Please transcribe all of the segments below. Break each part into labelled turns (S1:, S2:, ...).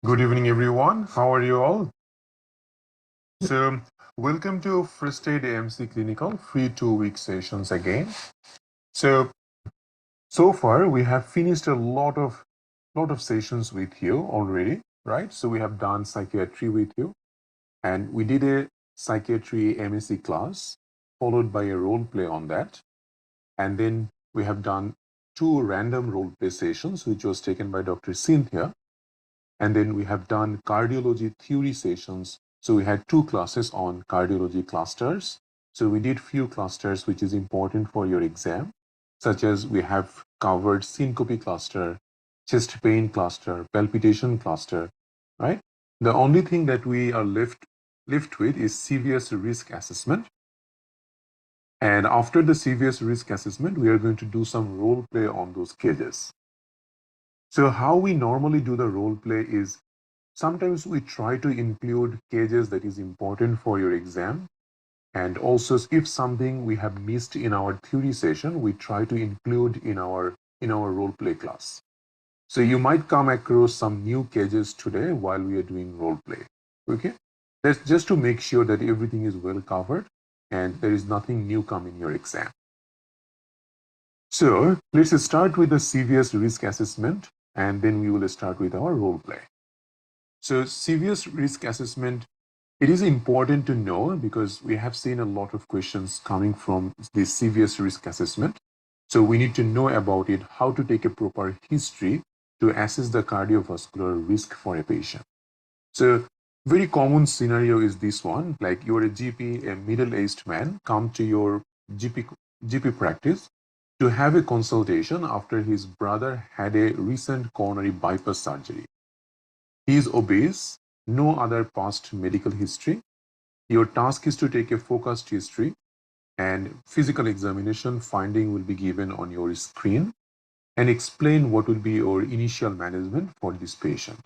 S1: Good evening, everyone. How are you all? So, welcome to First Aid AMC Clinical free 2-week sessions again. So far we have finished a lot of sessions with you already, right? So we have done psychiatry with you, and we did a psychiatry MSc class followed by a role play on that, and then we have done 2 random role play sessions, which was taken by Dr. Cynthia. And then we have done cardiology theory sessions. So we had 2 classes on cardiology clusters. So we did few clusters which is important for your exam, such as we have covered syncope cluster, chest pain cluster, palpitation cluster, right? The only thing that we are left with is CVS risk assessment. And after the CVS risk assessment, we are going to do some role play on those cases. So how we normally do the role play is sometimes we try to include cases that is important for your exam, and also if something we have missed in our theory session, we try to include in our role play class. So you might come across some new cases today while we are doing role play. Okay, that's just to make sure that everything is well covered and there is nothing new come in your exam. So let's start with the CVS risk assessment, and then we will start with our role play. So CVS risk assessment, it is important to know because we have seen a lot of questions coming from the CVS risk assessment. So we need to know about it, how to take a proper history to assess the cardiovascular risk for a patient. So very common scenario is this one, like you're a GP, a middle-aged man, come to your GP practice to have a consultation after his brother had a recent coronary bypass surgery. He is obese, no other past medical history. Your task is to take a focused history, and physical examination finding will be given on your screen, and explain what will be your initial management for this patient.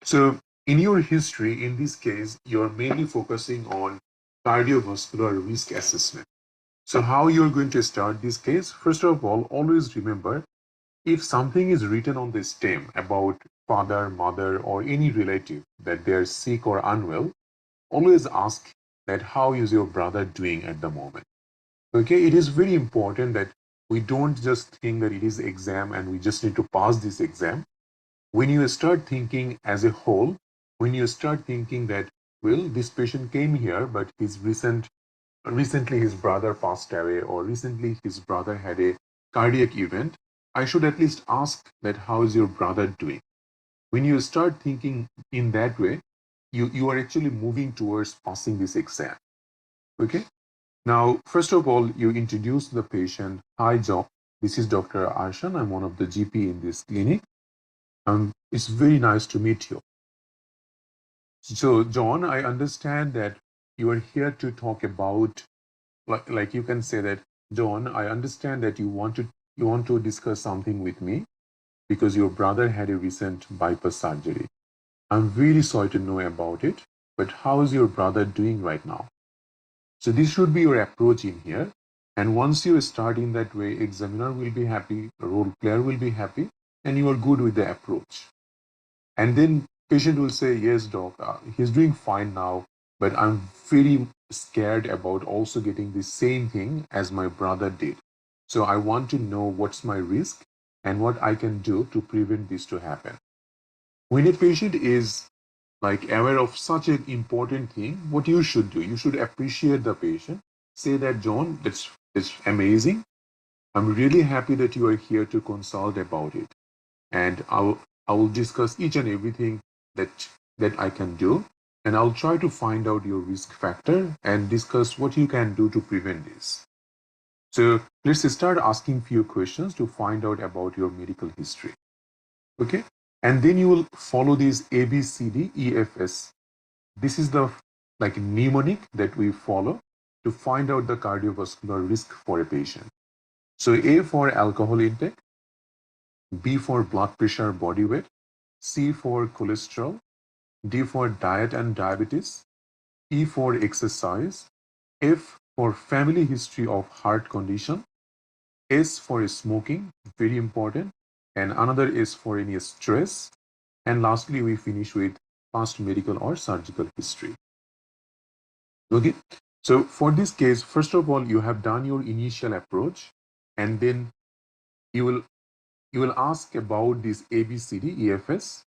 S1: So in your history, in this case, you're mainly focusing on cardiovascular risk assessment. So how you're going to start this case? First of all, always remember, if something is written on the stem about father, mother, or any relative that they're sick or unwell, always ask that how is your brother doing at the moment. Okay, it is very important that we don't just think that it is exam and we just need to pass this exam. When you start thinking as a whole, when you start thinking that, well, this patient came here, but recently his brother passed away, or recently his brother had a cardiac event, I should at least ask that how is your brother doing. When you start thinking in that way, you are actually moving towards passing this exam. Okay. Now, first of all, you introduce the patient. Hi, John. This is Dr. Arshan. I'm one of the GP in this clinic. It's very nice to meet you. So, John, I understand that you are here to talk about, like you can say that, John, I understand that you want to discuss something with me because your brother had a recent bypass surgery. I'm really sorry to know about it, but how is your brother doing right now? So this should be your approach in here. And once you start in that way, examiner will be happy, role player will be happy, and you are good with the approach. And then patient will say, yes, doc, he's doing fine now, but I'm very scared about also getting the same thing as my brother did. So I want to know what's my risk and what I can do to prevent this to happen. When a patient is like aware of such an important thing, what you should do, you should appreciate the patient. Say that, John, that's amazing. I'm really happy that you are here to consult about it. And I will discuss each and everything that I can do. And I'll try to find out your risk factor and discuss what you can do to prevent this. So let's start asking few questions to find out about your medical history. Okay? And then you will follow these A, B, C, D, E, F, S. This is the like mnemonic that we follow to find out the cardiovascular risk for a patient. So A for alcohol intake, B for blood pressure, body weight, C for cholesterol, D for diet and diabetes, E for exercise, F for family history of heart condition, S for smoking, very important, and another is for any stress, And lastly, we finish with past medical or surgical history. Okay, so for this case, first of all, you have done your initial approach, and then you will ask about this ABCD EFS.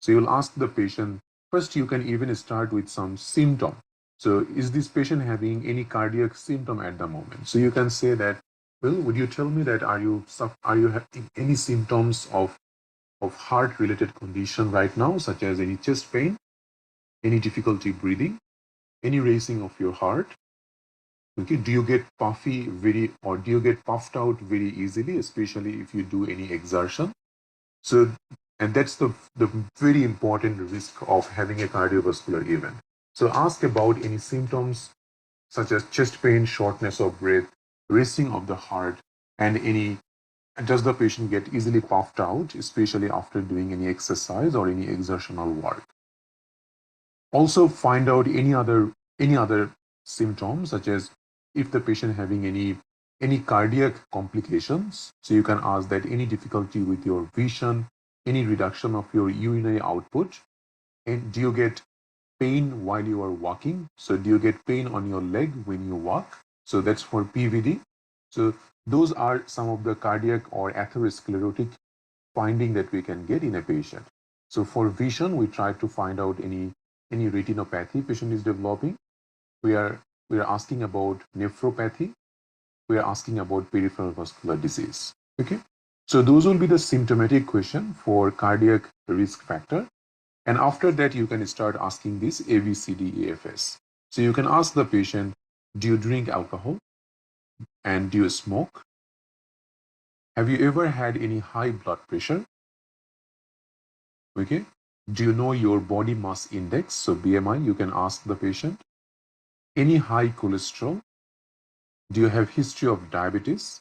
S1: So you will ask the patient. First, you can even start with some symptom. So is this patient having any cardiac symptom at the moment? So you can say that, well, would you tell me that are you having any symptoms of heart related condition right now, such as any chest pain, any difficulty breathing, any racing of your heart? Okay, do you get puffy or do you get puffed out very easily, especially if you do any exertion? So, and that's the very important risk of having a cardiovascular event. So ask about any symptoms such as chest pain, shortness of breath, racing of the heart, and does the patient get easily puffed out, especially after doing any exercise or any exertional work? Also find out any other symptoms, such as if the patient having any cardiac complications. So you can ask that any difficulty with your vision, any reduction of your urinary output, and do you get pain while you are walking? So do you get pain on your leg when you walk? So that's for PVD. So those are some of the cardiac or atherosclerotic finding that we can get in a patient. So for vision, we try to find out any retinopathy patient is developing. We are asking about nephropathy. We are asking about peripheral vascular disease. Okay. So those will be the symptomatic question for cardiac risk factor. And after that, you can start asking this ABCD EFS. So you can ask the patient, do you drink alcohol? And do you smoke? Have you ever had any high blood pressure? Okay. Do you know your body mass index? So BMI, you can ask the patient. Any high cholesterol? Do you have history of diabetes?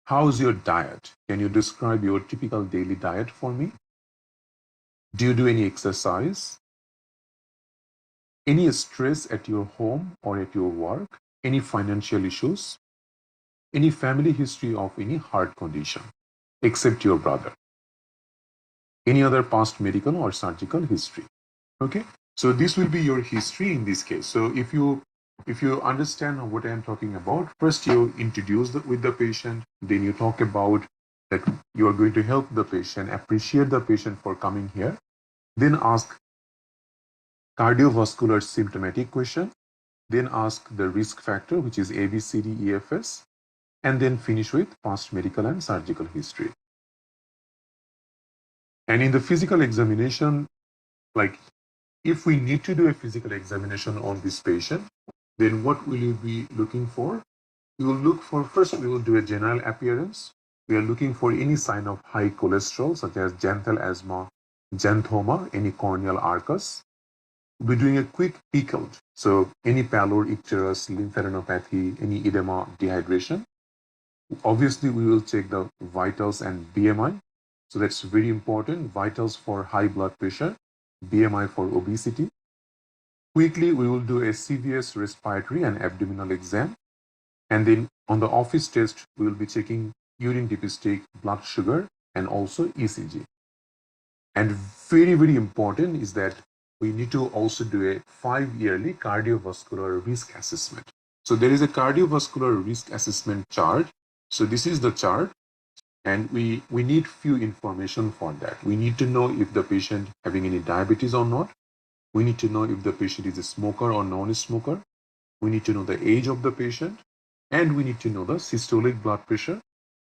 S1: How's your diet? Can you describe your typical daily diet for me? Do you do any exercise? Any stress at your home or at your work? Any financial issues? Any family history of any heart condition, except your brother? Any other past medical or surgical history? Okay, so this will be your history in this case. So if you understand what I am talking about, first you introduce with the patient, then you talk about that you are going to help the patient, appreciate the patient for coming here, then ask cardiovascular symptomatic question, then ask the risk factor, which is ABCD EFS, and then finish with past medical and surgical history. And in the physical examination, like if we need to do a physical examination on this patient, then what will you be looking for? We will look for, first we will do a general appearance. We are looking for any sign of high cholesterol, such as genital asthma, xanthoma, any corneal arcus. We're doing a quick peak count. So any pallor, icterus, lymphadenopathy, any edema, dehydration. Obviously, we will check the vitals and BMI. So that's very important. Vitals for high blood pressure, BMI for obesity. Quickly, we will do a CVS respiratory and abdominal exam. And then on the office test, we will be checking urine dipstick, blood sugar, and also ECG. And very, very important is that we need to also do a 5-yearly cardiovascular risk assessment. So there is a cardiovascular risk assessment chart. So this is the chart. And we need few information for that. We need to know if the patient having any diabetes or not. We need to know if the patient is a smoker or non-smoker. We need to know the age of the patient. And we need to know the systolic blood pressure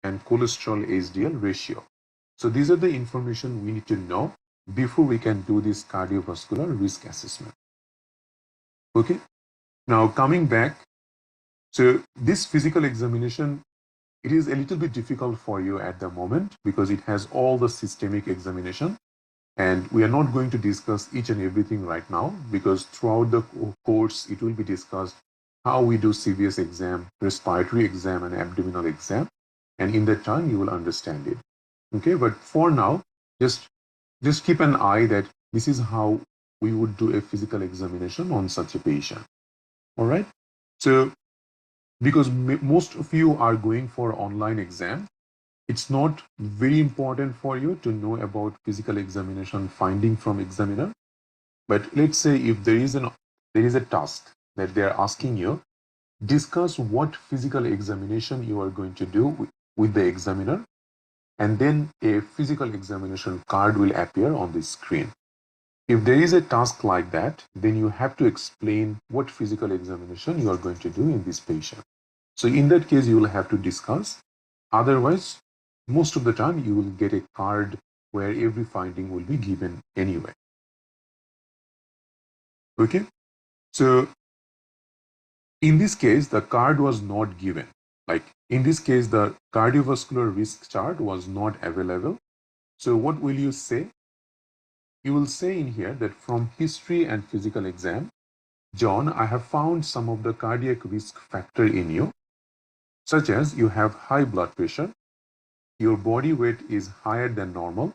S1: and cholesterol HDL ratio. So these are the information we need to know before we can do this cardiovascular risk assessment. Okay. Now coming back, so this physical examination, it is a little bit difficult for you at the moment because it has all the systemic examination. And we are not going to discuss each and everything right now because throughout the course, it will be discussed how we do CVS exam, respiratory exam, and abdominal exam. And in that time, you will understand it. Okay, but for now, just keep an eye that this is how we would do a physical examination on such a patient. All right. So because most of you are going for online exam, It's not very important for you to know about physical examination finding from examiner, but let's say if there is a task that they are asking you, discuss what physical examination you are going to do with the examiner, and then a physical examination card will appear on the screen. If there is a task like that, then you have to explain what physical examination you are going to do in this patient. So in that case, you will have to discuss. Otherwise, most of the time you will get a card where every finding will be given anyway. Okay, so in this case, the card was not given. Like in this case, the cardiovascular risk chart was not available. So what will you say? You will say in here that from history and physical exam, John, I have found some of the cardiac risk factor in you, such as you have high blood pressure, your body weight is higher than normal,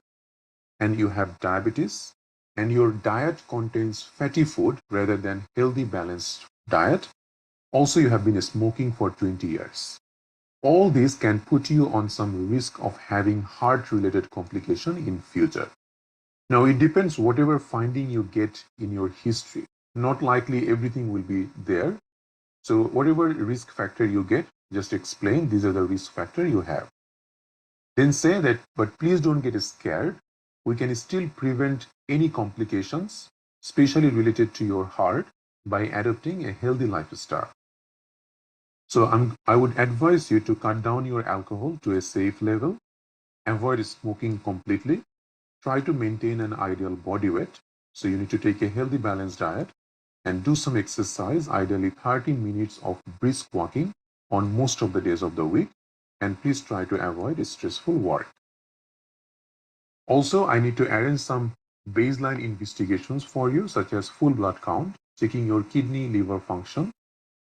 S1: and you have diabetes, and your diet contains fatty food rather than healthy balanced diet. Also, you have been smoking for 20 years. All this can put you on some risk of having heart-related complication in future. Now, it depends whatever finding you get in your history. Not likely everything will be there. So whatever risk factor you get, just explain these are the risk factor you have. Then say that, but please don't get scared. We can still prevent any complications, especially related to your heart, by adopting a healthy lifestyle. So I would advise you to cut down your alcohol to a safe level, avoid smoking completely, try to maintain an ideal body weight. So you need to take a healthy balanced diet and do some exercise, ideally 30 minutes of brisk walking on most of the days of the week. And please try to avoid stressful work. Also, I need to arrange some baseline investigations for you, such as full blood count, checking your kidney, liver function,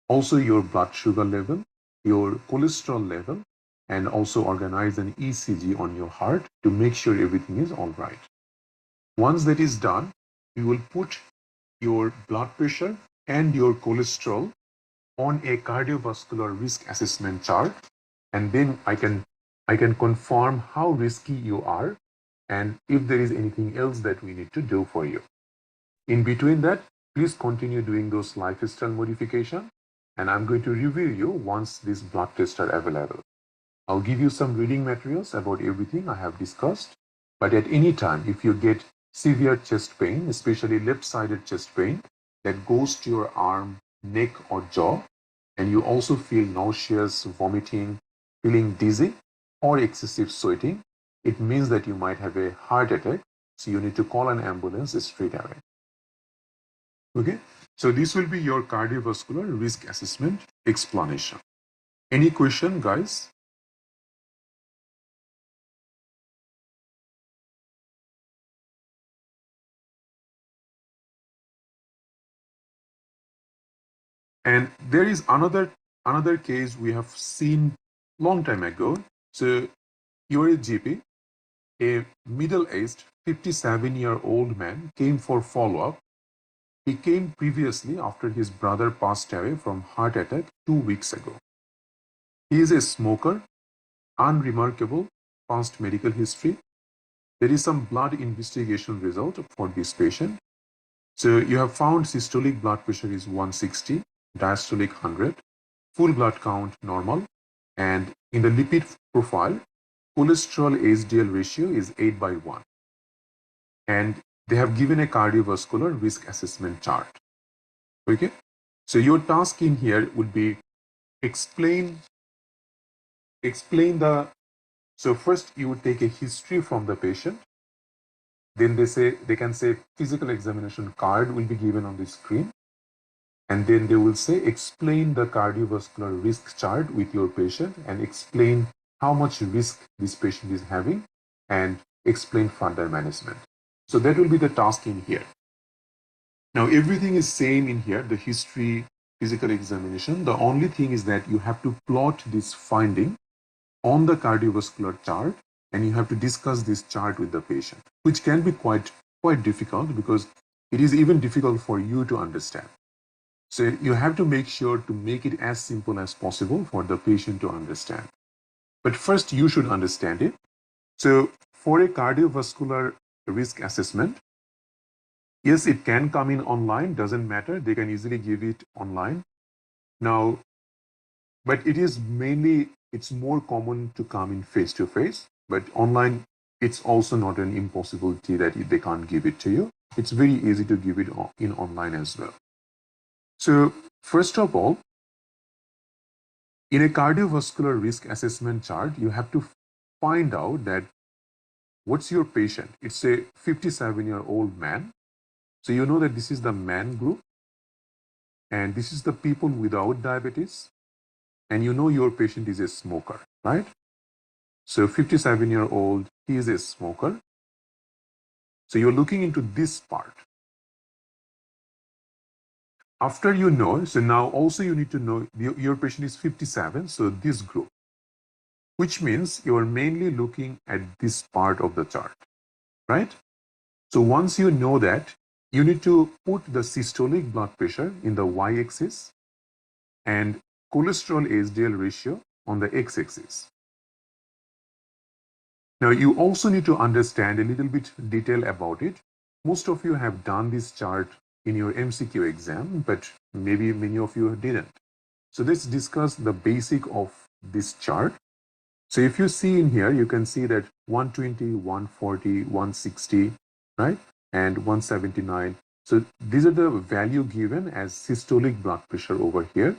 S1: also your blood sugar level, your cholesterol level, and also organize an ECG on your heart to make sure everything is all right. Once that is done, we will put your blood pressure and your cholesterol on a cardiovascular risk assessment chart, and then I can confirm how risky you are and if there is anything else that we need to do for you. In between that, please continue doing those lifestyle modification, and I'm going to review you once these blood tests are available. I'll give you some reading materials about everything I have discussed, but at any time, if you get severe chest pain, especially left-sided chest pain that goes to your arm, neck, or jaw, and you also feel nauseous, vomiting, feeling dizzy, or excessive sweating, it means that you might have a heart attack, so you need to call an ambulance straight away. Okay, so this will be your cardiovascular risk assessment explanation. Any question, guys? And there is another case we have seen long time ago. So you're a GP, a middle-aged 57-year-old man came for follow-up. He came previously after his brother passed away from heart attack 2 weeks ago. He is a smoker, unremarkable past medical history. There is some blood investigation result for this patient. So you have found systolic blood pressure is 160, diastolic 100, full blood count normal, and in the lipid profile, cholesterol HDL ratio is 8/1. And they have given a cardiovascular risk assessment chart. Okay, so your task in here would be explain the. So first you would take a history from the patient. Then they can say physical examination card will be given on the screen. And then they will say explain the cardiovascular risk chart with your patient and explain how much risk this patient is having and explain further management. So that will be the task in here. Now everything is same in here, the history, physical examination. The only thing is that you have to plot this finding on the cardiovascular chart, and you have to discuss this chart with the patient, which can be quite difficult because it is even difficult for you to understand. So you have to make sure to make it as simple as possible for the patient to understand. But first, you should understand it. So for a cardiovascular risk assessment, yes, it can come in online, doesn't matter. They can easily give it online. Now, but it is mainly, it's more common to come in face-to-face, but online, it's also not an impossibility that they can't give it to you. It's very easy to give it in online as well. So first of all, in a cardiovascular risk assessment chart, you have to find out that what's your patient. It's a 57-year-old man. So you know that this is the man group, and this is the people without diabetes, and you know your patient is a smoker, right? So 57-year-old, he is a smoker. So you're looking into this part. After you know, so now also you need to know your patient is 57, so this group, which means you're mainly looking at this part of the chart, right? So once you know that, you need to put the systolic blood pressure in the y-axis and cholesterol HDL ratio on the x-axis. Now you also need to understand a little bit detail about it. Most of you have done this chart in your MCQ exam, but maybe many of you didn't. So let's discuss the basic of this chart. So if you see in here, you can see that 120, 140, 160, right? And 179. So these are the value given as systolic blood pressure over here.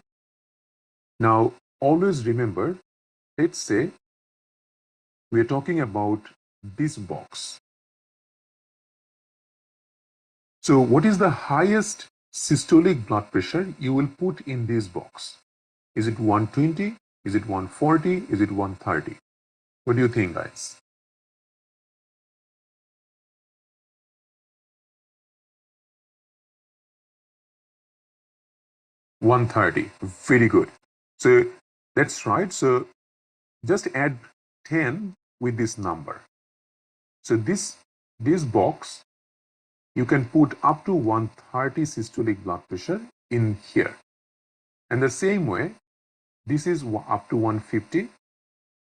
S1: Now, always remember, let's say we're talking about this box. So what is the highest systolic blood pressure you will put in this box? Is it 120? Is it 140? Is it 130? What do you think, guys? 130. Very good. So that's right. So just add 10 with this number. So this box, you can put up to 130 systolic blood pressure in here. And the same way, this is up to 150.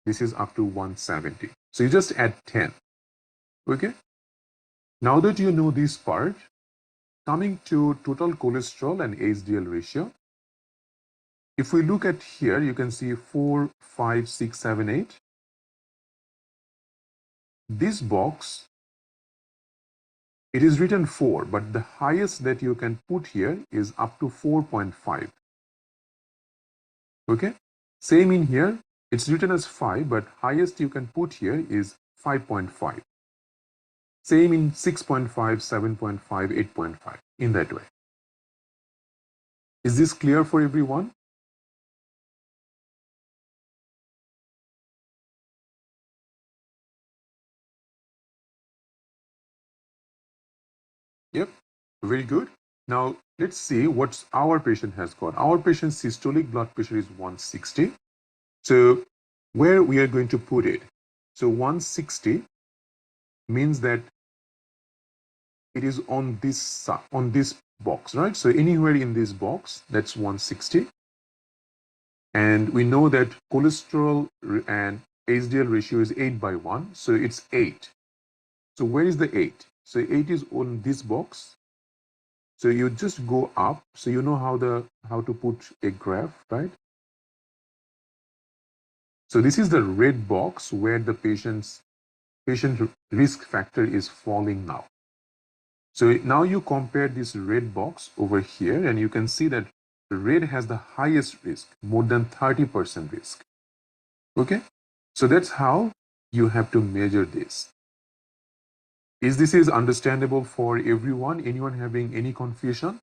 S1: This is up to 170. So you just add 10. Okay. Now that you know this part, coming to total cholesterol and HDL ratio, if we look at here, you can see 4, 5, 6, 7, 8. This box, it is written 4, but the highest that you can put here is up to 4.5. Okay. Same in here, it's written as 5, but highest you can put here is 5.5. Same in 6.5, 7.5, 8.5, in that way. Is this clear for everyone? Yep, very good. Now, let's see what our patient has got. Our patient's systolic blood pressure is 160. So, where we are going to put it? So, 160 means that it is on this box, right? So, anywhere in this box, that's 160. And we know that cholesterol and HDL ratio is 8/1, so it's 8. So where is the 8? So 8 is on this box. So you just go up. So you know how to put a graph, right? So this is the red box where the patient risk factor is falling now. So now you compare this red box over here, and you can see that red has the highest risk, more than 30% risk. Okay, so that's how you have to measure this. Is this understandable for everyone? Anyone having any confusion?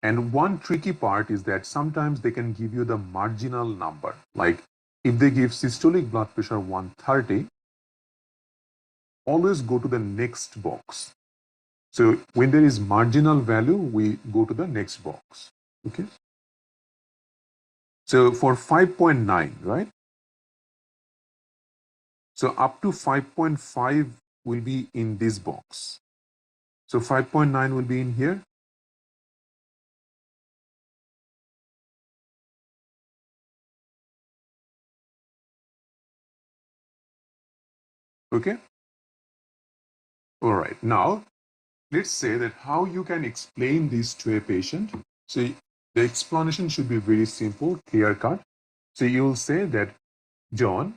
S1: And one tricky part is that sometimes they can give you the marginal number. Like if they give systolic blood pressure 130, always go to the next box. So when there is marginal value, we go to the next box. Okay. So for 5.9, right? So up to 5.5 will be in this box. So 5.9 will be in here. Okay. All right. Now, let's say that how you can explain this to a patient. So the explanation should be very simple, clear cut. So you'll say that, John,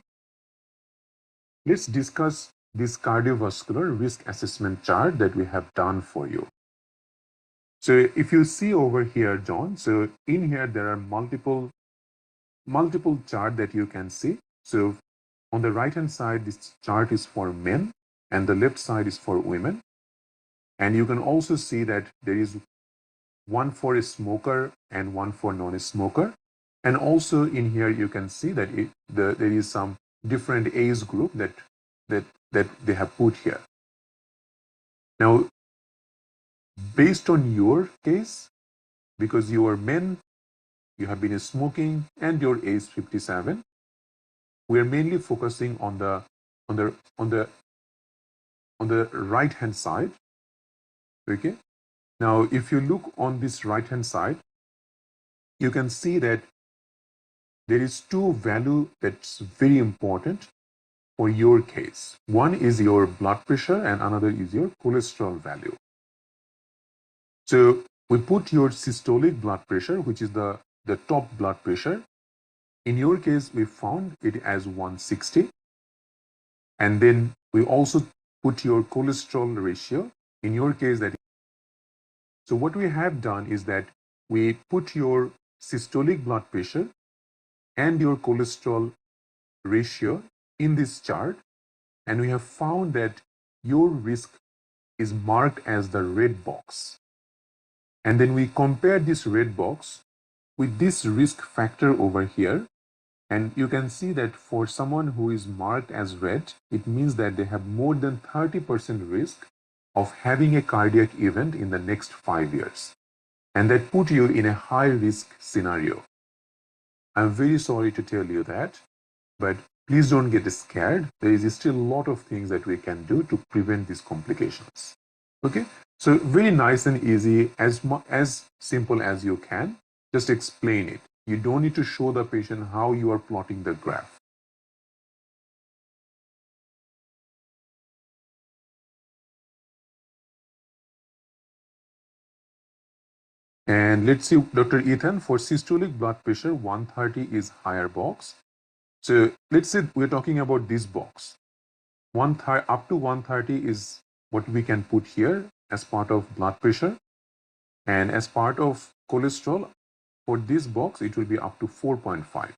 S1: let's discuss this cardiovascular risk assessment chart that we have done for you. So if you see over here, John, so in here there are multiple chart that you can see. So on the right hand side, this chart is for men and the left side is for women. And you can also see that there is one for a smoker and one for non-smoker. And also in here you can see that there is some different age group that they have put here. Now, based on your case, because you are men, you have been smoking, and your age 57, we are mainly focusing on the right hand side. Okay. Now, if you look on this right hand side, you can see that there is two value that's very important for your case. One is your blood pressure and another is your cholesterol value. So we put your systolic blood pressure, which is the top blood pressure. In your case, we found it as 160. And then we also put your cholesterol ratio. In your case, that. So what we have done is that we put your systolic blood pressure and your cholesterol ratio in this chart, and we have found that your risk is marked as the red box. And then we compare this red box with this risk factor over here, and you can see that for someone who is marked as red, it means that they have more than 30% risk of having a cardiac event in the next 5 years. And that put you in a high risk scenario. I'm very sorry to tell you that, but please don't get scared. There is still a lot of things that we can do to prevent these complications. Okay, so very nice and easy, as simple as you can. Just explain it. You don't need to show the patient how you are plotting the graph. And let's see, Dr. Ethan, for systolic blood pressure, 130 is higher box. So let's say we're talking about this box. Up to 130 is what we can put here as part of blood pressure. And as part of cholesterol, for this box, it will be up to 4.5.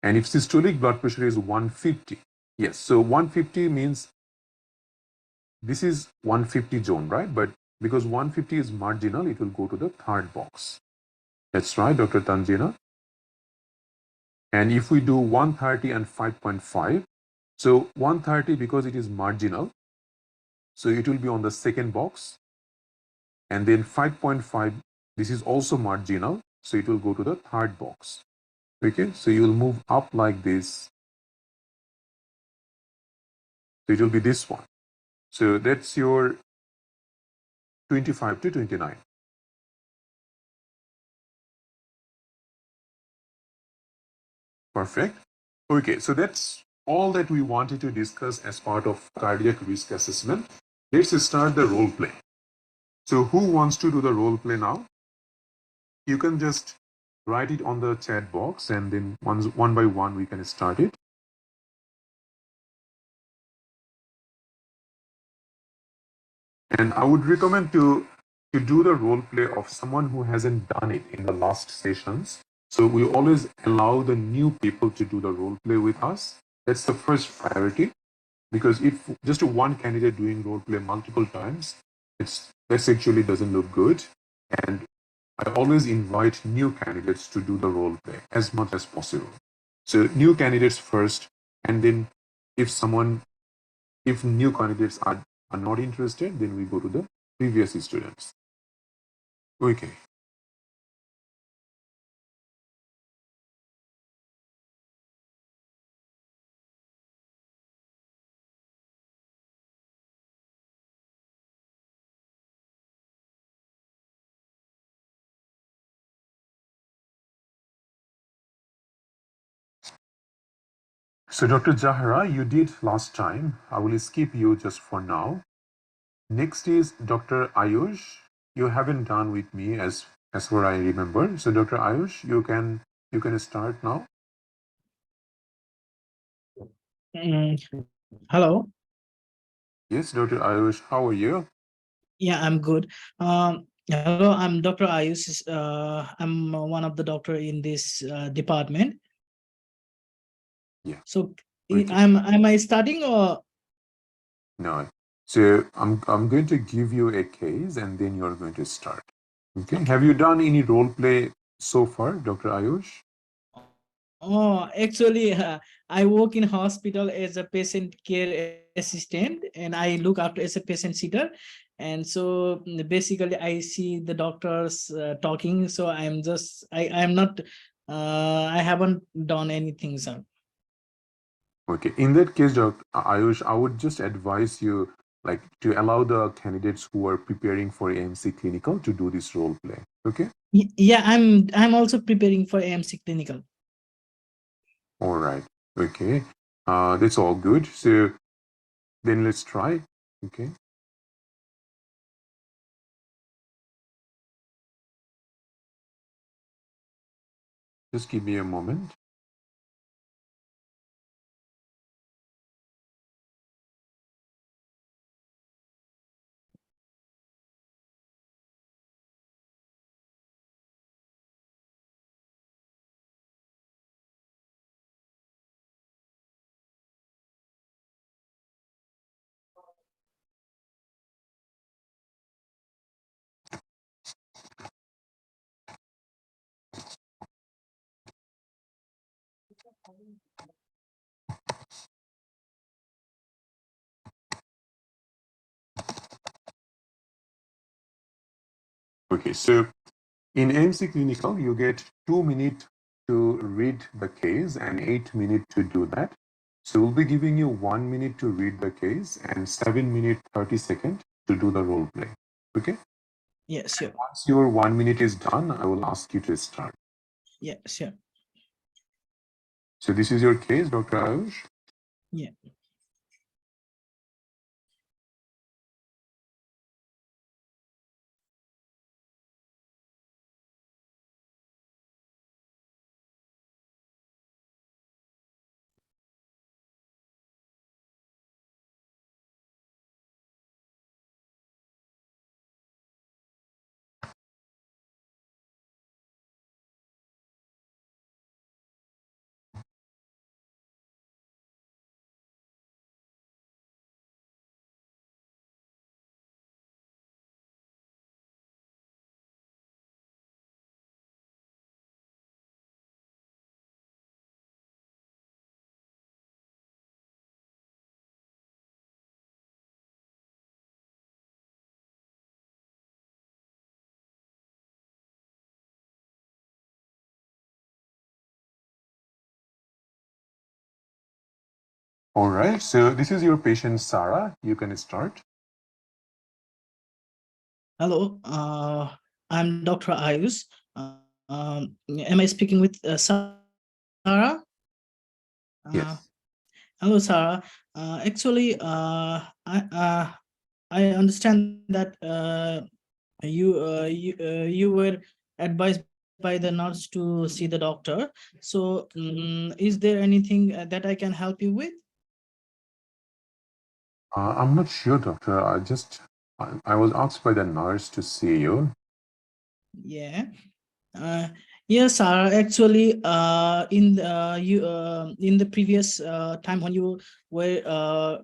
S1: And if systolic blood pressure is 150, yes, so 150 means this is 150 zone, right? But because 150 is marginal, it will go to the third box. That's right, Dr. Tanjina. And if we do 130 and 5.5, so 130, because it is marginal, so it will be on the second box. And then 5.5, this is also marginal, so it will go to the third box. Okay, so you will move up like this. So it will be this one. So that's your 25 to 29. Perfect. Okay, so that's all that we wanted to discuss as part of cardiac risk assessment. Let's start the role play. So who wants to do the role play now? You can just write it on the chat box, and then one by one we can start it. And I would recommend to do the role play of someone who hasn't done it in the last sessions. So we always allow the new people to do the role play with us. That's the first priority, because if just one candidate doing role play multiple times, that actually doesn't look good. And I always invite new candidates to do the role play as much as possible. So new candidates first, and then if new candidates are not interested, then we go to the previous students. Okay. So, Dr. Jahara, you did last time. I will skip you just for now. Next is Dr. Ayush. You haven't done with me as far I remember. So, Dr. Ayush, you can start now.
S2: Hello.
S1: Yes, Dr. Ayush, how are you?
S2: Yeah, I'm good. Hello, I'm Dr. Ayush. I'm one of the doctor in this department.
S1: Yeah.
S2: So,
S1: Okay.
S2: am I starting or?
S1: No. So I'm going to give you a case and then you're going to start. Okay.
S2: Okay.
S1: Have you done any role play so far, Dr. Ayush?
S2: Oh, actually, I work in hospital as a patient care assistant, and I look after as a patient sitter. And so basically, I see the doctors talking. So I'm not, I haven't done anything, sir.
S1: Okay. In that case, Dr. Ayush, I would just advise you like to allow the candidates who are preparing for AMC clinical to do this role play. Okay.
S2: Yeah, I'm also preparing for AMC clinical.
S1: All right. Okay. That's all good. So then let's try. Okay. Just give me a moment. Okay. So in AMC Clinical, you get 2 minutes to read the case and 8 minutes to do that. So we'll be giving you 1 minute to read the case and 7 minutes 30 seconds to do the role play. Okay.
S2: Yeah, sure.
S1: Once your 1 minute is done, I will ask you to start.
S2: Yeah, sure.
S1: So this is your case, Dr. Ayush.
S2: Yeah.
S1: All right. So this is your patient, Sarah. You can start.
S2: Hello. I'm Dr. Ayush. Am I speaking with Sarah?
S1: Yes.
S2: Hello, Sarah. Actually, I understand that you were advised by the nurse to see the doctor. So, is there anything that I can help you with?
S1: I'm not sure, doctor. I was asked by the nurse to see you.
S2: Yeah. Uh, yes, Sarah. Actually, in the previous time when you where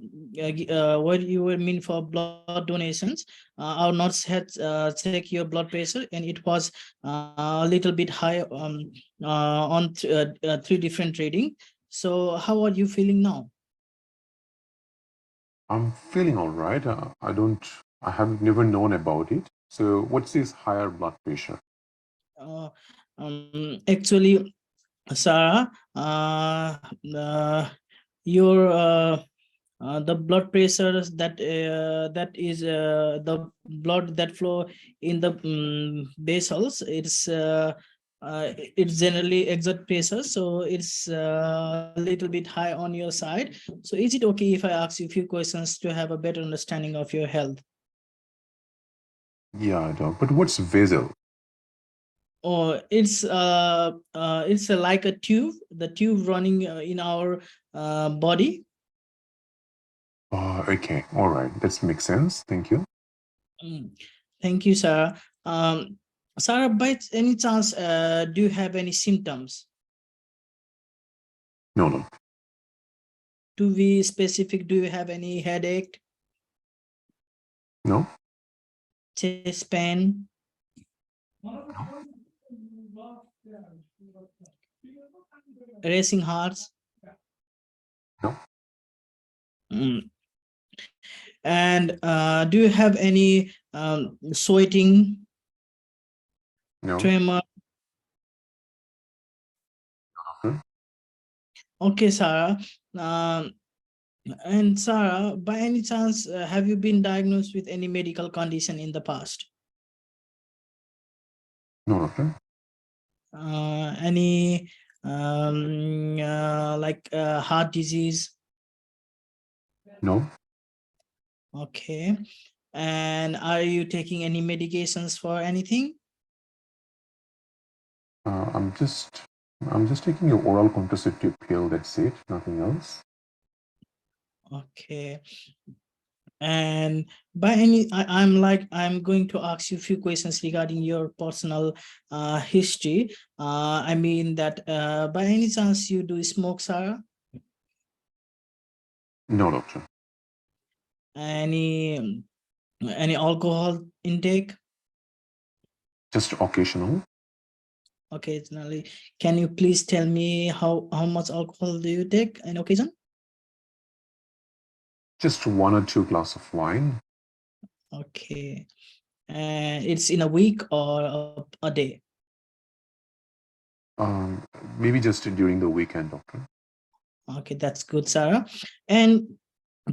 S2: you were mean for blood donations, our nurse had check your blood pressure, and it was a little bit high on 3 different reading. So, how are you feeling now?
S1: I'm feeling all right. I have never known about it. So, what's this higher blood pressure?
S2: Uh, Actually, Sarah, your the blood pressure that is the blood that flow in the vessels. It's it's generally exert pressure, so it's a little bit high on your side. So is it okay if I ask you a few questions to have a better understanding of your health?
S1: Yeah, doc. But what's vessel?
S2: Or it's like a tube, the tube running in our body.
S1: Okay, all right. That makes sense. Thank you.
S2: Mm. Thank you, Sarah. Sarah, by any chance, do you have any symptoms?
S1: No, no,
S2: To be specific, do you have any headache,
S1: no,
S2: chest pain,
S1: no,
S2: racing hearts?
S1: no,
S2: Mm. And do you have any sweating,
S1: no.
S2: tremor?
S1: Hmm?
S2: Okay, Sarah. Um, and Sarah, by any chance, have you been diagnosed with any medical condition in the past?
S1: No, doctor.
S2: Any like heart disease?
S1: No.
S2: Okay. And are you taking any medications for anything?
S1: Uh, I'm just, I'm just taking an oral contraceptive pill. That's it. Nothing else.
S2: Okay. And by any, I'm going to ask you a few questions regarding your personal history. I mean that by any chance you do smoke, Sarah?
S1: No, doctor.
S2: Any any alcohol intake?
S1: Just occasional.
S2: Occasionally. Can you please tell me how much alcohol do you take in occasion?
S1: Just 1 or 2 glass of wine.
S2: Okay. And it's in a week or a day?
S1: Um, Maybe just during the weekend, doctor.
S2: Okay, that's good, Sarah. And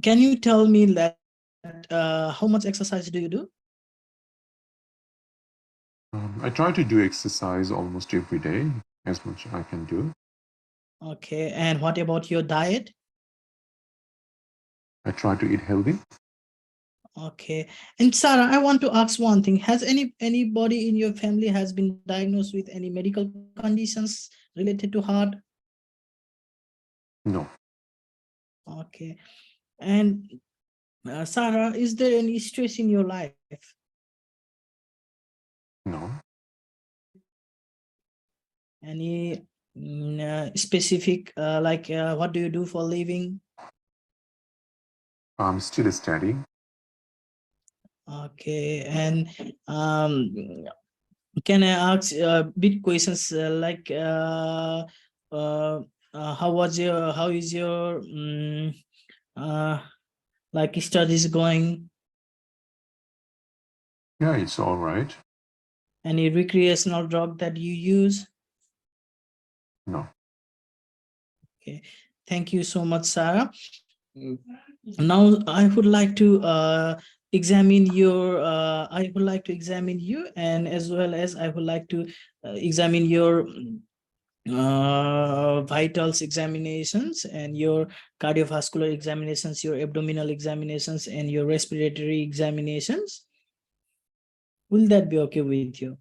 S2: can you tell me that how much exercise do you do?
S1: I try to do exercise almost every day, as much I can do.
S2: Okay, and what about your diet?
S1: I try to eat healthy.
S2: Okay, and Sarah, I want to ask one thing. Has anybody in your family has been diagnosed with any medical conditions related to heart?
S1: No,
S2: Okay, and Sarah, is there any stress in your life?
S1: no.
S2: Any specific like what do you do for a living?
S1: I'm still studying.
S2: Okay, and can I ask bit questions uh, how is your uh, like studies going?
S1: Yeah, it's all right.
S2: Any recreational drug that you use?
S1: No.
S2: Okay, thank you so much, Sarah. Now I would like to examine your I would like to examine you, and as well as I would like to examine your vitals examinations and your cardiovascular examinations, your abdominal examinations, and your respiratory examinations. Will that be okay with you?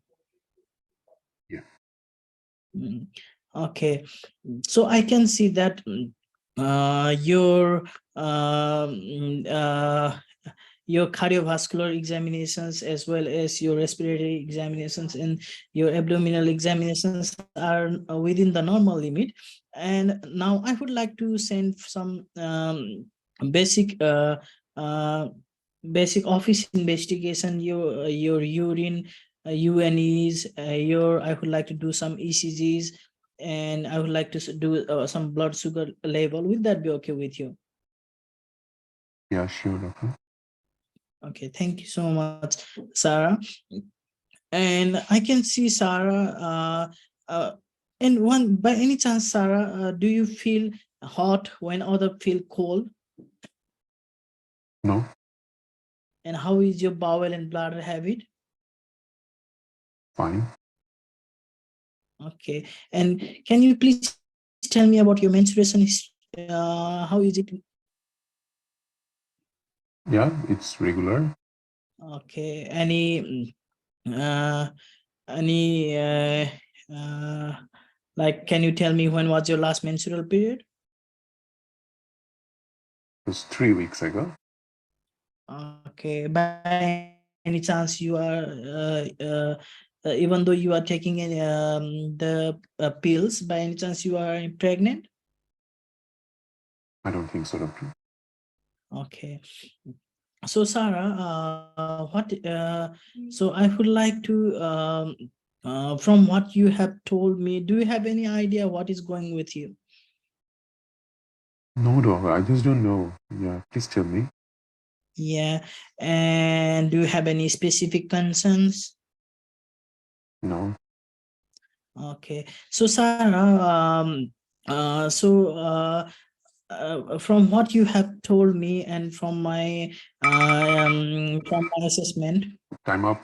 S1: Yeah.
S2: Mm. Okay, so I can see that your your cardiovascular examinations as well as your respiratory examinations and your abdominal examinations are within the normal limit. And now I would like to send some basic basic office investigation, your urine, UNEs, your I would like to do some ECGs, and I would like to do some blood sugar level. Will that be okay with you?
S1: Yeah, sure, doctor.
S2: Okay, thank you so much, Sarah. And I can see Sarah. And one by any chance, Sarah, do you feel hot when other feel cold?
S1: No,
S2: And how is your bowel and bladder habit?
S1: fine.
S2: Okay. And can you please tell me about your menstruation? How is it?
S1: Yeah, it's regular.
S2: Okay. Uh, any like, can you tell me when was your last menstrual period?
S1: It was 3 weeks ago.
S2: Okay. By any chance, you are even though you are taking the pills, by any chance you are pregnant?
S1: I don't think so, doctor.
S2: Okay. So Sarah, so I would like to from what you have told me, do you have any idea what is going with you?
S1: No, doctor, I just don't know. Yeah, please tell me.
S2: Yeah. And do you have any specific concerns?
S1: No.
S2: Okay. So Sarah, so from what you have told me and from my assessment,
S1: Time up.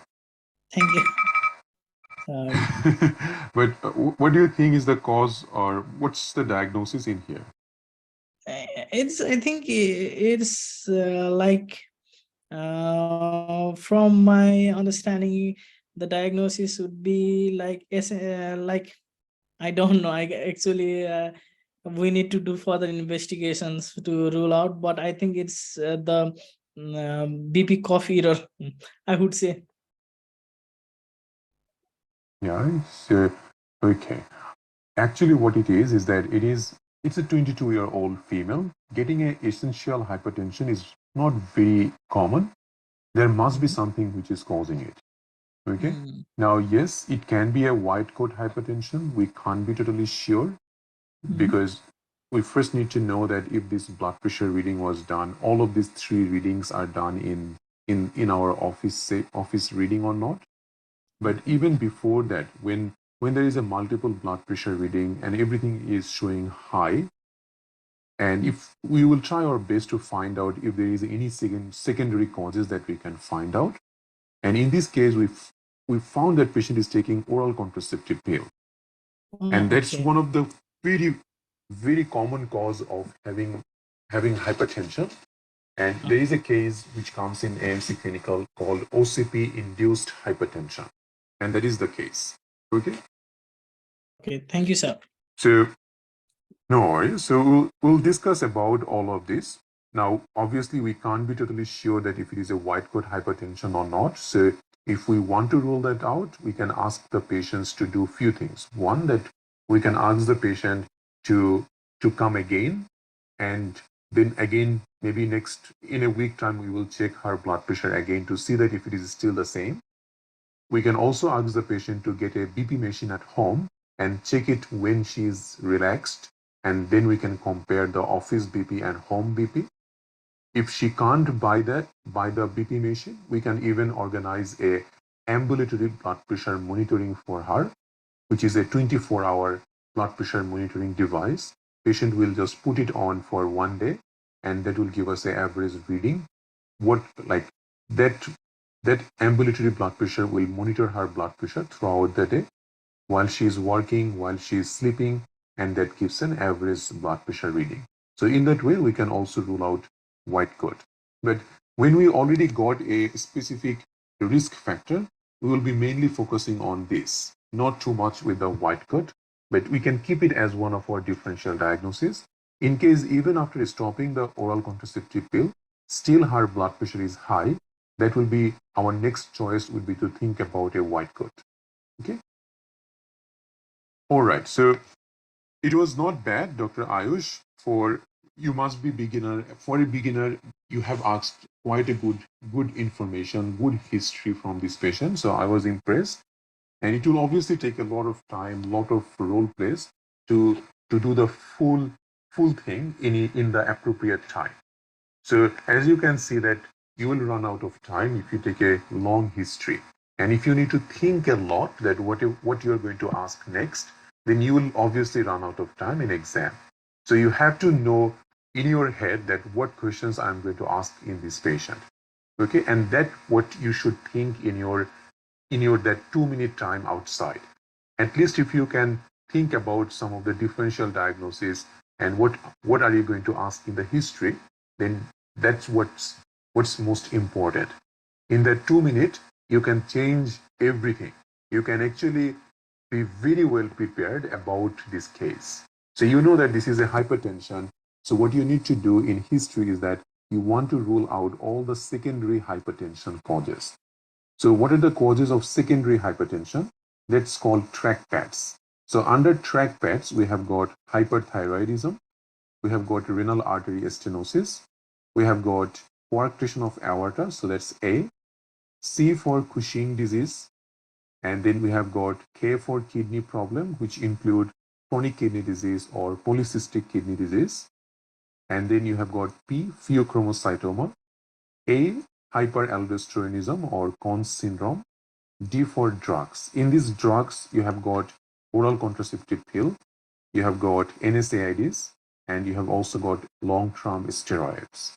S2: thank you. Sorry.
S1: But what do you think is the cause, or what's the diagnosis in here?
S2: It's, I think it's like from my understanding, the diagnosis would be like like, I don't know. I actually we need to do further investigations to rule out, but I think it's the BP cough error. I would say.
S1: Yeah, so, okay. Actually, what it is that it's a 22-year-old female. Getting a essential hypertension is not very common. There must be
S2: Mhm.
S1: something which is causing it. Okay.
S2: Mm.
S1: Now, yes, it can be a white coat hypertension. We can't be totally sure
S2: Mhm.
S1: because we first need to know that if this blood pressure reading was done, all of these three readings are done in our office reading or not. But even before that, when there is a multiple blood pressure reading and everything is showing high, and if we will try our best to find out if there is any secondary causes that we can find out. And in this case, we found that patient is taking oral contraceptive pill,
S2: Oh,
S1: and that's
S2: okay.
S1: one of the very very common cause of having hypertension. And there is a case which comes in AMC clinical called OCP induced hypertension, and that is the case. Okay.
S2: Okay. Thank you, sir.
S1: So no worries. So we'll discuss about all of this. Now, obviously, we can't be totally sure that if it is a white coat hypertension or not. So if we want to rule that out, we can ask the patients to do few things. One, that we can ask the patient to come again, and then again, maybe next in a week time, we will check her blood pressure again to see that if it is still the same. We can also ask the patient to get a BP machine at home and check it when she's relaxed, and then we can compare the office BP and home BP. If she can't buy the BP machine, we can even organize a ambulatory blood pressure monitoring for her, which is a 24-hour blood pressure monitoring device. Patient will just put it on for one day, and that will give us an average reading. What like that that ambulatory blood pressure will monitor her blood pressure throughout the day while she is working, while she is sleeping, and that gives an average blood pressure reading. So in that way, we can also rule out white coat. But when we already got a specific risk factor, we will be mainly focusing on this, not too much with the white coat, but we can keep it as one of our differential diagnoses. In case even after stopping the oral contraceptive pill, still her blood pressure is high, that will be our next choice would be to think about a white coat. Okay. All right. So it was not bad, Dr. Ayush. For you must be beginner. For a beginner, you have asked quite a good information, good history from this patient. So I was impressed. And it will obviously take a lot of time, lot of role plays to do the full thing in the appropriate time. So as you can see that you will run out of time if you take a long history. And if you need to think a lot that what you're going to ask next, then you will obviously run out of time in exam. So you have to know in your head that what questions I'm going to ask in this patient. Okay, and that what you should think in your that 2 minute time outside. At least if you can think about some of the differential diagnosis and what are you going to ask in the history, then that's what's most important. In that 2 minutes, you can change everything. You can actually be very well prepared about this case. So you know that this is a hypertension. So what you need to do in history is that you want to rule out all the secondary hypertension causes. So what are the causes of secondary hypertension? That's called trackpads. So under trackpads, we have got hyperthyroidism, we have got renal artery stenosis, we have got coarctation of aorta, so that's A, C for Cushing disease, and then we have got K for kidney problem, which include chronic kidney disease or polycystic kidney disease. And then you have got P, pheochromocytoma, A, hyperaldosteronism or Conn's syndrome, D for drugs. In these drugs, you have got oral contraceptive pill, you have got NSAIDs, and you have also got long-term steroids.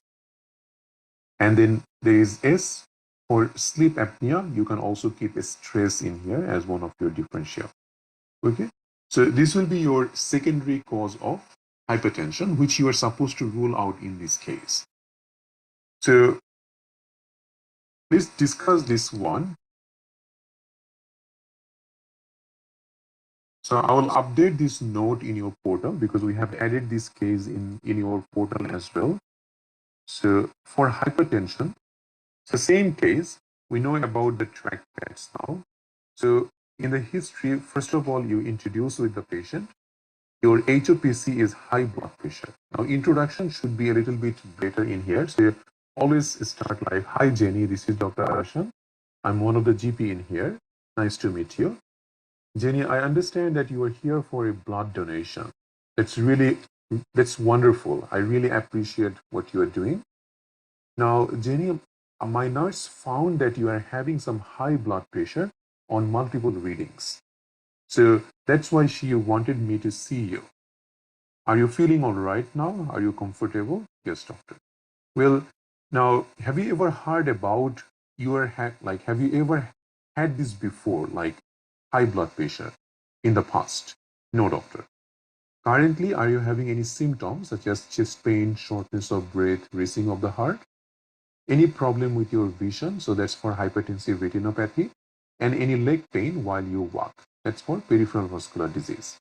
S1: And then there is S for sleep apnea. You can also keep a stress in here as one of your differential. Okay, so this will be your secondary cause of hypertension, which you are supposed to rule out in this case. So let's discuss this one. So I will update this note in your portal because we have added this case in your portal as well. So for hypertension, it's the same case. We know about the trackpads now. So in the history, first of all, you introduce with the patient, your HOPC is high blood pressure. Now introduction should be a little bit better in here. So you always start like, hi Jenny, this is Dr. Arshan. I'm one of the GP in here. Nice to meet you. Jenny, I understand that you are here for a blood donation. That's wonderful. I really appreciate what you are doing. Now, Jenny, my nurse found that you are having some high blood pressure on multiple readings. So that's why she wanted me to see you. Are you feeling all right now? Are you comfortable? Yes, doctor. Well, now, have you ever heard about have you ever had this before, like high blood pressure in the past? No, doctor. Currently, are you having any symptoms such as chest pain, shortness of breath, racing of the heart? Any problem with your vision? So that's for hypertensive retinopathy. And any leg pain while you walk? That's for peripheral vascular disease.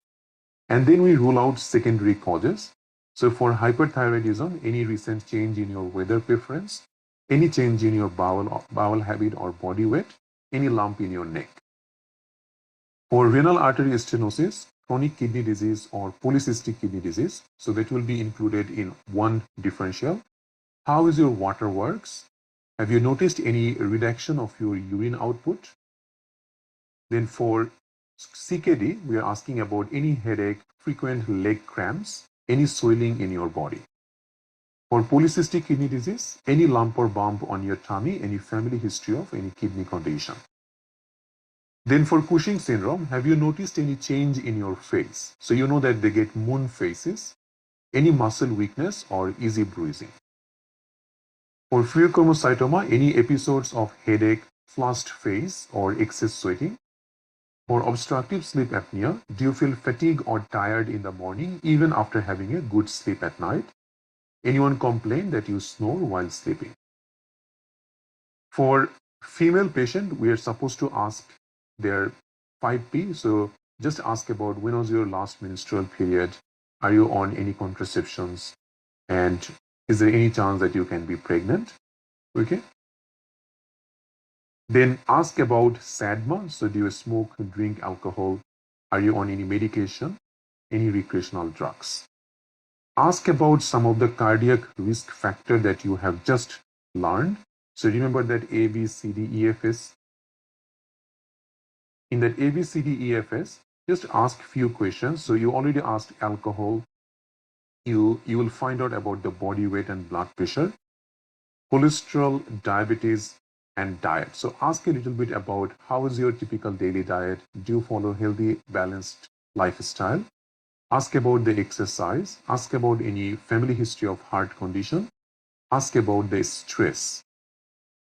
S1: And then we rule out secondary causes. So for hyperthyroidism, any recent change in your weather preference, any change in your bowel habit or body weight, any lump in your neck. For renal artery stenosis, chronic kidney disease or polycystic kidney disease, so that will be included in one differential. How is your water works? Have you noticed any reduction of your urine output? Then for CKD, we are asking about any headache, frequent leg cramps, any swelling in your body. For polycystic kidney disease, any lump or bump on your tummy, any family history of any kidney condition. Then for Cushing syndrome, have you noticed any change in your face? So you know that they get moon faces, any muscle weakness or easy bruising. For pheochromocytoma, any episodes of headache, flushed face or excess sweating. For obstructive sleep apnea, do you feel fatigued or tired in the morning even after having a good sleep at night? Anyone complain that you snore while sleeping? For female patient, we are supposed to ask their 5P. So just ask about when was your last menstrual period? Are you on any contraceptions? And is there any chance that you can be pregnant? Okay. Then ask about SADMA. So do you smoke, drink alcohol? Are you on any medication? Any recreational drugs? Ask about some of the cardiac risk factor that you have just learned. So remember that A, B, C, D, E, F, S. In that A, B, C, D, E, F, S, just ask few questions. So you already asked alcohol. You will find out about the body weight and blood pressure, cholesterol, diabetes, and diet. So ask a little bit about how is your typical daily diet? Do you follow healthy, balanced lifestyle? Ask about the exercise. Ask about any family history of heart condition. Ask about the stress.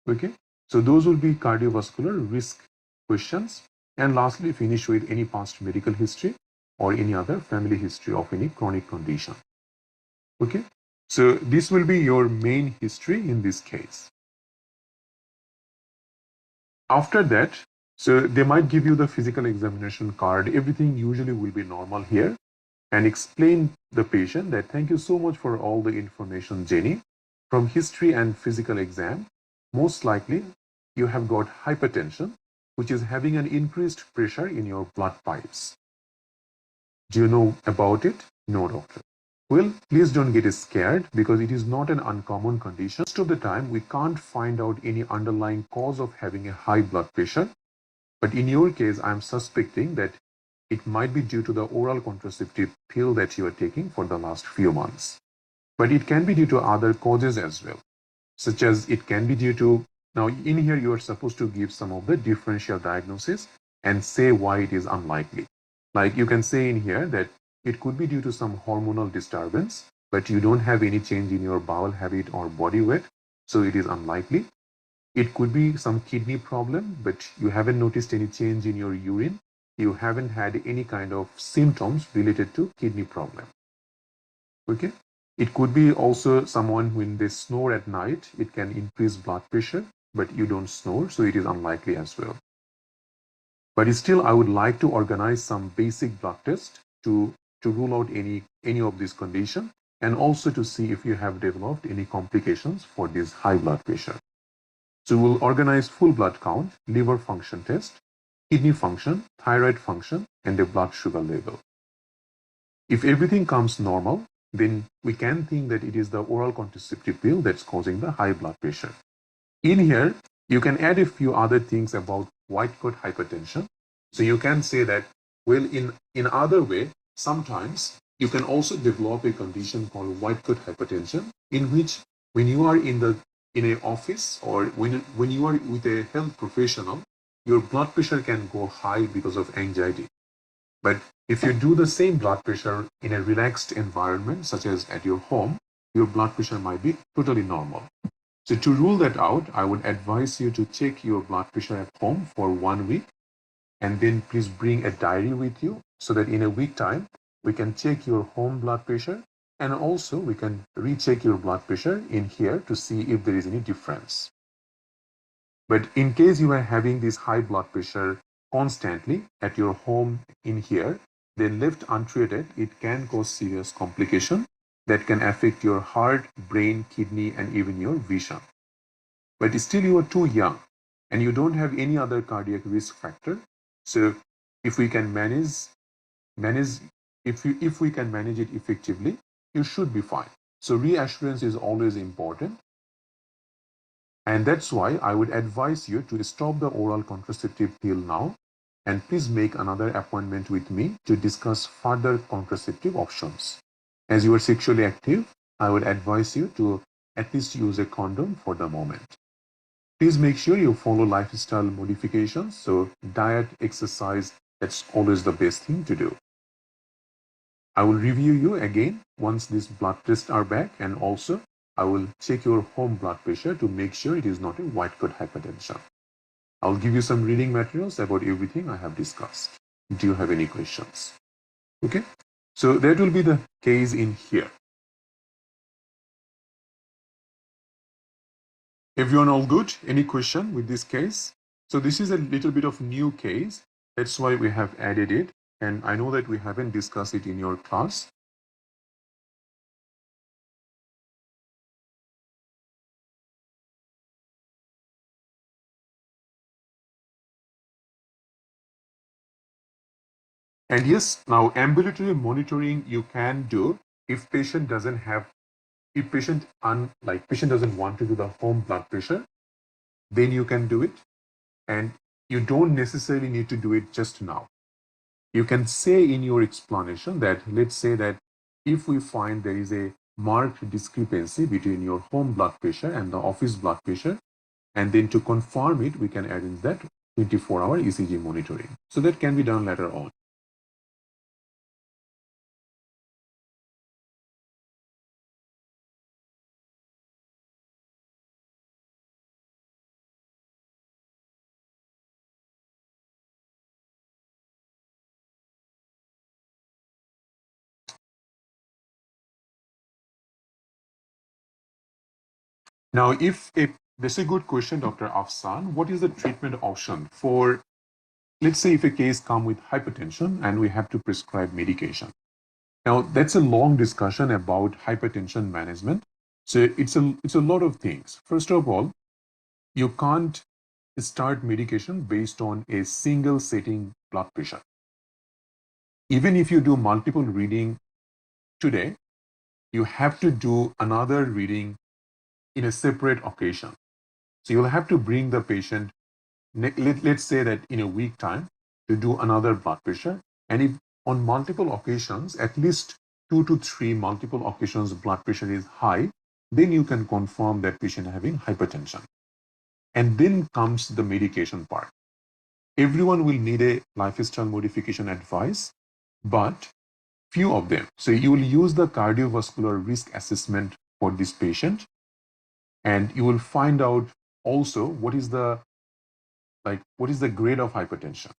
S1: Okay, so those will be cardiovascular risk questions. And lastly, finish with any past medical history or any other family history of any chronic condition. Okay, so this will be your main history in this case. After that, so they might give you the physical examination card. Everything usually will be normal here, and explain the patient that thank you so much for all the information, Jenny. From history and physical exam, most likely you have got hypertension, which is having an increased pressure in your blood pipes. Do you know about it? No, doctor. Well, please don't get scared because it is not an uncommon condition. Most of the time, we can't find out any underlying cause of having a high blood pressure. But in your case, I'm suspecting that it might be due to the oral contraceptive pill that you are taking for the last few months. But it can be due to other causes as well, such as it can be due to, now in here you are supposed to give some of the differential diagnosis and say why it is unlikely. Like you can say in here that it could be due to some hormonal disturbance, but you don't have any change in your bowel habit or body weight, so it is unlikely. It could be some kidney problem, but you haven't noticed any change in your urine. You haven't had any kind of symptoms related to kidney problem. Okay. It could be also someone when they snore at night, it can increase blood pressure, but you don't snore, so it is unlikely as well. But still, I would like to organize some basic blood test to rule out any of these conditions and also to see if you have developed any complications for this high blood pressure. So we'll organize full blood count, liver function test, kidney function, thyroid function, and the blood sugar level. If everything comes normal, then we can think that it is the oral contraceptive pill that's causing the high blood pressure. In here, you can add a few other things about white coat hypertension. So you can say that, well, in other way, sometimes you can also develop a condition called white coat hypertension, in which when you are in an office or when you are with a health professional, your blood pressure can go high because of anxiety. But if you do the same blood pressure in a relaxed environment, such as at your home, your blood pressure might be totally normal. So to rule that out, I would advise you to check your blood pressure at home for 1 week, and then please bring a diary with you so that in a week time, we can check your home blood pressure, and also we can recheck your blood pressure in here to see if there is any difference. But in case you are having this high blood pressure constantly at your home in here, then left untreated, it can cause serious complication that can affect your heart, brain, kidney, and even your vision. But still you are too young and you don't have any other cardiac risk factor. So if we can manage if we can manage it effectively, you should be fine. So reassurance is always important. And that's why I would advise you to stop the oral contraceptive pill now, and please make another appointment with me to discuss further contraceptive options. As you are sexually active, I would advise you to at least use a condom for the moment. Please make sure you follow lifestyle modifications. So diet, exercise, that's always the best thing to do. I will review you again once these blood tests are back, and also I will check your home blood pressure to make sure it is not a white coat hypertension. I'll give you some reading materials about everything I have discussed. Do you have any questions? Okay, so that will be the case in here. Everyone all good? Any question with this case? So this is a little bit of new case. That's why we have added it. And I know that we haven't discussed it in your class. And yes, now ambulatory monitoring you can do if patient doesn't have, if patient doesn't want to do the home blood pressure, then you can do it. And you don't necessarily need to do it just now. You can say in your explanation that, let's say that if we find there is a marked discrepancy between your home blood pressure and the office blood pressure, and then to confirm it, we can arrange that 24-hour ECG monitoring. So that can be done later on. Now, this is a good question, Dr. Afsan. What is the treatment option for, let's say, if a case come with hypertension and we have to prescribe medication? Now, that's a long discussion about hypertension management. So it's a lot of things. First of all, you can't start medication based on a single setting blood pressure. Even if you do multiple reading today, you have to do another reading in a separate occasion. So you'll have to bring the patient, let's say that in a week time, to do another blood pressure. And if on multiple occasions, at least 2 to 3 multiple occasions, blood pressure is high, then you can confirm that patient having hypertension. And then comes the medication part. Everyone will need a lifestyle modification advice, but few of them. So you will use the cardiovascular risk assessment for this patient, and you will find out also what is the grade of hypertension.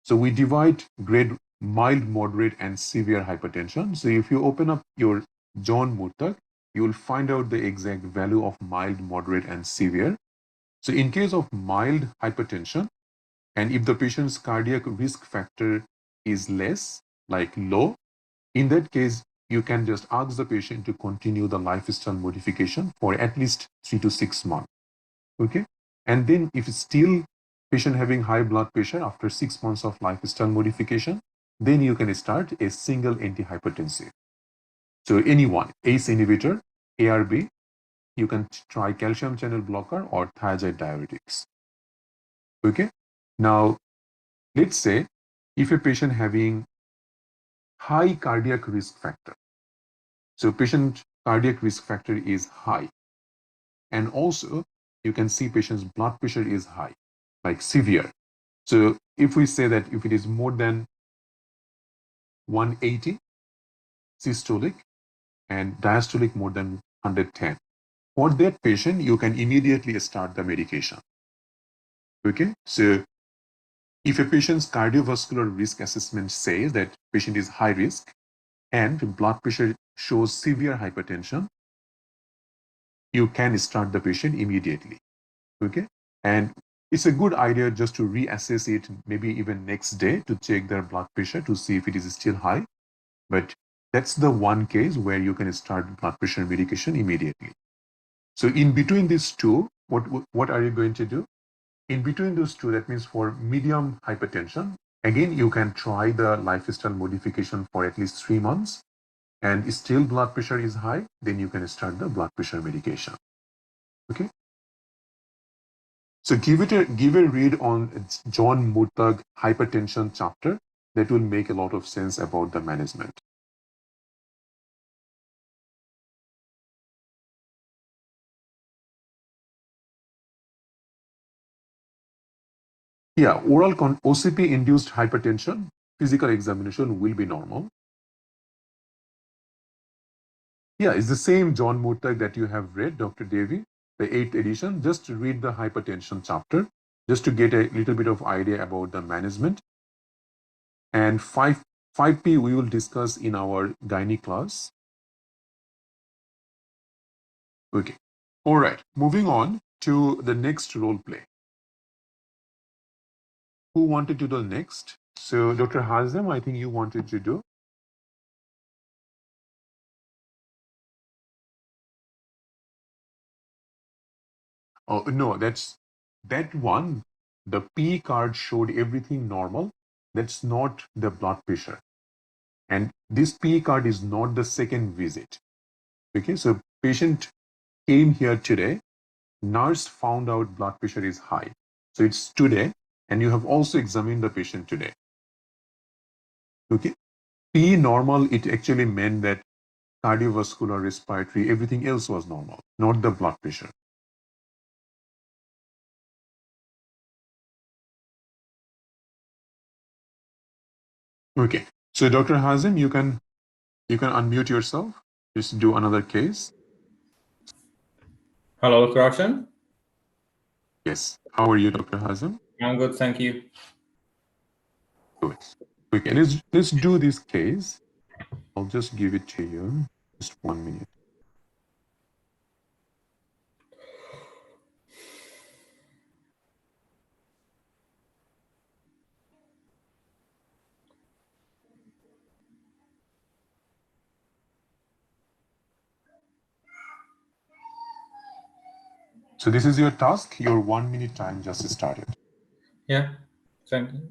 S1: So we divide grade mild, moderate, and severe hypertension. So if you open up your John Murtagh, you will find out the exact value of mild, moderate, and severe. So in case of mild hypertension, and if the patient's cardiac risk factor is less, like low, in that case, you can just ask the patient to continue the lifestyle modification for at least 3 to 6 months. Okay. And then if it's still patient having high blood pressure after 6 months of lifestyle modification, then you can start a single antihypertensive. So anyone, ACE inhibitor, ARB, you can try calcium channel blocker or thiazide diuretics. Okay. Now, let's say if a patient having high cardiac risk factor, so patient cardiac risk factor is high, and also you can see patient's blood pressure is high, like severe. So if we say that if it is more than 180 systolic and diastolic more than 110, for that patient, you can immediately start the medication. Okay, so if a patient's cardiovascular risk assessment says that patient is high risk and blood pressure shows severe hypertension, you can start the patient immediately. Okay, and it's a good idea just to reassess it maybe even next day to check their blood pressure to see if it is still high. But that's the one case where you can start blood pressure medication immediately. So in between these two, what are you going to do? In between those two, that means for medium hypertension, again, you can try the lifestyle modification for at least 3 months, and still blood pressure is high, then you can start the blood pressure medication. Okay. So give a read on John Murtagh hypertension chapter. That will make a lot of sense about the management. Yeah, oral OCP induced hypertension, physical examination will be normal. Yeah, it's the same John Murtagh that you have read, Dr. Devi, the 8th edition. Just read the hypertension chapter, just to get a little bit of idea about the management. And 5P we will discuss in our gynae class. Okay. All right. Moving on to the next role play. Who wanted to do next? So, Dr. Hazem, I think you wanted to do. Oh, no, that one. The P card showed everything normal. That's not the blood pressure. And this P card is not the second visit. Okay, so patient came here today. Nurse found out blood pressure is high. So it's today, and you have also examined the patient today. Okay, P normal, it actually meant that cardiovascular, respiratory, everything else was normal, not the blood pressure. Okay, so Dr. Hazim, you can unmute yourself. Just do another case.
S3: Hello, Dr. Akshan.
S1: Yes. How are you, Dr. Hazim?
S3: I'm good, thank you.
S1: Good. Okay, let's do this case. I'll just give it to you. Just 1 minute. So this is your task. Your 1 minute time just started.
S3: Yeah, thank you.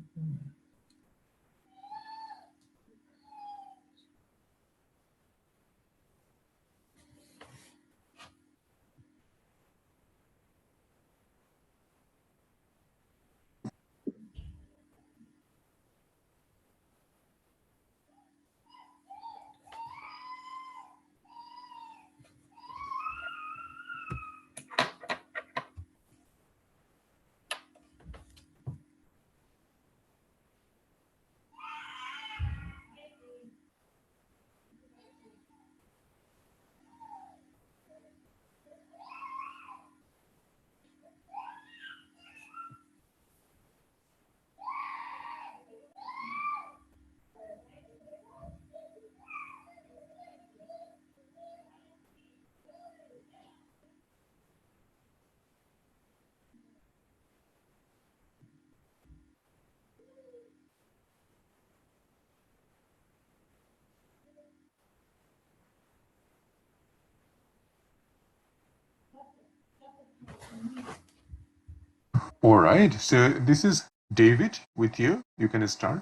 S1: All right. So this is David with you. You can start.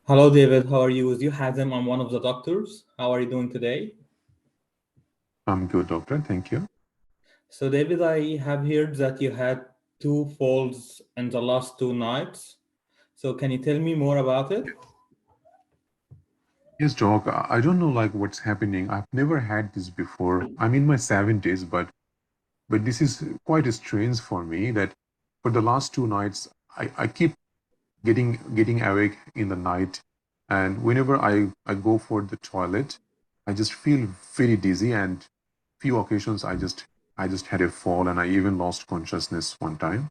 S3: Hello, David. How are you? With you, Hazem. I'm one of the doctors. How are you doing today?
S1: I'm good, doctor. Thank you.
S3: So, David, I have heard that you had two falls in the last 2 nights. So, can you tell me more about it?
S1: Yes, doc. I don't know like what's happening. I've never had this before. I'm in my 70s, but this is quite strange for me that for the last 2 nights I keep getting awake in the night, and whenever I go for the toilet, I just feel very dizzy, and few occasions I just had a fall and I even lost consciousness one time.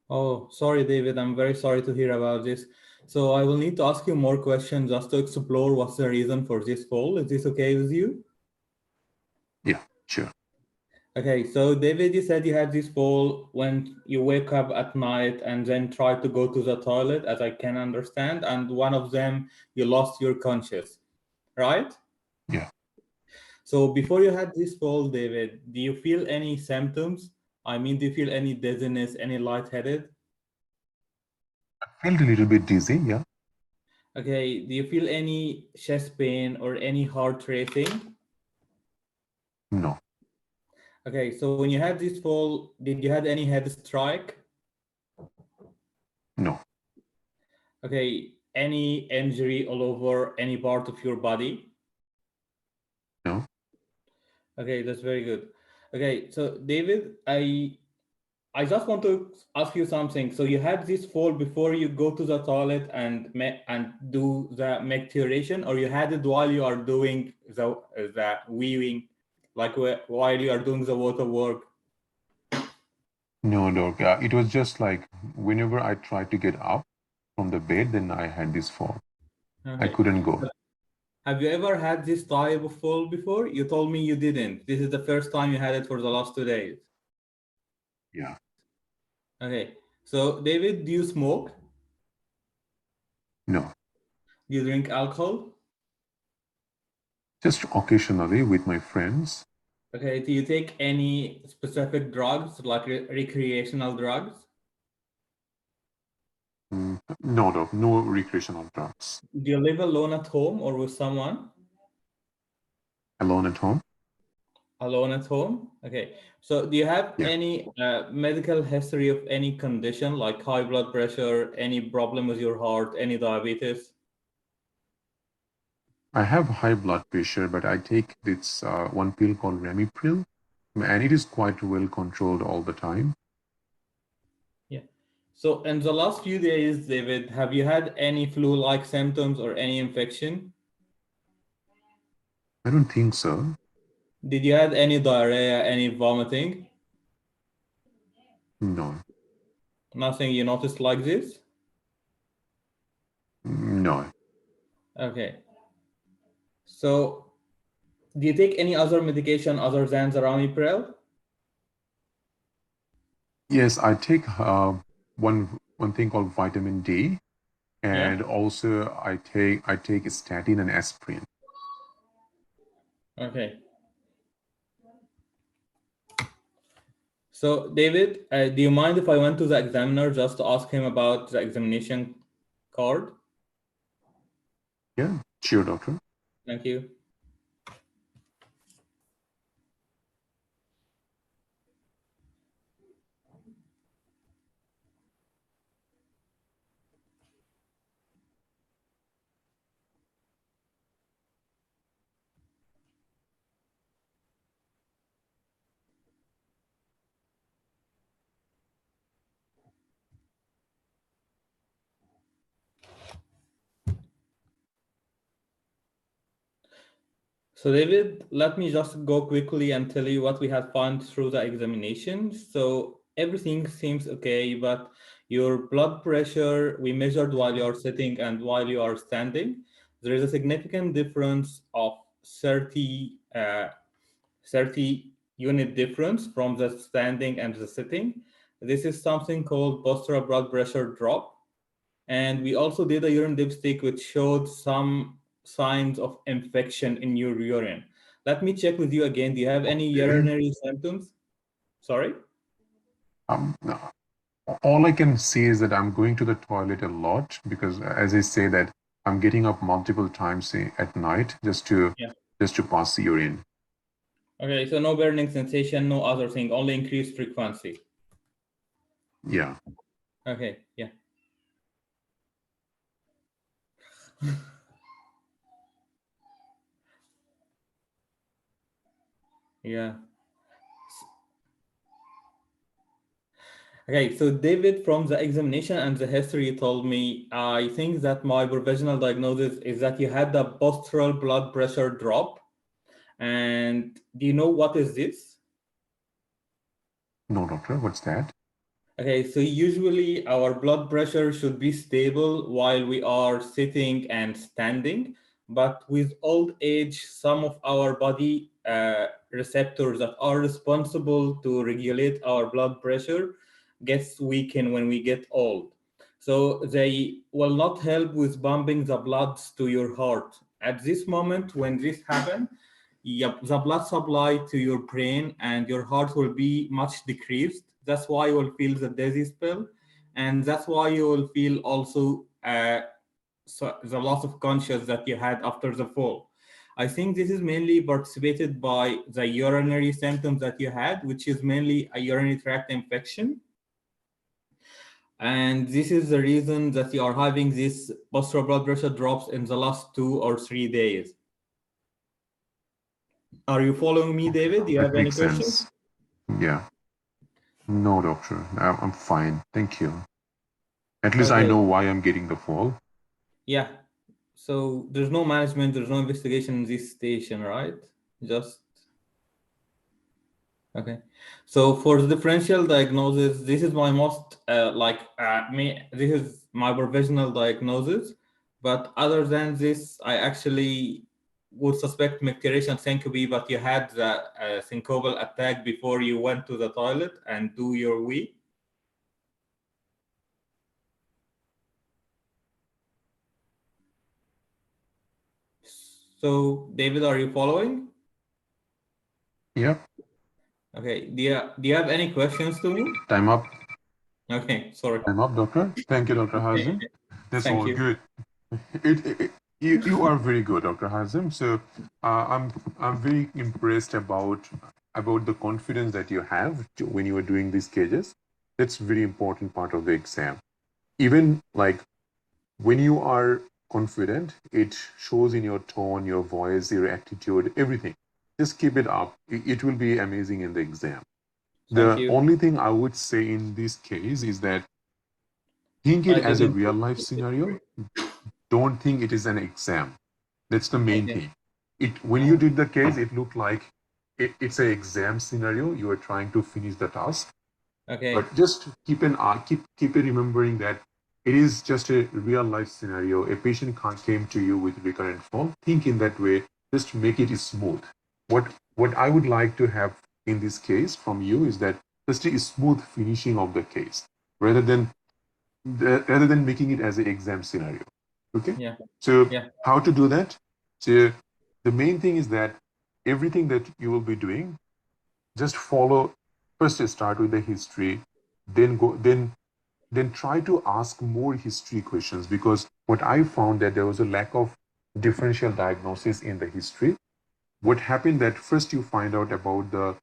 S3: Oh, sorry, David. I'm very sorry to hear about this. So, I will need to ask you more questions just to explore what's the reason for this fall. Is this okay with you?
S1: Yeah, sure.
S3: Okay, so David, you said you had this fall when you wake up at night and then try to go to the toilet, as I can understand, and one of them you lost your conscious, right?
S1: Yeah.
S3: So before you had this fall, David, do you feel any symptoms? I mean, do you feel any dizziness, any lightheaded?
S1: Felt a little bit dizzy, yeah.
S3: Okay, do you feel any chest pain or any heart racing?
S1: No,
S3: Okay, so when you had this fall, did you had any head strike?
S1: no,
S3: Okay, any injury all over any part of your body?
S1: no.
S3: Okay, that's very good. Okay, so David, I just want to ask you something. So you had this fall before you go to the toilet and do the micturition, or you had it while you are doing the weaving, like while you are doing the water work?
S1: No, doc. It was just like whenever I tried to get up from the bed, then I had this fall. I
S3: Okay.
S1: couldn't go.
S3: Have you ever had this type of fall before? You told me you didn't. This is the first time you had it for the last 2 days.
S1: Yeah.
S3: Okay. So David, do you smoke?
S1: No.
S3: Do you drink alcohol?
S1: Just occasionally with my friends.
S3: Okay, do you take any specific drugs, like recreational drugs?
S1: No, doc. No recreational drugs.
S3: Do you live alone at home or with someone?
S1: Alone at home?
S3: Alone at home? Okay. So do you have
S1: Yeah.
S3: any medical history of any condition like high blood pressure, any problem with your heart, any diabetes?
S1: I have high blood pressure, but I take this one pill called Ramipril, and it is quite well controlled all the time.
S3: Yeah. So in the last few days, David, have you had any flu-like symptoms or any infection?
S1: I don't think so.
S3: Did you have any diarrhea, any vomiting?
S1: No,
S3: Nothing you noticed like this?
S1: no.
S3: Okay. So do you take any other medication other than the Ramipril?
S1: Yes, I take one thing called vitamin D,
S3: Yeah.
S1: and also I take statin and aspirin.
S3: Okay. So David, do you mind if I went to the examiner just to ask him about the examination card?
S1: Yeah, sure, doctor.
S3: Thank you. So David, let me just go quickly and tell you what we have found through the examination. So everything seems okay, but your blood pressure we measured while you are sitting and while you are standing. There is a significant difference of 30 unit difference from the standing and the sitting. This is something called postural blood pressure drop. And we also did a urine dipstick, which showed some signs of infection in your urine. Let me check with you again. Do you have any urinary symptoms? Sorry?
S1: No. All I can say is that I'm going to the toilet a lot because, as I say, that I'm getting up multiple times at night just to pass the urine.
S3: Okay, so no burning sensation, no other thing, only increased frequency.
S1: Yeah.
S3: Okay, yeah. Yeah. Okay, so David, from the examination and the history you told me, I think that my provisional diagnosis is that you had the postural blood pressure drop. And do you know what is this?
S1: No, doctor, what's that?
S3: Okay, so usually our blood pressure should be stable while we are sitting and standing, but with old age, some of our body receptors that are responsible to regulate our blood pressure gets weakened when we get old. So they will not help with pumping the blood to your heart. At this moment, when this happens, yep, the blood supply to your brain and your heart will be much decreased. That's why you will feel the dizzy spell, and that's why you will feel also the loss of conscious that you had after the fall. I think this is mainly participated by the urinary symptoms that you had, which is mainly a urinary tract infection. And this is the reason that you are having this postural blood pressure drops in the last 2 or 3 days. Are you following me, David? Do you
S1: That
S3: have any
S1: makes
S3: questions?
S1: sense. Yeah. No, doctor. I'm fine. Thank you. At least I
S3: Okay.
S1: know why I'm getting the fall.
S3: Yeah. So there's no management, there's no investigation in this station, right? Just okay. So for the differential diagnosis, this is my most this is my provisional diagnosis. But other than this, I actually would suspect micturition syncope, but you had the syncopal attack before you went to the toilet and do your wee. So David, are you following?
S1: Yep.
S3: Okay. Do you have any questions to me?
S1: Time up.
S3: Okay, sorry.
S1: Time up, doctor. Thank you, Dr. Hazim. That's
S3: Thank
S1: all
S3: you.
S1: good. You are very good, Dr. Hazim. So I'm very impressed about the confidence that you have when you are doing these cases. That's very important part of the exam. Even like when you are confident, it shows in your tone, your voice, your attitude, everything. Just keep it up. It will be amazing in the exam.
S3: Thank
S1: The
S3: you.
S1: only thing I would say in this case is that think it
S3: I
S1: as a
S3: didn't.
S1: real life scenario. Don't think it is an exam. That's the main
S3: Okay.
S1: thing. When you did the case, it looked like it's an exam scenario. You are trying to finish the task,
S3: Okay.
S1: but just keep remembering that it is just a real life scenario. A patient came to you with recurrent fall. Think in that way. Just make it smooth. What I would like to have in this case from you is that just a smooth finishing of the case rather than making it as an exam scenario. Okay.
S3: Yeah.
S1: So
S3: Yeah.
S1: how to do that? So the main thing is that everything that you will be doing, just follow first start with the history, then try to ask more history questions, because what I found that there was a lack of differential diagnosis in the history. What happened that first you find out about the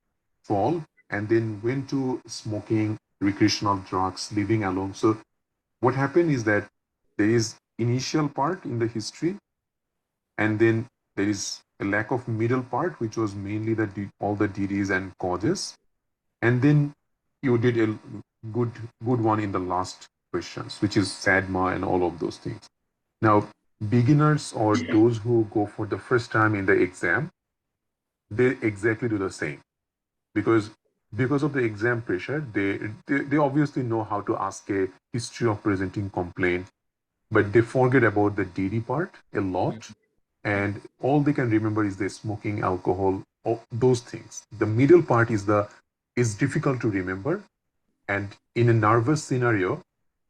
S1: fall and then went to smoking, recreational drugs, living alone. So what happened is that there is initial part in the history, and then there is a lack of middle part, which was mainly all the disease and causes, and then you did a good one in the last questions, which is SADMA and all of those things. Now, beginners or those who go for the first time in the exam, they exactly do the same, because of the exam pressure, they obviously know how to ask a history of presenting complaint, but they forget about the DD part a lot, and all they can remember is the smoking, alcohol, all those things. The middle part is difficult to remember, and in a nervous scenario,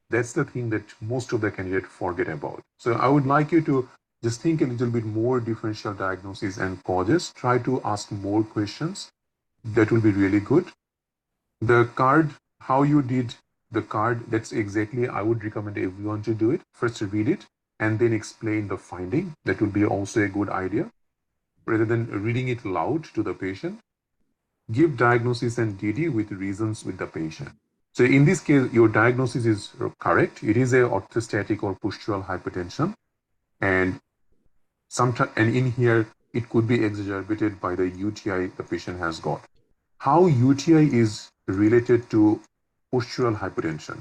S1: that's the thing that most of the candidates forget about. So I would like you to just think a little bit more differential diagnosis and causes. Try to ask more questions. That will be really good. The card, how you did the card, that's exactly, I would recommend everyone to do it. First read it and then explain the finding. That will be also a good idea. Rather than reading it loud to the patient, give diagnosis and DD with reasons with the patient. So in this case, your diagnosis is correct. It is a orthostatic or postural hypertension, and sometimes, and in here, it could be exacerbated by the UTI the patient has got. How UTI is related to postural hypertension?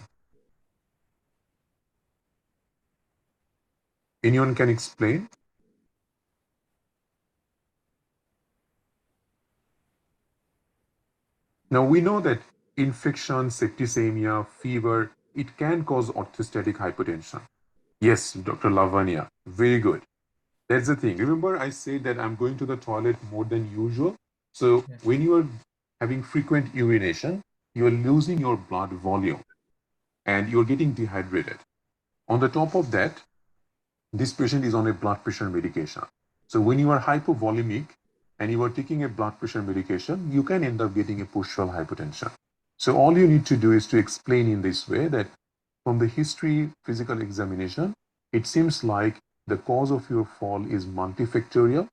S1: Anyone can explain? Now we know that infection, septicemia, fever, it can cause orthostatic hypertension. Yes, Dr. Lavanya, very good. That's the thing. Remember, I said that I'm going to the toilet more than usual. So when you are having frequent urination, you are losing your blood volume and you're getting dehydrated. On the top of that, this patient is on a blood pressure medication. So when you are hypovolemic and you are taking a blood pressure medication, you can end up getting a postural hypertension. So all you need to do is to explain in this way that from the history physical examination, it seems like the cause of your fall is multifactorial,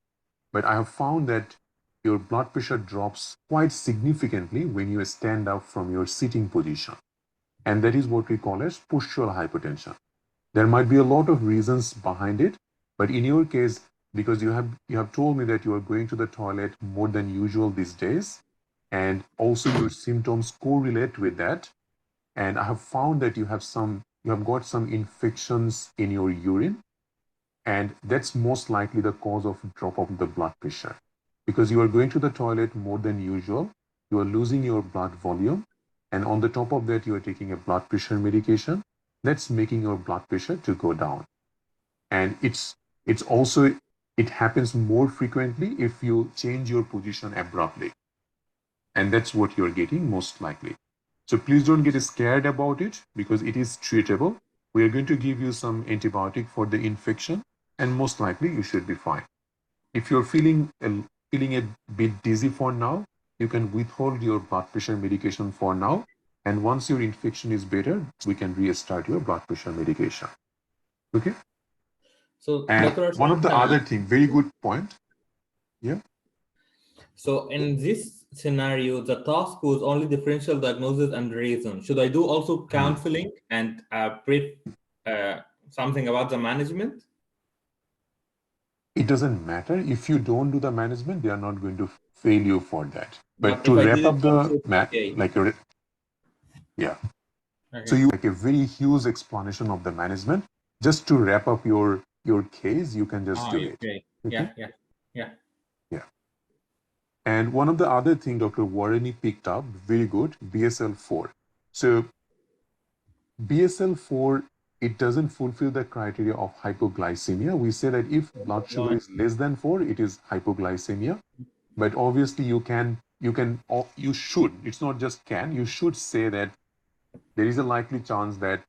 S1: but I have found that your blood pressure drops quite significantly when you stand up from your sitting position. And that is what we call as postural hypertension. There might be a lot of reasons behind it, but in your case, because you have told me that you are going to the toilet more than usual these days, and also your symptoms correlate with that, and I have found that you have got some infections in your urine, and that's most likely the cause of drop of the blood pressure. Because you are going to the toilet more than usual, you are losing your blood volume, and on the top of that, you are taking a blood pressure medication that's making your blood pressure to go down. And it happens more frequently if you change your position abruptly. And that's what you're getting most likely. So please don't get scared about it, because it is treatable. We are going to give you some antibiotic for the infection, and most likely you should be fine. If you're feeling a bit dizzy for now, you can withhold your blood pressure medication for now. And once your infection is better, we can restart your blood pressure medication. Okay?
S3: So,
S1: And
S3: Dr.
S1: one of the
S3: Arshad,
S1: other thing, very good point. Yeah.
S3: So in this scenario, the task was only differential diagnosis and reason. Should I do also counseling and brief something about the management?
S1: It doesn't matter. If you don't do the management, they are not going to fail you for that. But
S3: If
S1: to
S3: I
S1: wrap
S3: did
S1: up
S3: it
S1: the
S3: also, okay.
S1: yeah.
S3: Okay.
S1: So you like a very huge explanation of the management. Just to wrap up your case, you can just do it.
S3: Okay.
S1: Okay?
S3: Yeah.
S1: And one of the other thing Dr. Warreni picked up, very good, BSL-4. So BSL-4, it doesn't fulfill the criteria of hypoglycemia. We say that if blood sugar is less than 4, it is hypoglycemia. But obviously you should, it's not just can, you should say that there is a likely chance that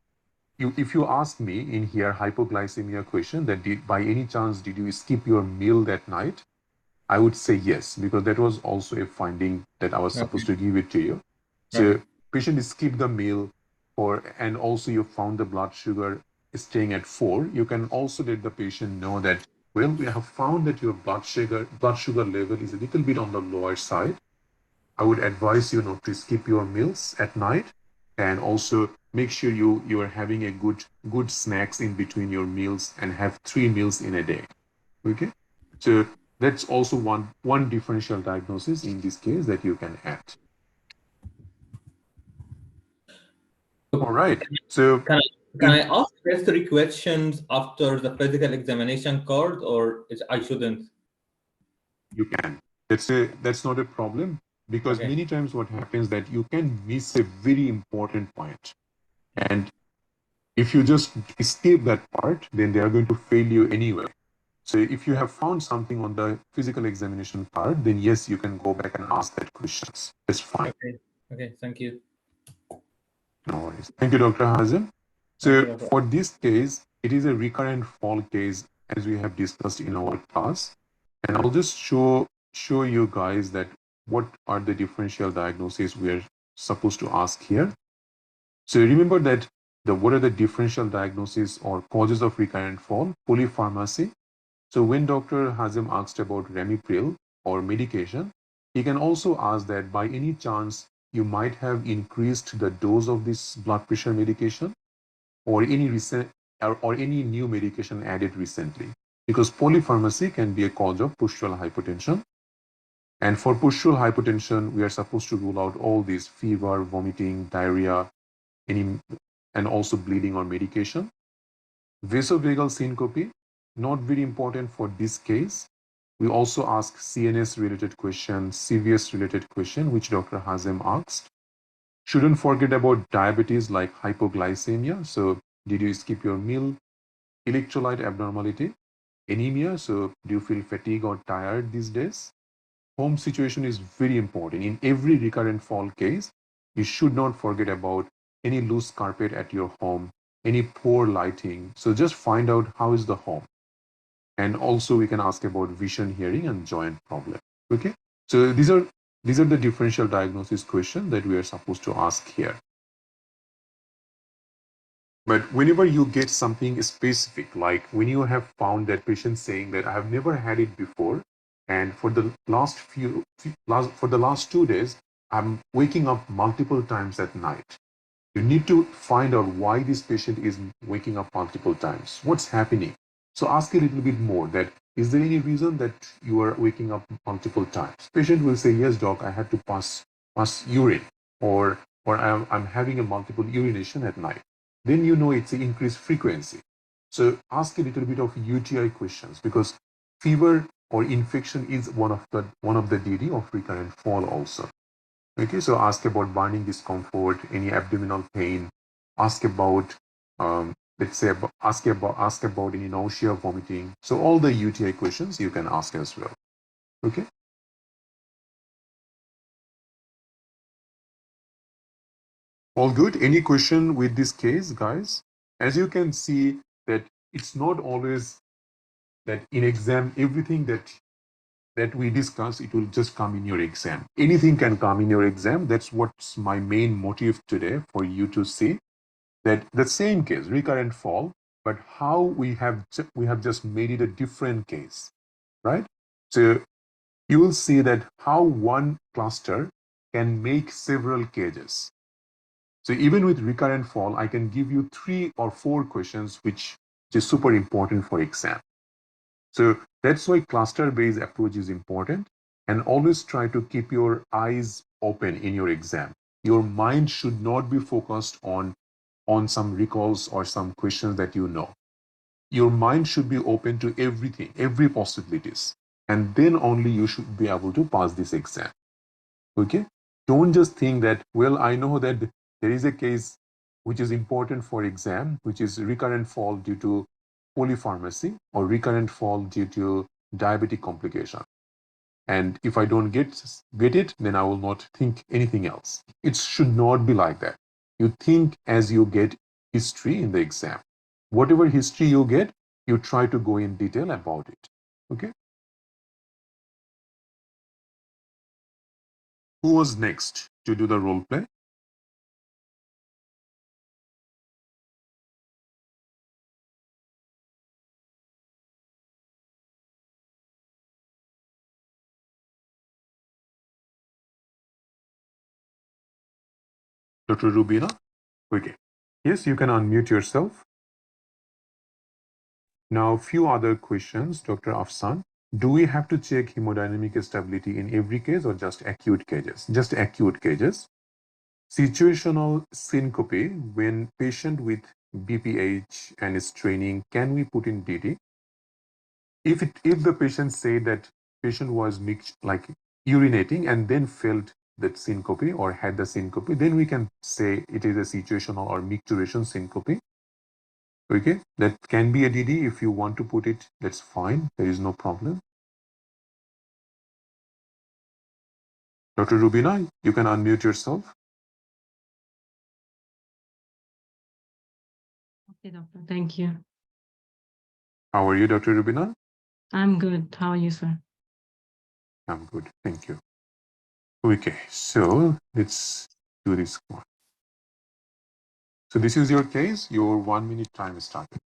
S1: if you ask me in here hypoglycemia question that by any chance did you skip your meal that night, I would say yes, because that was also a finding that I was supposed to give it to you. So
S3: Right.
S1: patient skipped the meal, and also you found the blood sugar staying at 4. You can also let the patient know that, well, we have found that your blood sugar level is a little bit on the lower side. I would advise you not to skip your meals at night, and also make sure you are having a good snacks in between your meals and have 3 meals in a day. Okay, so that's also one differential diagnosis in this case that you can add. All right. So
S3: Can can I
S1: in
S3: ask necessary questions after the physical examination card, or I shouldn't?
S1: you can. That's not a problem, because
S3: Okay.
S1: many times what happens that you can miss a very important point. And if you just skip that part, then they are going to fail you anyway. So if you have found something on the physical examination part, then yes, you can go back and ask that questions. It's fine.
S3: Okay. Okay. Thank you.
S1: No worries. Thank you, Dr. Hazem.
S3: Thank you,
S1: So
S3: Dr.
S1: for this case, it is a recurrent fall case, as we have discussed in our class. And I'll just show you guys that what are the differential diagnoses we are supposed to ask here. So remember that what are the differential diagnoses or causes of recurrent fall? Polypharmacy. So when Dr. Hazem asked about Ramipril or medication, he can also ask that by any chance you might have increased the dose of this blood pressure medication, or any recent or any new medication added recently, because polypharmacy can be a cause of postural hypertension. And for postural hypertension, we are supposed to rule out all these: fever, vomiting, diarrhea, any, and also bleeding or medication. Vasovagal syncope, not very important for this case. We also ask CNS related question, CVS related question, which Dr. Hazem asked. Shouldn't forget about diabetes like hypoglycemia. So did you skip your meal? Electrolyte abnormality, anemia. So do you feel fatigued or tired these days? Home situation is very important. In every recurrent fall case, you should not forget about any loose carpet at your home, any poor lighting. So just find out how is the home. And also we can ask about vision, hearing, and joint problem. Okay. So these are the differential diagnosis questions that we are supposed to ask here. But whenever you get something specific, like when you have found that patient saying that I have never had it before, and for the last 2 days, I'm waking up multiple times at night. You need to find out why this patient is waking up multiple times. What's happening? So ask a little bit more, that is there any reason that you are waking up multiple times? Patient will say, yes, doc, I had to pass urine, or I'm having a multiple urination at night. Then you know it's an increased frequency. So ask a little bit of UTI questions, because fever or infection is one of the DD of recurrent fall also. Okay, so ask about burning discomfort, any abdominal pain. Ask about, let's say, ask about any nausea, vomiting. So all the UTI questions you can ask as well. Okay. All good. Any question with this case, guys? As you can see, that it's not always that in exam everything that we discuss, it will just come in your exam. Anything can come in your exam. That's what's my main motive today, for you to see that the same case, recurrent fall, but how we have just made it a different case, right? So you will see that how one cluster can make several cases. So even with recurrent fall, I can give you 3 or 4 questions, which is super important for exam. So that's why cluster-based approach is important, and always try to keep your eyes open in your exam. Your mind should not be focused on some recalls or some questions that you know. Your mind should be open to everything, every possibilities, and then only you should be able to pass this exam. Okay? Don't just think that, well, I know that there is a case which is important for exam, which is recurrent fall due to polypharmacy, or recurrent fall due to diabetic complication. And if I don't get it, then I will not think anything else. It should not be like that. You think as you get history in the exam. Whatever history you get, you try to go in detail about it. Okay? Who was next to do the role play? Dr. Rubina? Okay. Yes, you can unmute yourself. Now, a few other questions, Dr. Afsan. Do we have to check hemodynamic stability in every case or just acute cases? Just acute cases. Situational syncope, when patient with BPH and is training, can we put in DD? If the patient say that patient was mixed, like urinating and then felt that syncope or had the syncope, then we can say it is a situational or micturition syncope. Okay, that can be a DD. If you want to put it, that's fine. There is no problem. Dr. Rubina, you can unmute yourself.
S4: Okay, doctor. Thank you.
S1: How are you, Dr. Rubina?
S4: I'm good. How are you, sir?
S1: I'm good. Thank you. Okay, so let's do this one. So this is your case. Your 1 minute time started.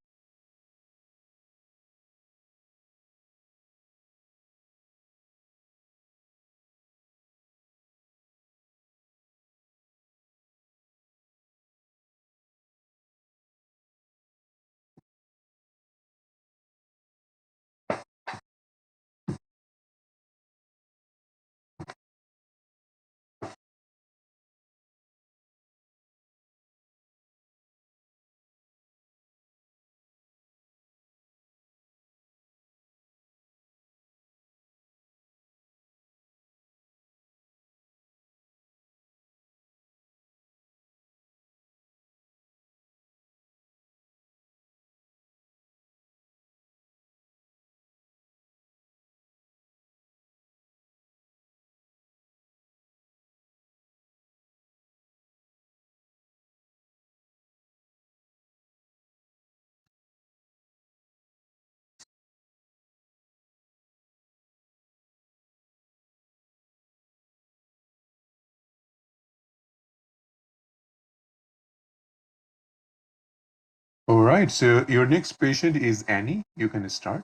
S1: All right, so your next patient is Annie. You can start.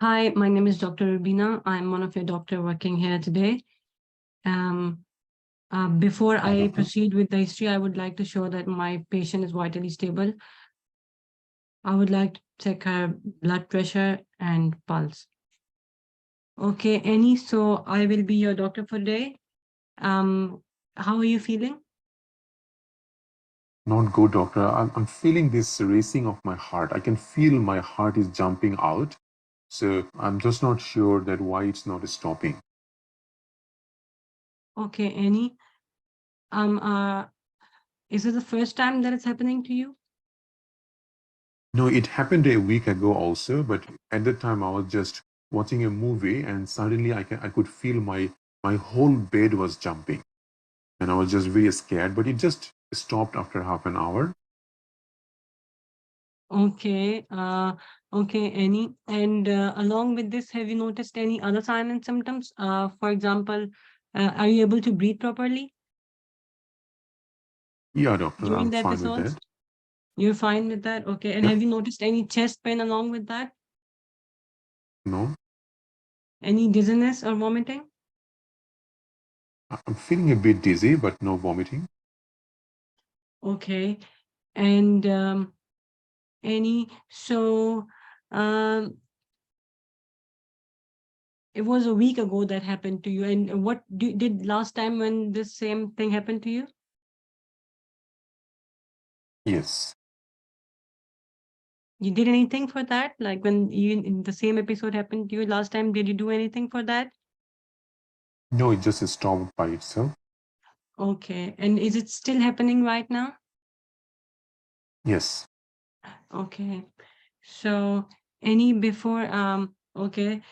S4: Hi, my name is Dr. Rubina. I'm one of your doctor working here today. Before I proceed with the history, I would like to show that my patient is vitally stable. I would like to check her blood pressure and pulse. Okay, Annie, so I will be your doctor for today. How are you feeling?
S1: Not good, doctor. I'm feeling this racing of my heart. I can feel my heart is jumping out. So I'm just not sure that why it's not stopping.
S4: Okay, Annie. Is it the first time that it's happening to you?
S1: No, it happened a week ago also, but at that time I was just watching a movie and suddenly I could feel my whole bed was jumping. And I was just very scared, but it just stopped after half an hour.
S4: Okay, okay, Annie. And along with this, have you noticed any other signs and symptoms? For example, are you able to breathe properly
S1: Yeah, doctor,
S4: during
S1: I'm
S4: the
S1: fine with
S4: episodes?
S1: that.
S4: You're fine with that? Okay. And
S1: Yeah,
S4: have you noticed any chest pain along with that?
S1: no,
S4: Any dizziness or vomiting?
S1: I'm feeling a bit dizzy, but no vomiting.
S4: Okay. And so um, it was a week ago that happened to you. And what did last time when this same thing happened to you?
S1: Yes.
S4: You did anything for that? Like when you in the same episode happened to you last time, did you do anything for that?
S1: No, it just stopped by itself.
S4: Okay. And is it still happening right now?
S1: Yes.
S4: Okay. So any before okay.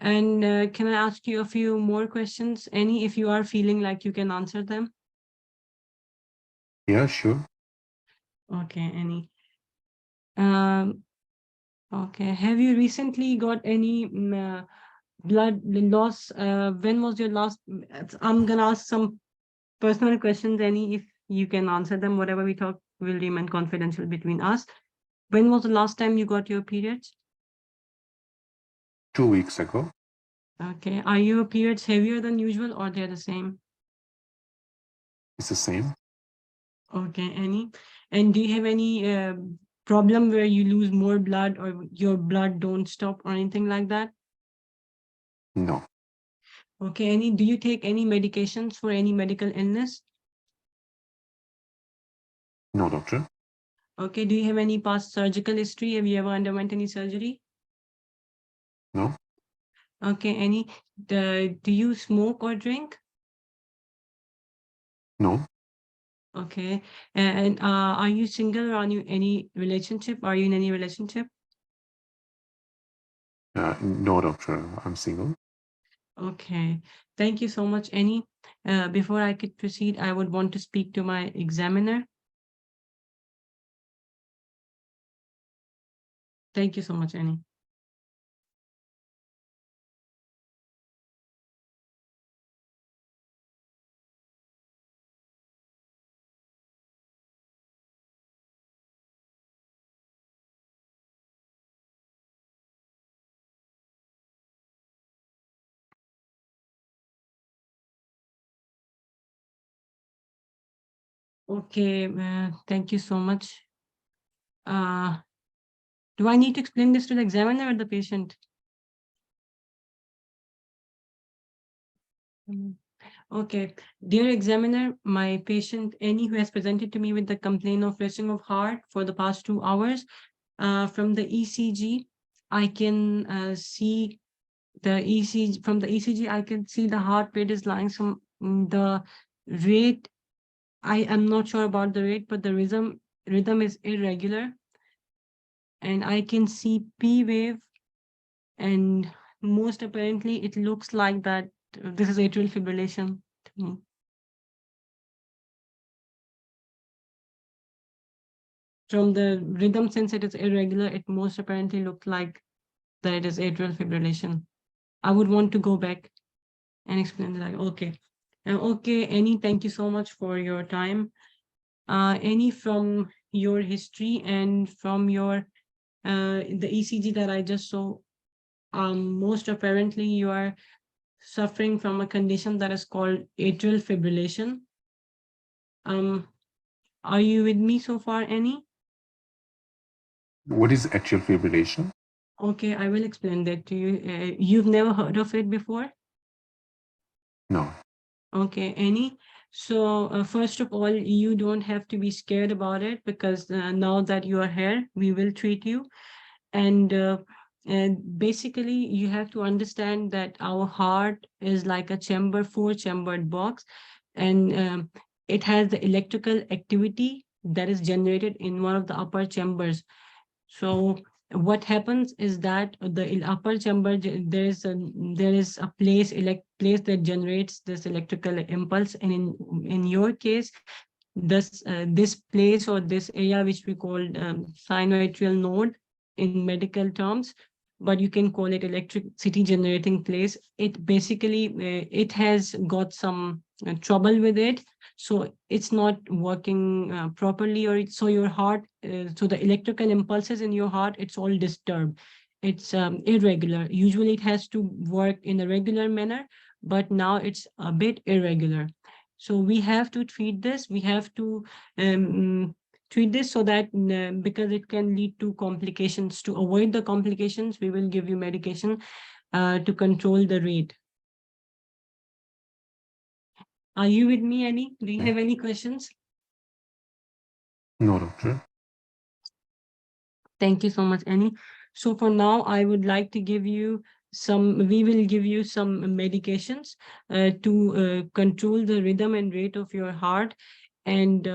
S4: And can I ask you a few more questions? Any if you are feeling like you can answer them?
S1: Yeah, sure.
S4: Okay, any. Um okay. Have you recently got any blood loss? When was your last? I'm gonna ask some personal questions, any if you can answer them, whatever we talk will remain confidential between us. When was the last time you got your periods?
S1: 2 weeks ago.
S4: Okay. Are your periods heavier than usual or they're the same?
S1: It's the same.
S4: Okay, any? And do you have any problem where you lose more blood or your blood don't stop or anything like that?
S1: No.
S4: Okay, any? Do you take any medications for any medical illness?
S1: No, doctor.
S4: Okay, do you have any past surgical history? Have you ever underwent any surgery?
S1: No.
S4: Okay, any? Do you smoke or drink?
S1: No.
S4: Okay, and are you single or are you any relationship? Are you in any relationship?
S1: No, doctor. I'm single.
S4: Okay, thank you so much, Annie. Before I could proceed, I would want to speak to my examiner. Thank you so much, Annie. Okay, thank you so much. Do I need to explain this to the examiner or the patient? Okay, dear examiner, my patient Annie, who has presented to me with the complaint of racing of heart for the past 2 hours, from the ECG, I can see the ECG. From the ECG, I can see the heart rate is lying some the rate. I am not sure about the rate, but the rhythm is irregular, and I can see P wave, and most apparently it looks like that this is atrial fibrillation to me. From the rhythm, since it is irregular, it most apparently looked like that it is atrial fibrillation. I would want to go back and explain that. Okay. Okay, Annie, thank you so much for your time. Annie, from your history and from your the ECG that I just saw, most apparently you are suffering from a condition that is called atrial fibrillation. Are you with me so far, Annie?
S1: What is atrial fibrillation?
S4: Okay, I will explain that to you. You've never heard of it before?
S1: No.
S4: Okay, Annie. So first of all, you don't have to be scared about it, because now that you are here, we will treat you. And basically, you have to understand that our heart is like a four-chambered box, and it has the electrical activity that is generated in one of the upper chambers. So what happens is that the upper chamber, there is a place that generates this electrical impulse, and in your case, this place or this area, which we call sinoatrial node in medical terms, but you can call it electricity generating place. It basically it has got some trouble with it, so it's not working properly, or so your heart, so the electrical impulses in your heart, it's all disturbed. It's irregular. Usually it has to work in a regular manner, but now it's a bit irregular. So we have to treat this. We have to treat this so that because it can lead to complications. To avoid the complications, we will give you medication to control the rate. Are you with me, Annie? Do you have any questions?
S1: No, doctor.
S4: Thank you so much, Annie. So for now, I would like to give you we will give you some medications to control the rhythm and rate of your heart. And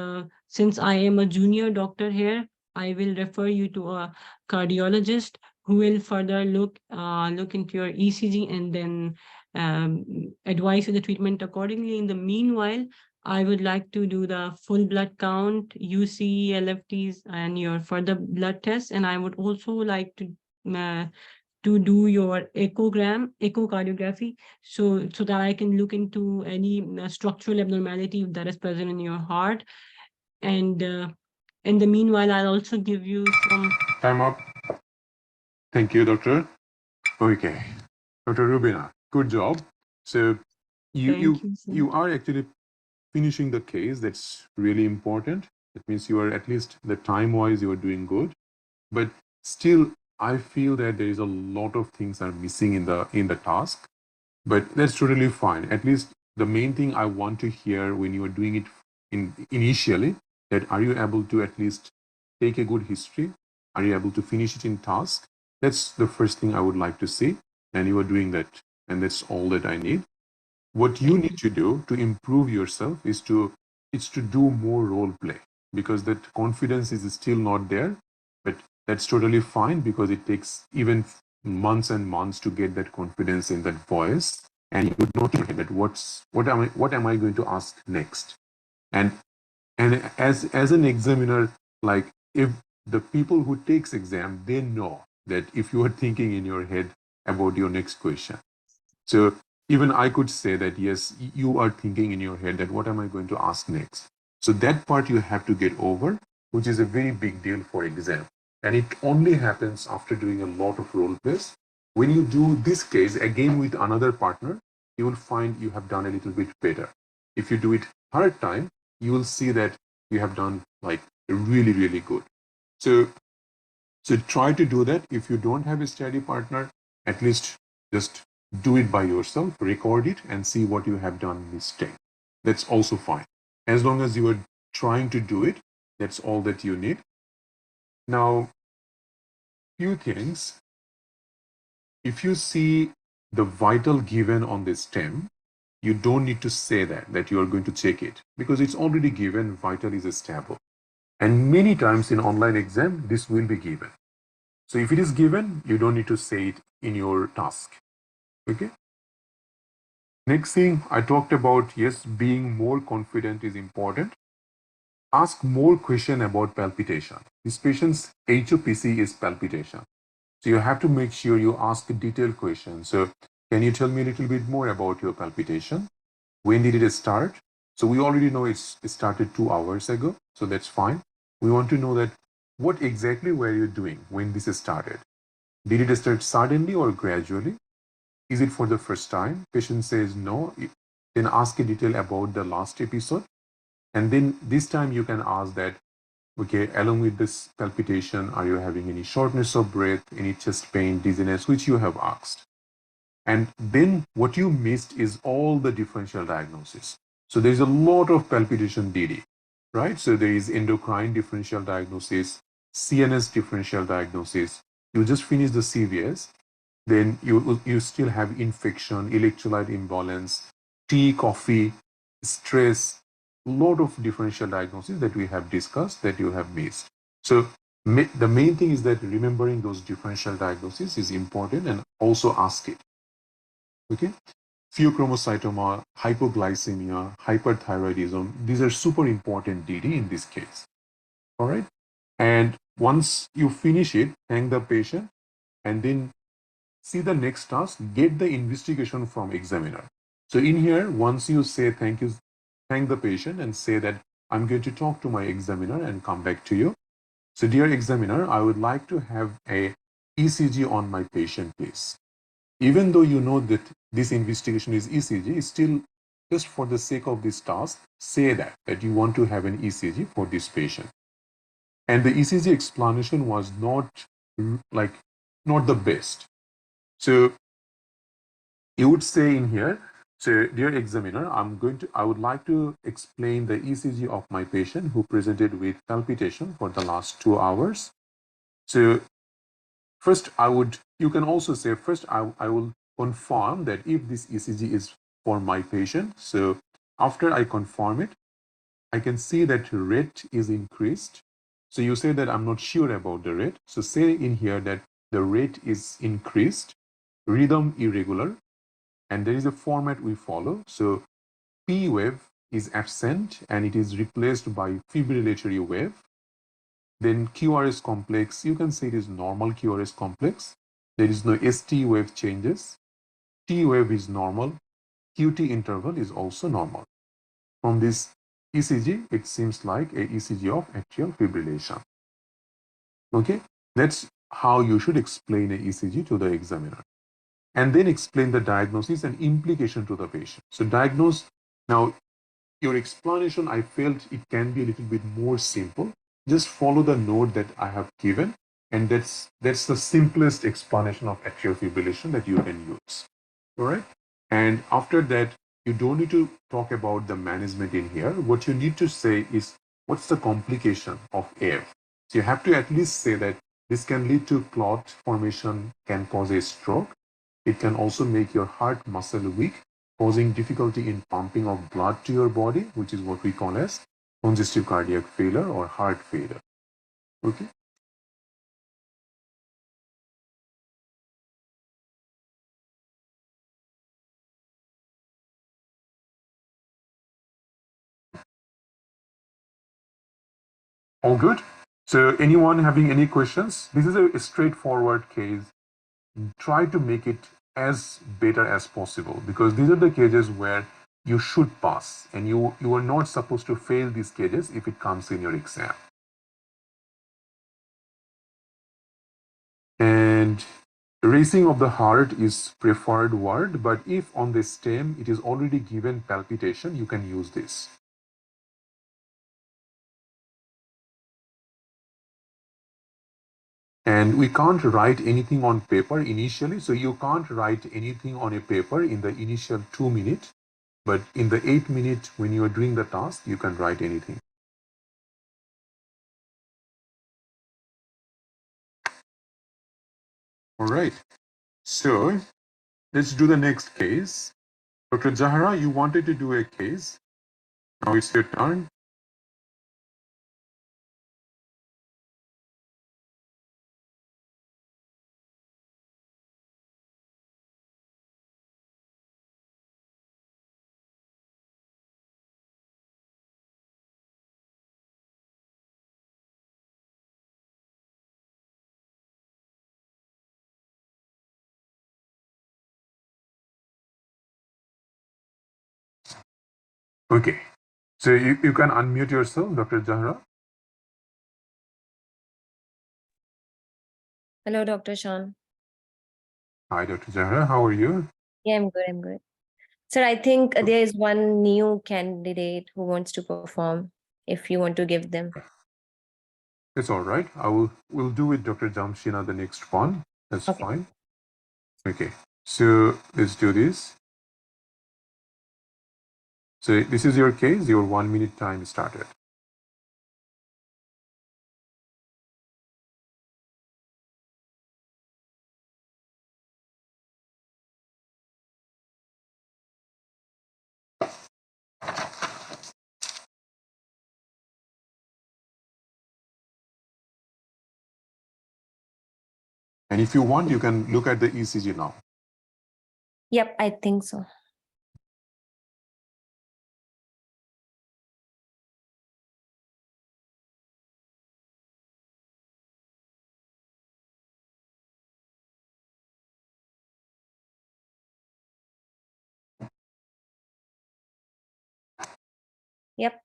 S4: since I am a junior doctor here, I will refer you to a cardiologist who will further look into your ECG and then advise you the treatment accordingly. In the meanwhile, I would like to do the full blood count, UC, LFTs, and your further blood tests. And I would also like to do your echocardiography, so that I can look into any structural abnormality that is present in your heart. And in the meanwhile, I'll also give you some.
S1: Time up. Thank you, doctor. Okay. Dr. Rubina, good job. So you
S4: Thank you, sir.
S1: you are actually finishing the case. That's really important. That means you are, at least the time-wise, you are doing good. But still, I feel that there is a lot of things are missing in the task. But that's totally fine. At least the main thing I want to hear when you are doing it initially, that are you able to at least take a good history? Are you able to finish it in task? That's the first thing I would like to see. And you are doing that. And that's all that I need. What you need to do to improve yourself is to do more role play, because that confidence is still not there. But that's totally fine, because it takes even months and months to get that confidence in that voice, and you would not know that what am I going to ask next. And as an examiner, like, if the people who takes exam, they know that if you are thinking in your head about your next question. So even I could say that, yes, you are thinking in your head that what am I going to ask next? So that part you have to get over, which is a very big deal for exam. And it only happens after doing a lot of role plays. When you do this case again with another partner, you will find you have done a little bit better. If you do it third time, you will see that you have done like really, really good. So try to do that. If you don't have a study partner, at least just do it by yourself, record it, and see what you have done mistake. That's also fine. As long as you are trying to do it, that's all that you need. Now, few things. If you see the vital given on this stem, you don't need to say that you are going to check it, because it's already given. Vital is stable. And many times in online exam, this will be given. So if it is given, you don't need to say it in your task. Okay. Next thing I talked about, yes, being more confident is important. Ask more question about palpitation. This patient's HOPC is palpitation. So you have to make sure you ask a detailed questions. So can you tell me a little bit more about your palpitation? When did it start? So we already know it started 2 hours ago. So that's fine. We want to know that what exactly were you doing when this started? Did it start suddenly or gradually? Is it for the first time? Patient says no. Then ask a detail about the last episode. And then this time you can ask that, okay, along with this palpitation, are you having any shortness of breath, any chest pain, dizziness, which you have asked. And then what you missed is all the differential diagnosis. So there's a lot of palpitation DD, right? So there is endocrine differential diagnosis, CNS differential diagnosis. You just finish the CVS, then you still have infection, electrolyte imbalance, tea, coffee, stress, a lot of differential diagnoses that we have discussed that you have missed. So the main thing is that remembering those differential diagnoses is important, and also ask it. Okay, pheochromocytoma, hypoglycemia, hyperthyroidism, these are super important DD in this case. All right, and once you finish it, thank the patient, and then see the next task, get the investigation from examiner. So in here, once you say thank the patient and say that I'm going to talk to my examiner and come back to you. So dear examiner, I would like to have a ECG on my patient, please. Even though you know that this investigation is ECG, still just for the sake of this task, say that you want to have an ECG for this patient. And the ECG explanation was not the best. So you would say in here, so dear examiner, I would like to explain the ECG of my patient who presented with palpitation for the last 2 hours. So first you can also say, first I will confirm that if this ECG is for my patient. So after I confirm it, I can see that rate is increased. So you say that I'm not sure about the rate. So say in here that the rate is increased, rhythm irregular, and there is a format we follow. So P wave is absent and it is replaced by fibrillatory wave. Then QRS complex, you can say it is normal QRS complex. There is no ST wave changes. T wave is normal. QT interval is also normal. From this ECG, it seems like a ECG of atrial fibrillation. Okay, that's how you should explain a ECG to the examiner. And then explain the diagnosis and implication to the patient. So diagnose, now your explanation, I felt it can be a little bit more simple. Just follow the note that I have given, and that's the simplest explanation of atrial fibrillation that you can use. All right. And after that, you don't need to talk about the management in here. What you need to say is what's the complication of AF. So you have to at least say that this can lead to clot formation, can cause a stroke. It can also make your heart muscle weak, causing difficulty in pumping of blood to your body, which is what we call as congestive cardiac failure or heart failure. Okay. All good. So anyone having any questions? This is a straightforward case. Try to make it as better as possible, because these are the cases where you should pass, and you are not supposed to fail these cases if it comes in your exam. And racing of the heart is preferred word, but if on the stem it is already given palpitation, you can use this. And we can't write anything on paper initially, so you can't write anything on a paper in the initial 2 minutes, but in the 8 minutes when you are doing the task, you can write anything. All right, so let's do the next case. Dr. Zahra, you wanted to do a case. Now it's your turn. Okay, so you can unmute yourself, Dr. Zahra.
S5: Hello, Dr. Sean.
S1: Hi, Dr. Zahra, how are you?
S5: Yeah, I'm good. I'm good. Sir, I think there is one new candidate who wants to perform. If you want to give them.
S1: It's all right. We'll do with Dr. Jamshina the next one. That's
S5: Okay.
S1: fine. Okay, so let's do this. So this is your case. Your 1 minute time started. And if you want, you can look at the ECG now.
S5: Yep, I think so. Yep.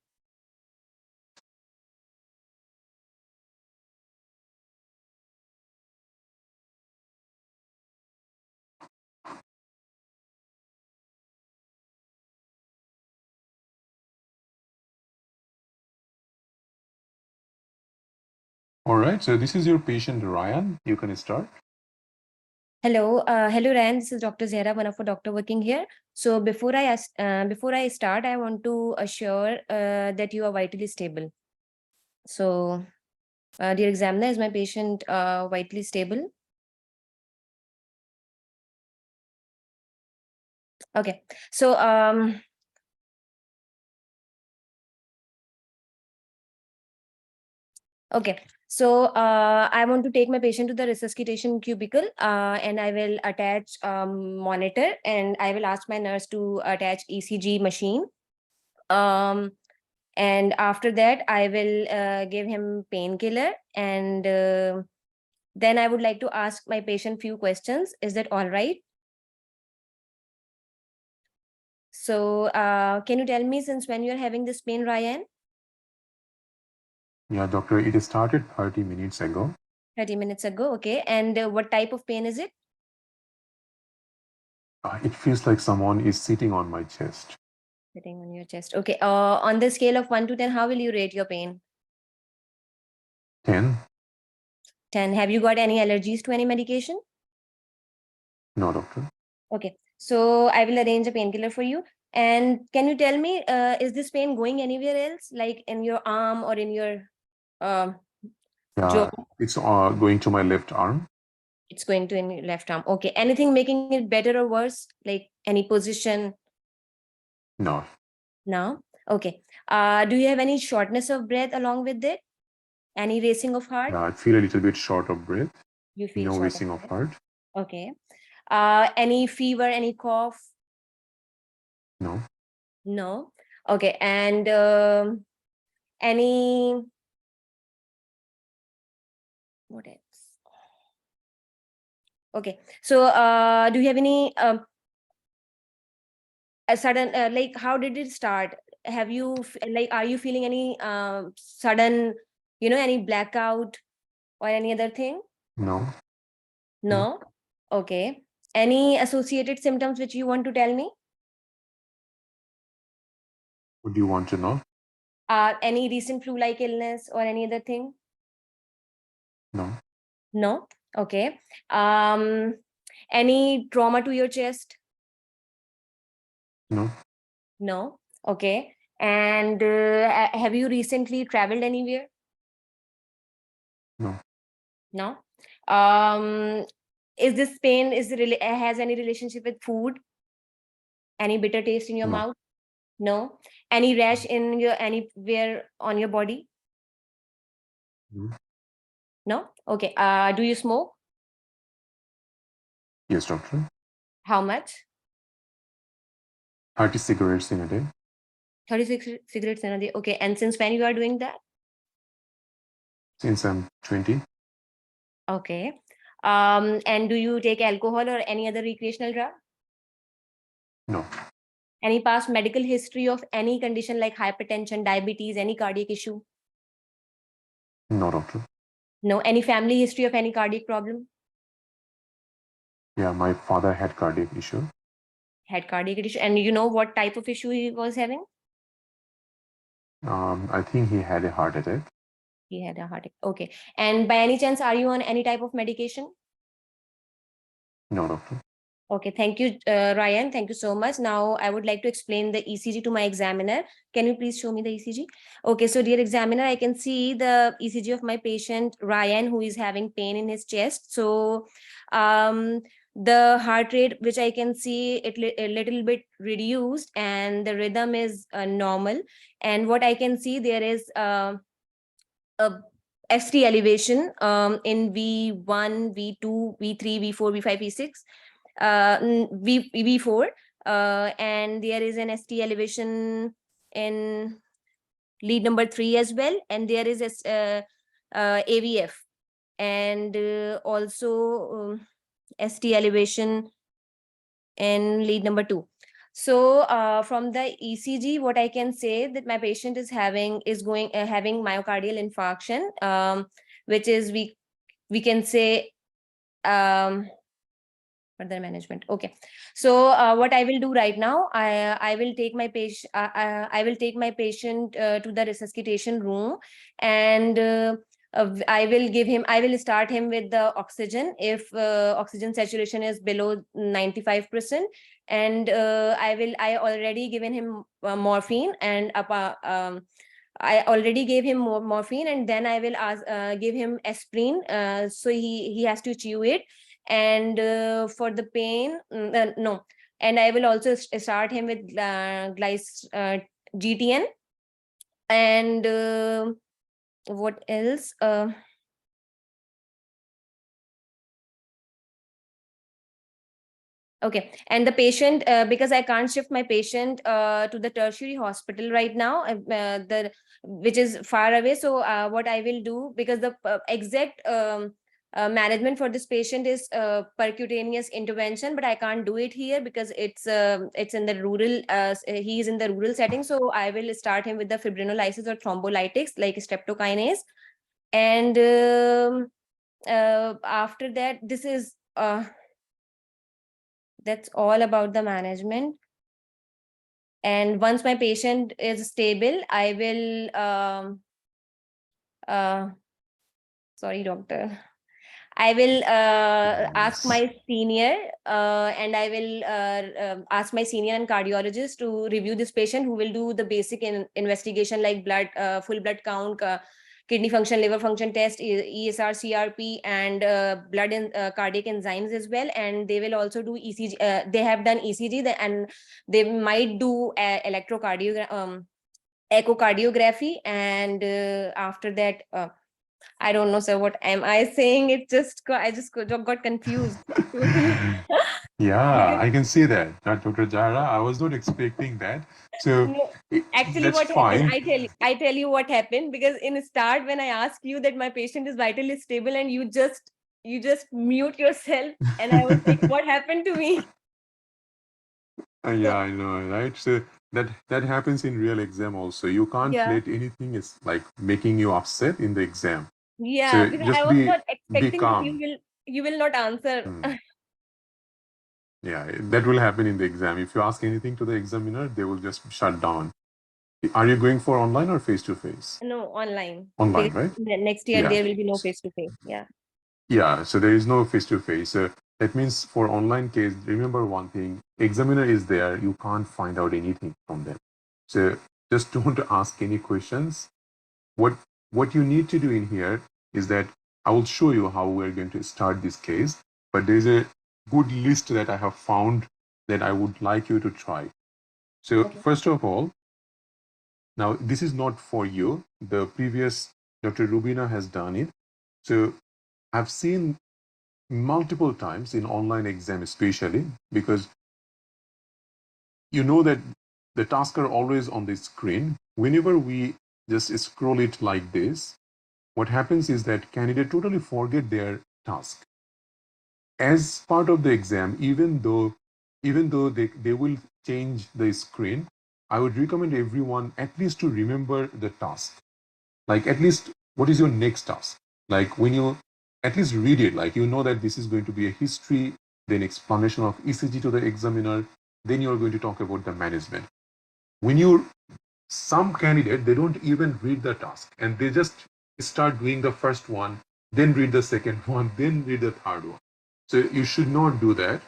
S1: All right, so this is your patient, Ryan. You can start.
S5: Hello, Ryan. This is Dr. Zehra, one of our doctor working here. So before I start, I want to assure that you are vitally stable. So, dear examiner, is my patient vitally stable? Okay. So okay. So I want to take my patient to the resuscitation cubicle and I will attach monitor, and I will ask my nurse to attach ECG machine. And after that, I will give him painkiller, and then I would like to ask my patient few questions. Is that all right? So can you tell me since when you're having this pain, Ryan?
S1: Yeah, doctor, it started 30 minutes ago.
S5: 30 minutes ago. Okay. And what type of pain is it?
S1: It feels like someone is sitting on my chest.
S5: Sitting on your chest. Okay. On the scale of 1 to 10, how will you rate your pain?
S1: 10.
S5: 10. Have you got any allergies to any medication?
S1: No, doctor.
S5: Okay. So I will arrange a painkiller for you. And can you tell me, is this pain going anywhere else, like in your arm or in your jaw?
S1: It's going to my left arm.
S5: It's going to in your left arm. Okay. Anything making it better or worse? Like any position?
S1: No.
S5: No. Okay. Do you have any shortness of breath along with it? Any racing of heart?
S1: I feel a little bit short of breath.
S5: You feel
S1: No
S5: short
S1: racing of
S5: breath?
S1: heart.
S5: Okay. Any fever, any cough?
S1: No.
S5: No. Okay. And any, what else? Okay. So do you have any a sudden, like how did it start? Have you, like, are you feeling any sudden, any blackout or any other thing?
S1: No.
S5: No. Okay. Any associated symptoms which you want to tell me?
S1: What do you want to know?
S5: Any recent flu-like illness or any other thing?
S1: No.
S5: No. Okay. Any trauma to your chest?
S1: No.
S5: No. Okay. And have you recently traveled anywhere?
S1: No.
S5: No. Is this pain has any relationship with food? Any bitter taste in your
S1: No.
S5: mouth? No. Any rash in your anywhere on your body?
S1: No.
S5: No. Okay. Do you smoke?
S1: Yes, doctor.
S5: How much?
S1: 30 cigarettes in a day.
S5: 36 cigarettes in a day. Okay. And since when you are doing that?
S1: Since I'm 20.
S5: Okay. And do you take alcohol or any other recreational drug?
S1: No.
S5: Any past medical history of any condition like hypertension, diabetes, any cardiac issue?
S1: No, doctor.
S5: No. Any family history of any cardiac problem?
S1: Yeah, my father had cardiac issue.
S5: Had cardiac issue. And you know what type of issue he was having?
S1: I think he had a heart attack.
S5: He had a heart attack. Okay. And by any chance, are you on any type of medication?
S1: No, doctor.
S5: Okay, thank you, Ryan. Thank you so much. Now, I would like to explain the ECG to my examiner. Can you please show me the ECG? Okay, so dear examiner, I can see the ECG of my patient, Ryan, who is having pain in his chest. So, the heart rate, which I can see it a little bit reduced, and the rhythm is normal. And what I can see, there is a ST elevation in V1, V2, V3, V4, V5, V6. V4, and there is an ST elevation in lead number 3 as well, and there is a AVF, and also ST elevation in lead number 2. So from the ECG, what I can say that my patient is having myocardial infarction, which is we can say further management. Okay, so what I will do right now, I will take my patient to the resuscitation room, and I will start him with the oxygen if oxygen saturation is below 95%, and I already given him morphine, and I already gave him morphine, and then I will give him aspirin, so he has to chew it. And for the pain, no, and I will also start him with GTN, and what else? Okay, and the patient, because I can't shift my patient to the tertiary hospital right now, which is far away. So what I will do, because the exact management for this patient is percutaneous intervention, but I can't do it here because it's in the rural. He is in the rural setting, so I will start him with the fibrinolysis or thrombolytics like streptokinase, and after that, this is. That's all about the management. And once my patient is stable, I will, sorry, doctor. I will ask my senior and I will ask my senior and cardiologist to review this patient, who will do the basic investigation like blood, full blood count, kidney function, liver function test, ESR, CRP, and blood and cardiac enzymes as well. And they will also do ECG. They have done ECG and they might do echocardiography. And after that, I don't know, sir. What am I saying? I just got confused.
S1: Yeah,
S5: Because
S1: I can see that. Dr. Jara, I was not expecting that. So
S5: no, actually,
S1: that's
S5: what happened?
S1: fine.
S5: I tell you what happened. Because in the start, when I asked you that my patient is vitally stable, and you just mute yourself, and I was like, what happened to me?
S1: Yeah, I know, right? So that happens in real exam also. You can't
S5: Yeah,
S1: let anything is like making you upset in the exam.
S5: yeah.
S1: So
S5: Because I
S1: just
S5: was not
S1: be
S5: expecting that
S1: calm.
S5: you will not answer.
S1: Hmm. Yeah, that will happen in the exam. If you ask anything to the examiner, they will just shut down. Are you going for online or face to face?
S5: No, online.
S1: Online,
S5: Because
S1: right?
S5: next year
S1: Yeah.
S5: there will be no face to face. Yeah.
S1: Yeah, so there is no face to face. So that means for online case, remember one thing, examiner is there, you can't find out anything from them. So just don't ask any questions. What you need to do in here is that I will show you how we're going to start this case, but there's a good list that I have found that I would like you to try. So
S5: Okay.
S1: first of all, now this is not for you. The previous Dr. Rubina has done it. So I've seen multiple times in online exam, especially because you know that the tasks are always on the screen. Whenever we just scroll it like this, what happens is that candidate totally forget their task. As part of the exam, even though they will change the screen, I would recommend everyone at least to remember the task. Like at least what is your next task? Like when you at least read it, like you know that this is going to be a history, then explanation of ECG to the examiner, then you're going to talk about the management. When you some candidate, they don't even read the task and they just start doing the first one, then read the second one, then read the third one. So you should not do that.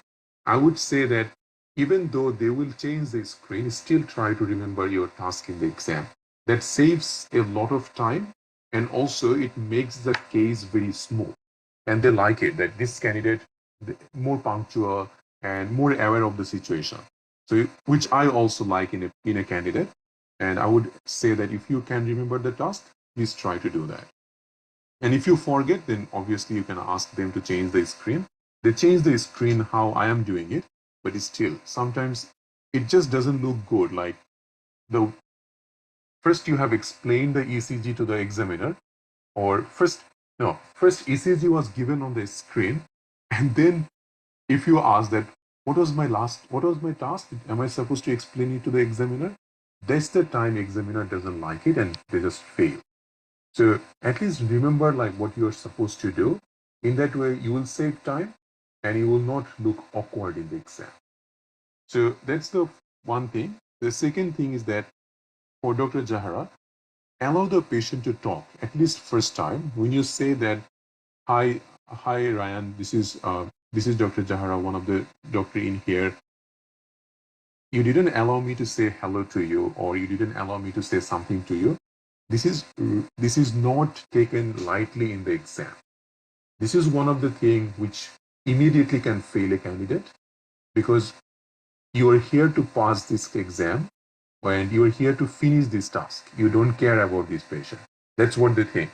S1: I would say that even though they will change the screen, still try to remember your task in the exam. That saves a lot of time and also it makes the case very smooth. And they like it that this candidate more punctual and more aware of the situation. So which I also like in a candidate. And I would say that if you can remember the task, please try to do that. And if you forget, then obviously you can ask them to change the screen. They change the screen how I am doing it, but still, sometimes it just doesn't look good. Like the first you have explained the ECG to the examiner, or first ECG was given on the screen, and then if you ask that what was my task? Am I supposed to explain it to the examiner? That's the time examiner doesn't like it and they just fail. So at least remember like what you're supposed to do. In that way, you will save time and you will not look awkward in the exam. So that's the one thing. The second thing is that for Dr. Jahara, allow the patient to talk at least first time. When you say that, hi Ryan, this is Dr. Jahara, one of the doctor in here. You didn't allow me to say hello to you, or you didn't allow me to say something to you. This is not taken lightly in the exam. This is one of the things which immediately can fail a candidate, because you are here to pass this exam and you are here to finish this task. You don't care about this patient. That's what they think,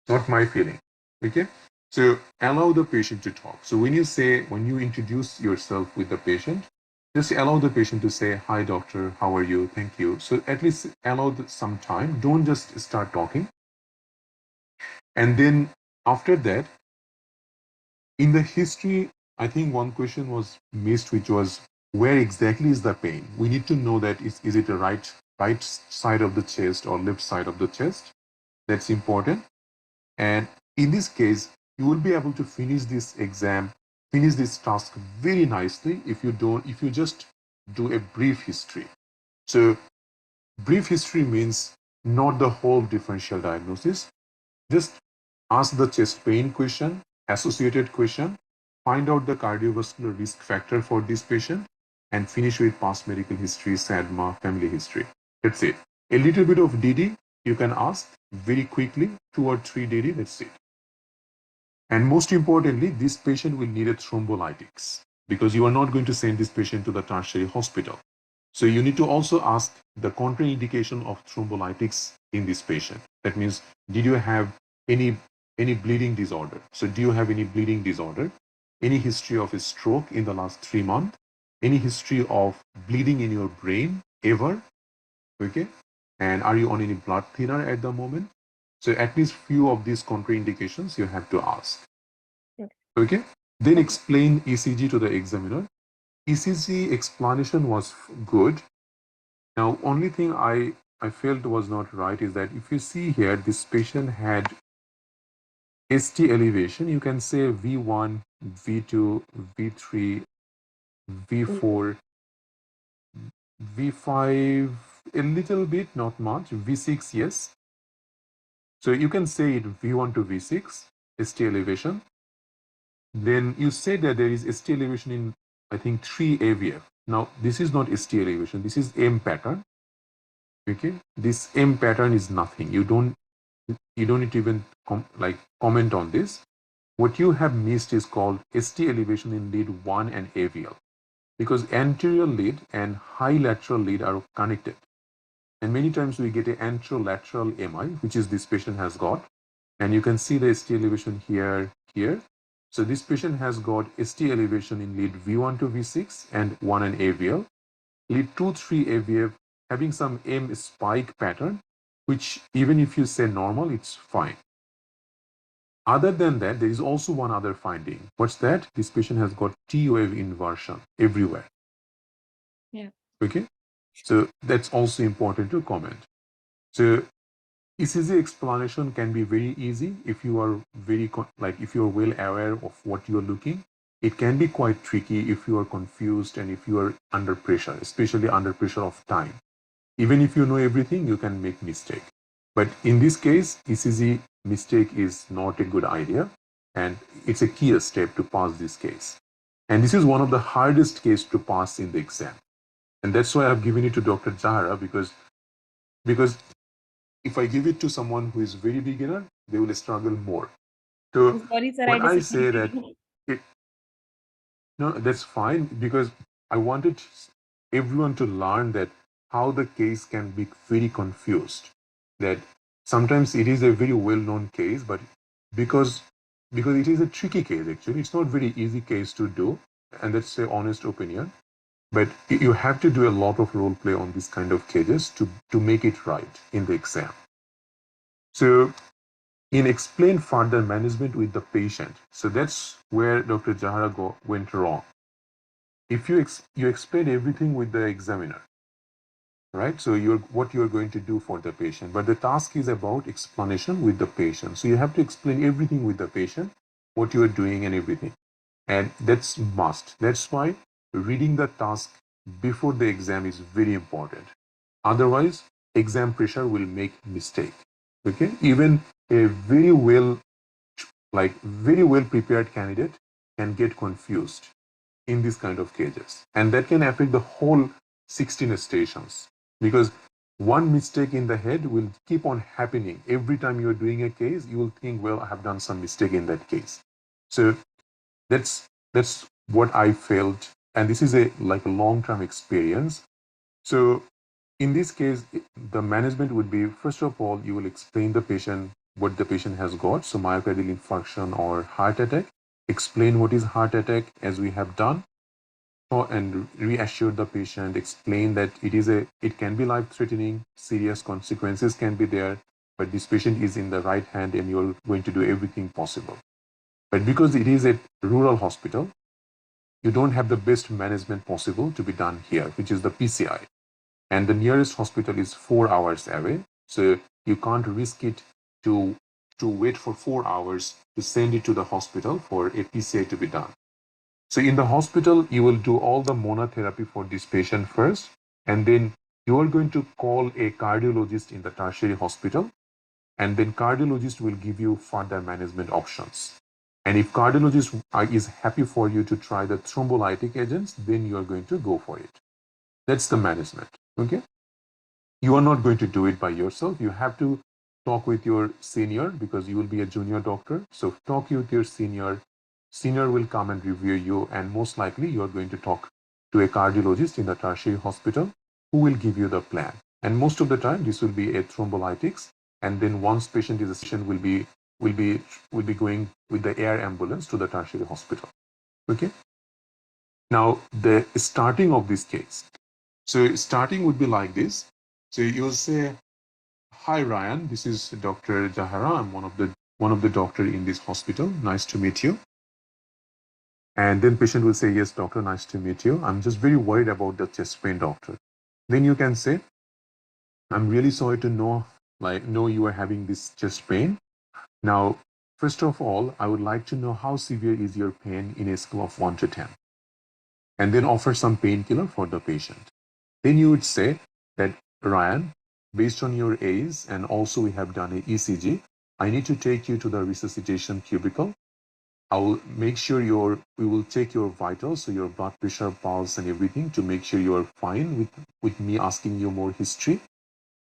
S1: not my feeling. Okay? So allow the patient to talk. So when you introduce yourself with the patient, just allow the patient to say, hi doctor, how are you? Thank you. So at least allow some time. Don't just start talking. And then after that, in the history, I think one question was missed, which was where exactly is the pain? We need to know that is it the right side of the chest or left side of the chest? That's important. And in this case, you will be able to finish this exam, finish this task very nicely if you just do a brief history. So brief history means not the whole differential diagnosis. Just ask the chest pain question, associated question, find out the cardiovascular risk factor for this patient, and finish with past medical history, SADMA, family history. That's it. A little bit of DD you can ask very quickly, 2 or 3 DD, that's it. And most importantly, this patient will need a thrombolytics because you are not going to send this patient to the tertiary hospital. So you need to also ask the contraindication of thrombolytics in this patient. That means, did you have any bleeding disorder? So do you have any bleeding disorder? Any history of a stroke in the last 3 months? Any history of bleeding in your brain ever? Okay. And are you on any blood thinner at the moment? So at least few of these contraindications you have to ask. Okay. Then explain ECG to the examiner. ECG explanation was good. Now, only thing I felt was not right is that if you see here, this patient had ST elevation. You can say V1, V2, V3, V4, V5, a little bit, not much. V6, yes. So you can say it V1 to V6, ST elevation. Then you say that there is ST elevation in, I think, 3 AVF. Now, this is not ST elevation. This is M pattern. Okay, this M pattern is nothing. You don't need to even comment on this. What you have missed is called ST elevation in lead 1 and AVL, because anterior lead and high lateral lead are connected. And many times we get an anterolateral MI, which is this patient has got. And you can see the ST elevation here. So this patient has got ST elevation in lead V1 to V6 and 1 and AVL. Lead 2, 3 AVF having some M spike pattern, which even if you say normal, it's fine. Other than that, there is also one other finding. What's that? This patient has got T wave inversion everywhere.
S5: Yeah.
S1: Okay. So that's also important to comment. So ECG explanation can be very easy if you are if you are well aware of what you are looking. It can be quite tricky if you are confused and if you are under pressure, especially under pressure of time. Even if you know everything, you can make mistake. But in this case, ECG mistake is not a good idea, and it's a key step to pass this case. And this is one of the hardest case to pass in the exam. And that's why I've given it to Dr. Zahra, because if I give it to someone who is very beginner, they will struggle more. So
S5: Sorry, sir,
S1: when I say
S5: disappointed
S1: that,
S5: you.
S1: no, that's fine, because I wanted everyone to learn that how the case can be very confused. That sometimes it is a very well-known case, but because it is a tricky case, actually, it's not very easy case to do, and that's an honest opinion. But you have to do a lot of role play on this kind of cases to make it right in the exam. So in explain further management with the patient, so that's where Dr. Zahra went wrong. If you explain everything with the examiner, right? So what you're going to do for the patient, but the task is about explanation with the patient. So you have to explain everything with the patient, what you are doing and everything. And that's must. That's why reading the task before the exam is very important. Otherwise, exam pressure will make mistake. Okay, even a very well prepared candidate can get confused in this kind of cases, and that can affect the whole 16 stations, because one mistake in the head will keep on happening every time you're doing a case. You will think, well, I have done some mistake in that case. So that's what I felt, and this is a long-term experience. So in this case, the management would be, first of all, you will explain the patient what the patient has got, so myocardial infarction or heart attack. Explain what is heart attack, as we have done, and reassure the patient. Explain that it can be life-threatening, serious consequences can be there, but this patient is in the right hand, and you're going to do everything possible. But because it is a rural hospital, you don't have the best management possible to be done here, which is the PCI. And the nearest hospital is 4 hours away. So you can't risk it to wait for 4 hours to send it to the hospital for a PCI to be done. So in the hospital, you will do all the monotherapy for this patient first, and then you are going to call a cardiologist in the tertiary hospital, and then cardiologist will give you further management options. And if cardiologist is happy for you to try the thrombolytic agents, then you are going to go for it. That's the management. Okay. You are not going to do it by yourself. You have to talk with your senior because you will be a junior doctor. So talk with your senior. Senior will come and review you, and most likely you are going to talk to a cardiologist in the tertiary hospital who will give you the plan. And most of the time, this will be a thrombolytics. And then once patient is a patient will be going with the air ambulance to the tertiary hospital. Okay. Now the starting of this case. So starting would be like this. So you'll say, "Hi Ryan, this is Dr. Jahara. I'm one of the doctor in this hospital. Nice to meet you." And then patient will say, "Yes, doctor, nice to meet you. I'm just very worried about the chest pain, doctor." Then you can say, "I'm really sorry to know you are having this chest pain. Now, first of all, I would like to know how severe is your pain in a scale of 1 to 10." And then offer some painkiller for the patient. Then you would say that, "Ryan, based on your age and also we have done an ECG, I need to take you to the resuscitation cubicle. I will make sure we will check your vitals, so your blood pressure, pulse, and everything to make sure you are fine with me asking you more history.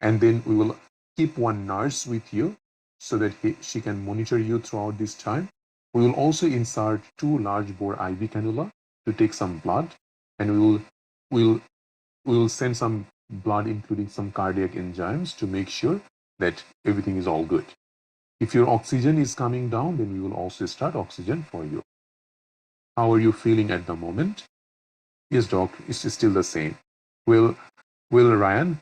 S1: And then we will keep one nurse with you so that she can monitor you throughout this time. We will also insert 2 large bore IV cannula to take some blood, and we'll send some blood, including some cardiac enzymes, to make sure that everything is all good. If your oxygen is coming down, then we will also start oxygen for you. How are you feeling at the moment?" "Yes, doc, it's still the same." Well, Ryan,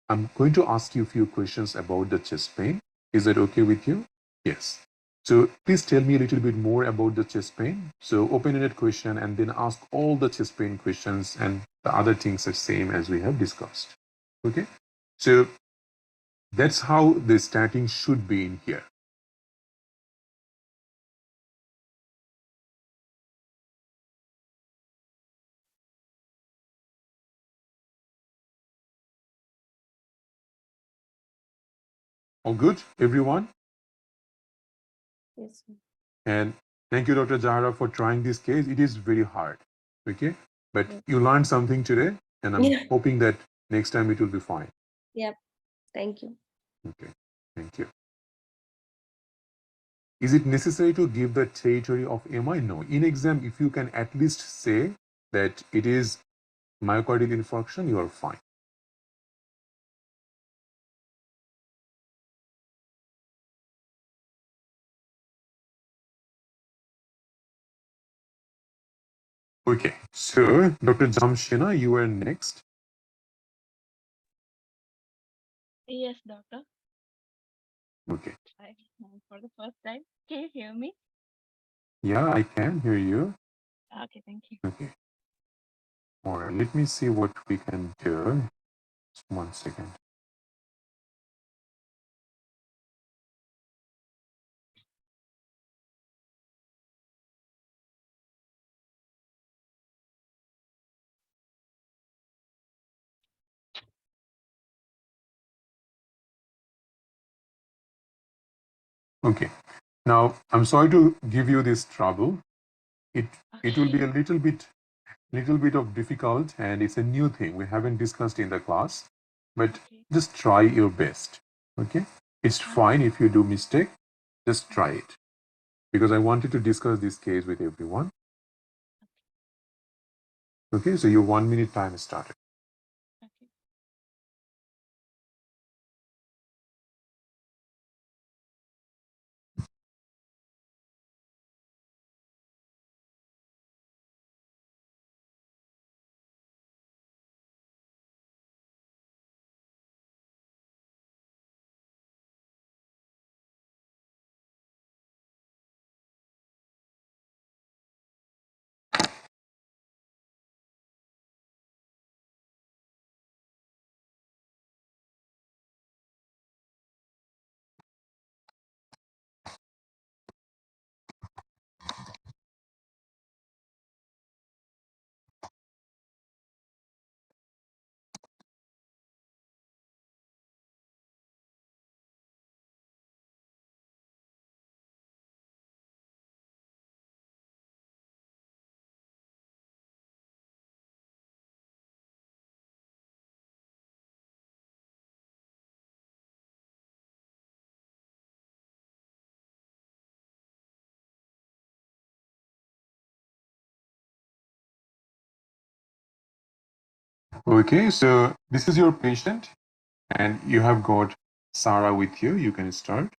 S1: I'm going to ask you a few questions about the chest pain. Is that okay with you?" "Yes." "So please tell me a little bit more about the chest pain." So open-ended question, and then ask all the chest pain questions, and the other things are same as we have discussed. Okay. So that's how the starting should be in here. All good, everyone?
S5: Yes, sir.
S1: And thank you, Dr. Jahara, for trying this case. It is very hard. Okay. But
S5: Yes.
S1: you learned something today, and I'm
S5: Yeah.
S1: hoping that next time it will be fine.
S5: Yep. Thank you.
S1: Okay. Thank you. Is it necessary to give the territory of MI? No. In exam, if you can at least say that it is myocardial infarction, you are fine. Okay. So, Dr. Jamshina, you are next.
S6: Yes, doctor.
S1: Okay.
S6: For the first time. Can you hear me?
S1: Yeah, I can hear you.
S6: Okay, thank you.
S1: Okay. All right. Let me see what we can do. Just 1 second. Okay. Now, I'm sorry to give you this trouble. It will be a little bit of difficult, and it's a new thing we haven't discussed in the class, but
S6: Okay.
S1: just try your best. Okay. It's fine if you do mistake. Just try it, because I wanted to discuss this case with everyone. Okay. So your 1 minute time started.
S6: Okay.
S1: Okay, so this is your patient, and you have got Sarah with you. You can start.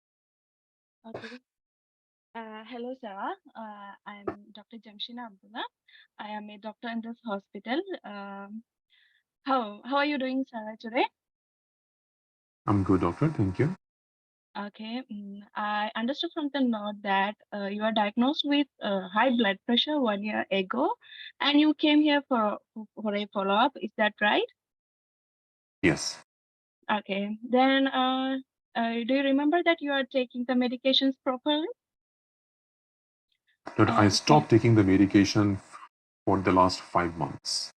S6: Okay. Hello, Sarah. I'm Dr. Jamshina Abdullah. I am a doctor in this hospital. How are you doing, Sarah, today?
S1: I'm good, doctor. Thank you.
S6: Okay. I understood from the note that you are diagnosed with high blood pressure 1 year ago, and you came here for a follow-up. Is that right?
S1: Yes.
S6: Okay. Then, do you remember that you are taking the medications properly?
S1: But I
S6: Okay.
S1: stopped taking the medication for the last 5 months.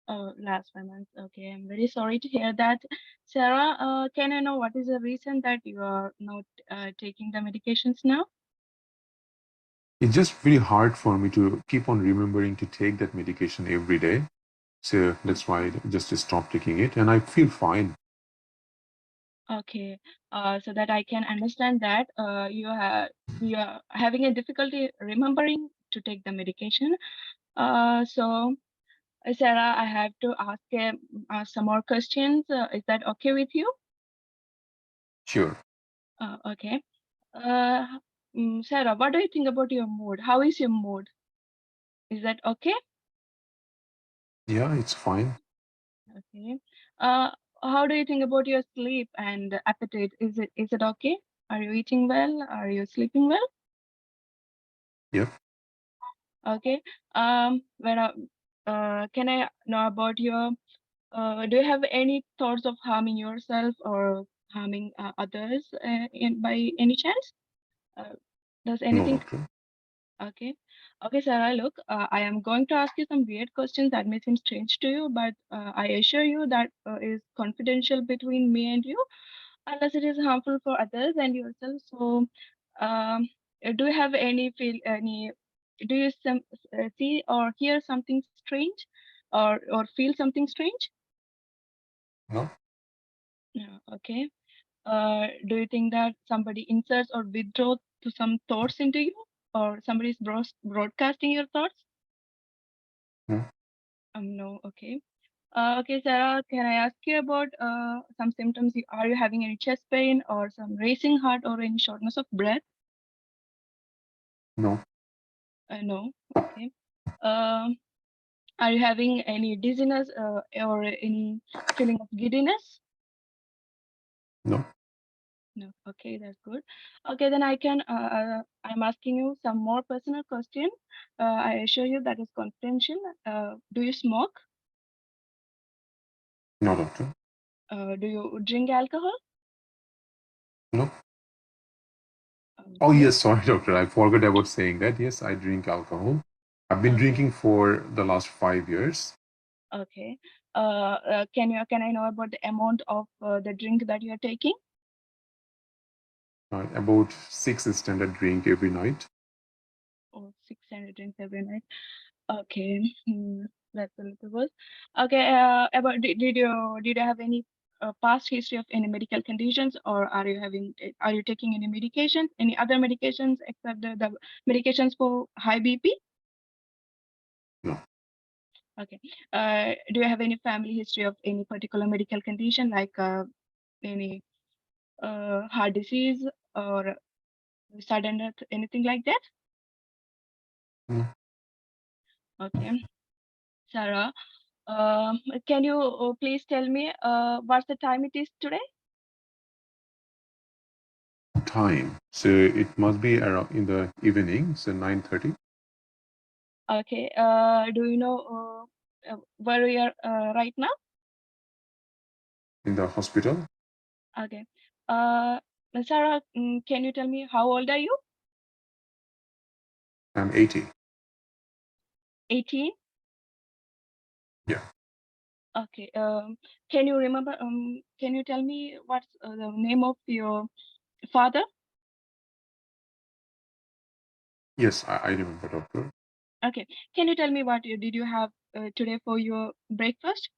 S6: Oh, last 5 months. Okay, I'm very sorry to hear that. Sarah, can I know what is the reason that you are not taking the medications now?
S1: It's just very hard for me to keep on remembering to take that medication every day. So that's why I just stopped taking it, and I feel fine.
S6: Okay, so that I can understand that you are having a difficulty remembering to take the medication. So Sarah, I have to ask some more questions. Is that okay with you?
S1: Sure.
S6: Okay. Uh, Sarah, what do you think about your mood? How is your mood? Is that okay?
S1: Yeah, it's fine.
S6: Okay. Uh, how do you think about your sleep and appetite? Is it okay? Are you eating well? Are you sleeping well?
S1: Yep.
S6: Okay. Can I know about your do you have any thoughts of harming yourself or harming others by any chance? Uh, does
S1: No,
S6: anything
S1: doctor.
S6: Okay. Okay, Sarah, look, I am going to ask you some weird questions that may seem strange to you, but I assure you that is confidential between me and you, unless it is harmful for others and yourself. So, um, do you have do you see or hear something strange or feel something strange?
S1: No.
S6: No. Okay. Do you think that somebody inserts or withdraws to some thoughts into you, or somebody is broadcasting your thoughts?
S1: No.
S6: No, okay. Okay, Sarah, can I ask you about some symptoms? Are you having any chest pain or some racing heart or any shortness of breath?
S1: No.
S6: No, okay. Um, are you having any dizziness or any feeling of giddiness?
S1: No.
S6: No, okay, that's good. Okay, then I'm asking you some more personal question. I assure you that is confidential. Do you smoke?
S1: No, doctor.
S6: Do you drink alcohol?
S1: No. Oh,
S6: Okay.
S1: yes. Sorry, doctor. I forgot about saying that. Yes, I drink alcohol. I've been
S6: Okay.
S1: drinking for the last 5 years.
S6: Okay. Can I know about the amount of the drink that you are taking?
S1: About 6 standard drink every night.
S6: Oh, 600 drinks every night. Okay. That's a little worse. Okay. Did you have any past history of any medical conditions, or are you taking any medications, any other medications except the medications for high BP?
S1: No.
S6: Okay. Do you have any family history of any particular medical condition like any heart disease or sudden death, anything like that?
S1: No.
S6: Okay, Sarah, can you please tell me what's the time it is today?
S1: Time. So it must be around in the evening. So 9:30
S6: Okay, do you know where we are right now?
S1: in the hospital.
S6: Okay, uh, Sarah, can you tell me how old are you?
S1: I'm 80.
S6: 18?
S1: Yeah.
S6: Okay, can you remember, can you tell me what's the name of your father?
S1: Yes, I remember, doctor.
S6: Okay, can you tell me did you have today for your breakfast?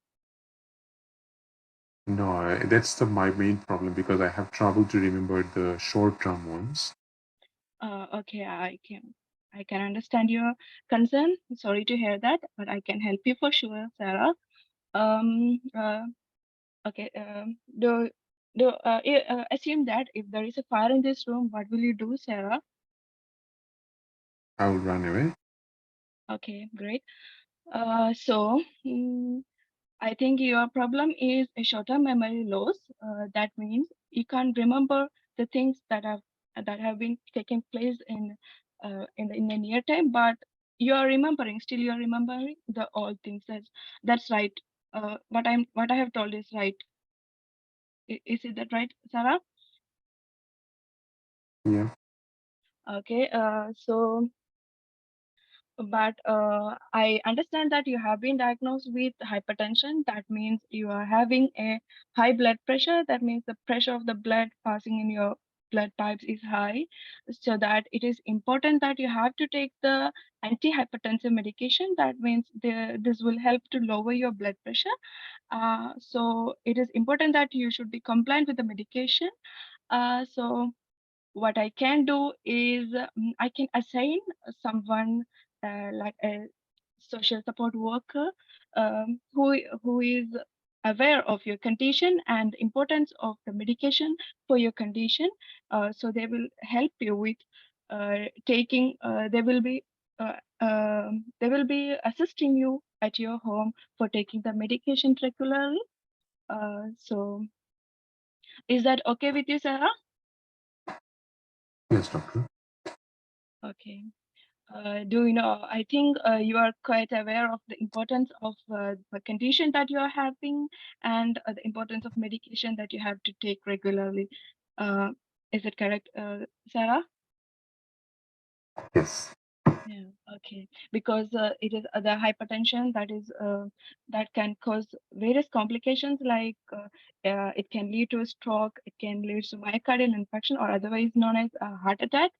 S1: No, that's my main problem because I have trouble to remember the short-term ones.
S6: Okay, I can understand your concern. Sorry to hear that, but I can help you for sure, Sarah. Okay. Assume that if there is a fire in this room, what will you do, Sarah?
S1: I will run away.
S6: Okay, great. So I think your problem is a short-term memory loss. That means you can't remember the things that have been taking place in the near time, but you are remembering. Still, you are remembering the old things. That's right. What I have told is right. Is it that right, Sarah?
S1: Yeah.
S6: Okay. But I understand that you have been diagnosed with hypertension. That means you are having a high blood pressure. That means the pressure of the blood passing in your blood pipes is high. So that it is important that you have to take the antihypertensive medication. That means this will help to lower your blood pressure. So it is important that you should be compliant with the medication. So what I can do is I can assign someone like a social support worker who is aware of your condition and the importance of the medication for your condition. So they will help you with taking. They will be assisting you at your home for taking the medication regularly. So is that okay with you, Sarah?
S1: Yes, doctor.
S6: Okay. Do you know, I think you are quite aware of the importance of the condition that you are having and the importance of medication that you have to take regularly. Is it correct, Sarah?
S1: Yes.
S6: Yeah, okay. Because it is the hypertension that can cause various complications like it can lead to a stroke, it can lead to myocardial infarction or otherwise known as a heart attack,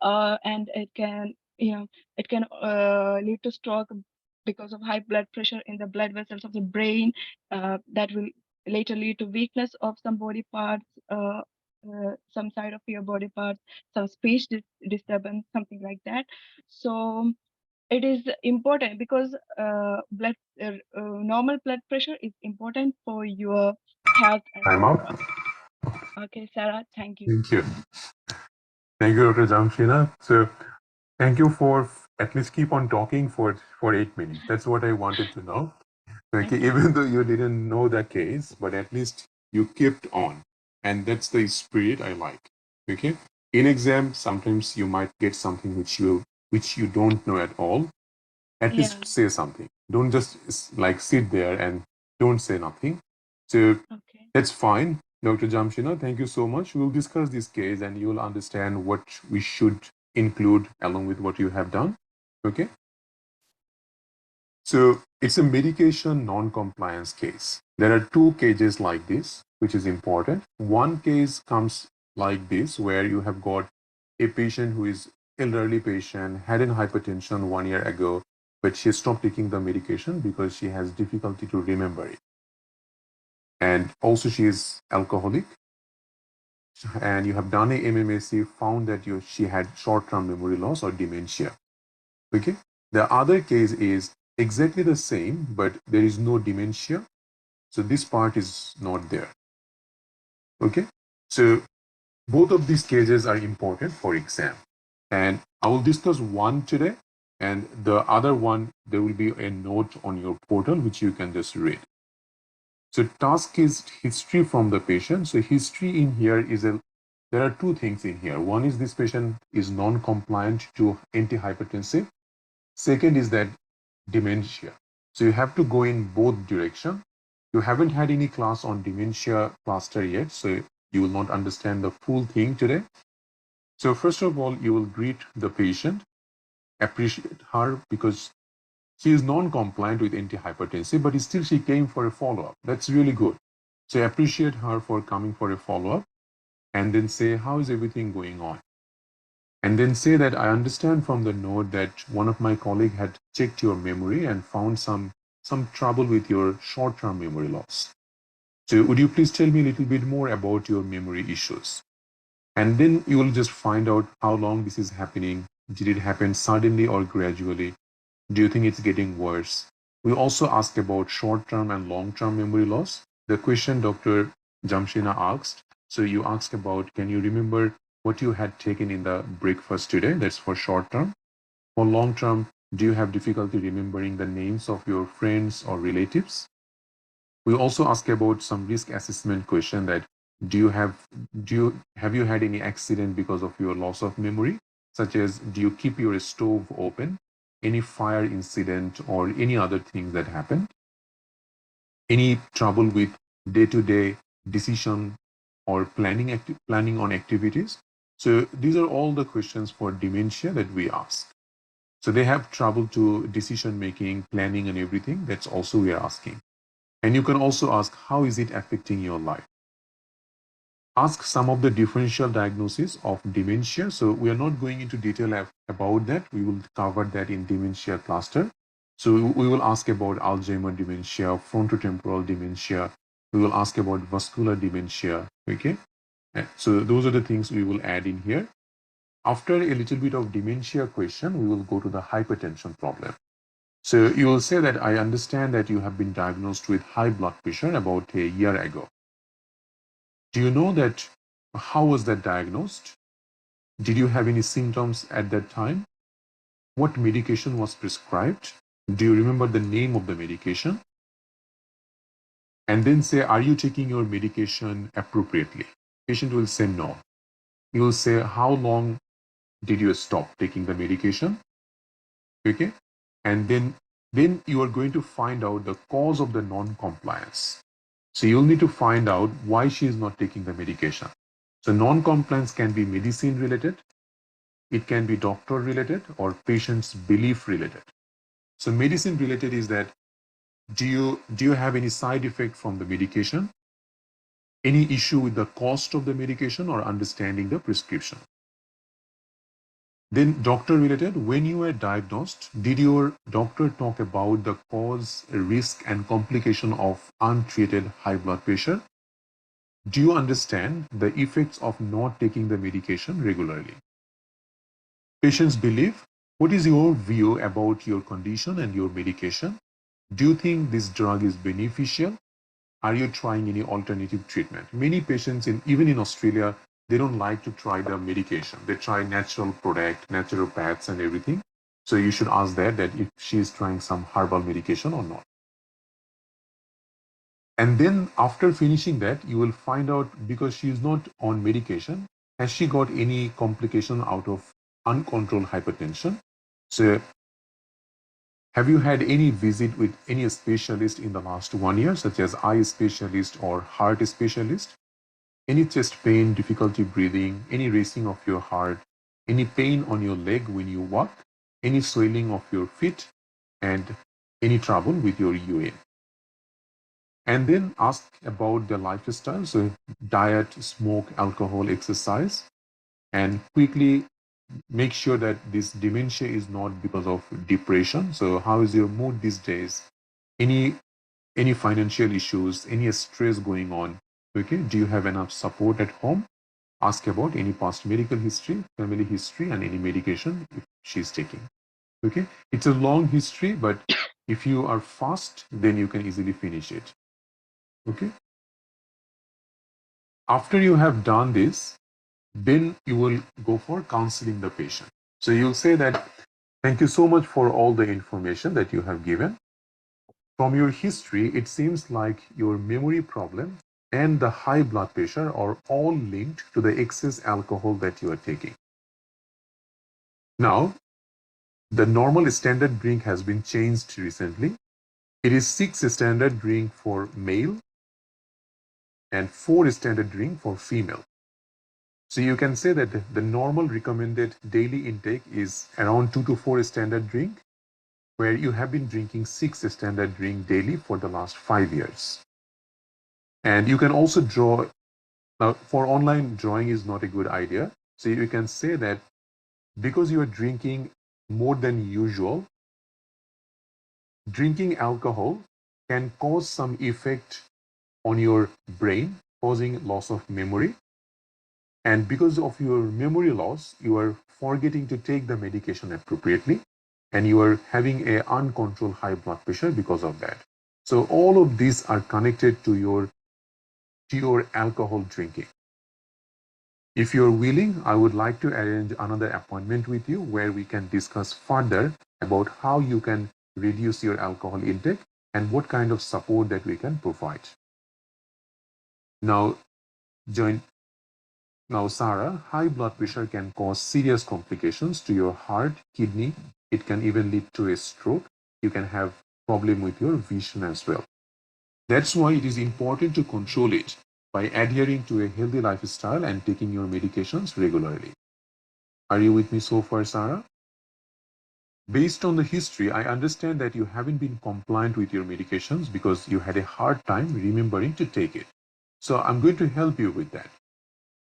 S6: and it can lead to stroke because of high blood pressure in the blood vessels of the brain. That will later lead to weakness of some body parts, some side of your body parts, some speech disturbance, something like that. So it is important because normal blood pressure is important for your health as
S1: I'm
S6: well.
S1: out.
S6: Okay, Sarah, thank you.
S1: Thank you. Thank you, Dr. Jamshina. So thank you for at least keep on talking for 8 minutes. That's what I wanted to know. Okay,
S6: Okay.
S1: even though you didn't know the case, but at least you kept on. And that's the spirit I like. Okay. In exam, sometimes you might get something which you don't know at all. At
S6: Yeah.
S1: least say something. Don't just like sit there and don't say nothing. So
S6: Okay.
S1: that's fine. Dr. Jamshina, thank you so much. We'll discuss this case and you'll understand what we should include along with what you have done. Okay. So it's a medication non-compliance case. There are two cases like this, which is important. One case comes like this, where you have got a patient who is elderly patient, had an hypertension 1 year ago, but she stopped taking the medication because she has difficulty to remember it. And also she is alcoholic. And you have done a MMSC, found that she had short-term memory loss or dementia. Okay. The other case is exactly the same, but there is no dementia. So this part is not there. Okay. So both of these cases are important for exam. And I will discuss one today, and the other one, there will be a note on your portal which you can just read. So task is history from the patient. So history in here there are two things in here. One is this patient is non-compliant to antihypertensive. Second is that dementia. So you have to go in both direction. You haven't had any class on dementia cluster yet, so you will not understand the full thing today. So first of all, you will greet the patient, appreciate her because she is non-compliant with antihypertensive, but still she came for a follow-up. That's really good. So appreciate her for coming for a follow-up and then say, how is everything going on? And then say that I understand from the note that one of my colleagues had checked your memory and found some trouble with your short-term memory loss. So would you please tell me a little bit more about your memory issues? And then you will just find out how long this is happening. Did it happen suddenly or gradually? Do you think it's getting worse? We also ask about short-term and long-term memory loss. The question Dr. Jamshina asked, so you ask about, can you remember what you had taken in the breakfast today? That's for short-term. For long-term, do you have difficulty remembering the names of your friends or relatives? We also ask about some risk assessment question that have you had any accident because of your loss of memory, such as do you keep your stove open, any fire incident or any other things that happen, any trouble with day-to-day decision or planning on activities. So these are all the questions for dementia that we ask. So they have trouble to decision making, planning and everything. That's also we are asking. And you can also ask, how is it affecting your life? Ask some of the differential diagnosis of dementia. So we are not going into detail about that. We will cover that in dementia cluster. So we will ask about Alzheimer dementia, frontotemporal dementia. We will ask about vascular dementia. Okay. So those are the things we will add in here. After a little bit of dementia question, we will go to the hypertension problem. So you will say that I understand that you have been diagnosed with high blood pressure about a year ago. Do you know that how was that diagnosed? Did you have any symptoms at that time? What medication was prescribed? Do you remember the name of the medication? And then say, are you taking your medication appropriately? Patient will say no. You will say, how long did you stop taking the medication? Okay. And then you are going to find out the cause of the non-compliance. So you'll need to find out why she is not taking the medication. So non-compliance can be medicine related, it can be doctor related or patient's belief related. So medicine related is that do you have any side effect from the medication? Any issue with the cost of the medication or understanding the prescription? Then doctor related, when you were diagnosed, did your doctor talk about the cause, risk and complication of untreated high blood pressure? Do you understand the effects of not taking the medication regularly? Patients believe, what is your view about your condition and your medication? Do you think this drug is beneficial? Are you trying any alternative treatment? Many patients, even in Australia, they don't like to try the medication. They try natural product, naturopaths and everything. So you should ask that if she is trying some herbal medication or not. And then after finishing that, you will find out, because she is not on medication, has she got any complication out of uncontrolled hypertension? So have you had any visit with any specialist in the last 1 year, such as eye specialist or heart specialist? Any chest pain, difficulty breathing, any racing of your heart, any pain on your leg when you walk, any swelling of your feet, and any trouble with your urine? And then ask about their lifestyle, so diet, smoke, alcohol, exercise, and quickly make sure that this dementia is not because of depression. So how is your mood these days? Any financial issues, any stress going on? Okay, do you have enough support at home? Ask about any past medical history, family history, and any medication if she's taking. Okay, it's a long history, but if you are fast, then you can easily finish it. Okay. After you have done this, then you will go for counseling the patient. So you'll say that, thank you so much for all the information that you have given. From your history, it seems like your memory problem and the high blood pressure are all linked to the excess alcohol that you are taking. Now, the normal standard drink has been changed recently. It is 6 standard drink for male and 4 standard drink for female. So you can say that the normal recommended daily intake is around 2 to 4 standard drink, where you have been drinking 6 standard drink daily for the last 5 years. And you can also draw, now for online drawing is not a good idea. So you can say that because you are drinking more than usual, drinking alcohol can cause some effect on your brain, causing loss of memory. And because of your memory loss, you are forgetting to take the medication appropriately. and you are having a uncontrolled high blood pressure because of that. So all of these are connected to your alcohol drinking. If you're willing, I would like to arrange another appointment with you where we can discuss further about how you can reduce your alcohol intake and what kind of support that we can provide. Now, Sarah, high blood pressure can cause serious complications to your heart, kidney. It can even lead to a stroke. You can have problem with your vision as well. That's why it is important to control it by adhering to a healthy lifestyle and taking your medications regularly. Are you with me so far, Sarah? Based on the history, I understand that you haven't been compliant with your medications because you had a hard time remembering to take it. So I'm going to help you with that.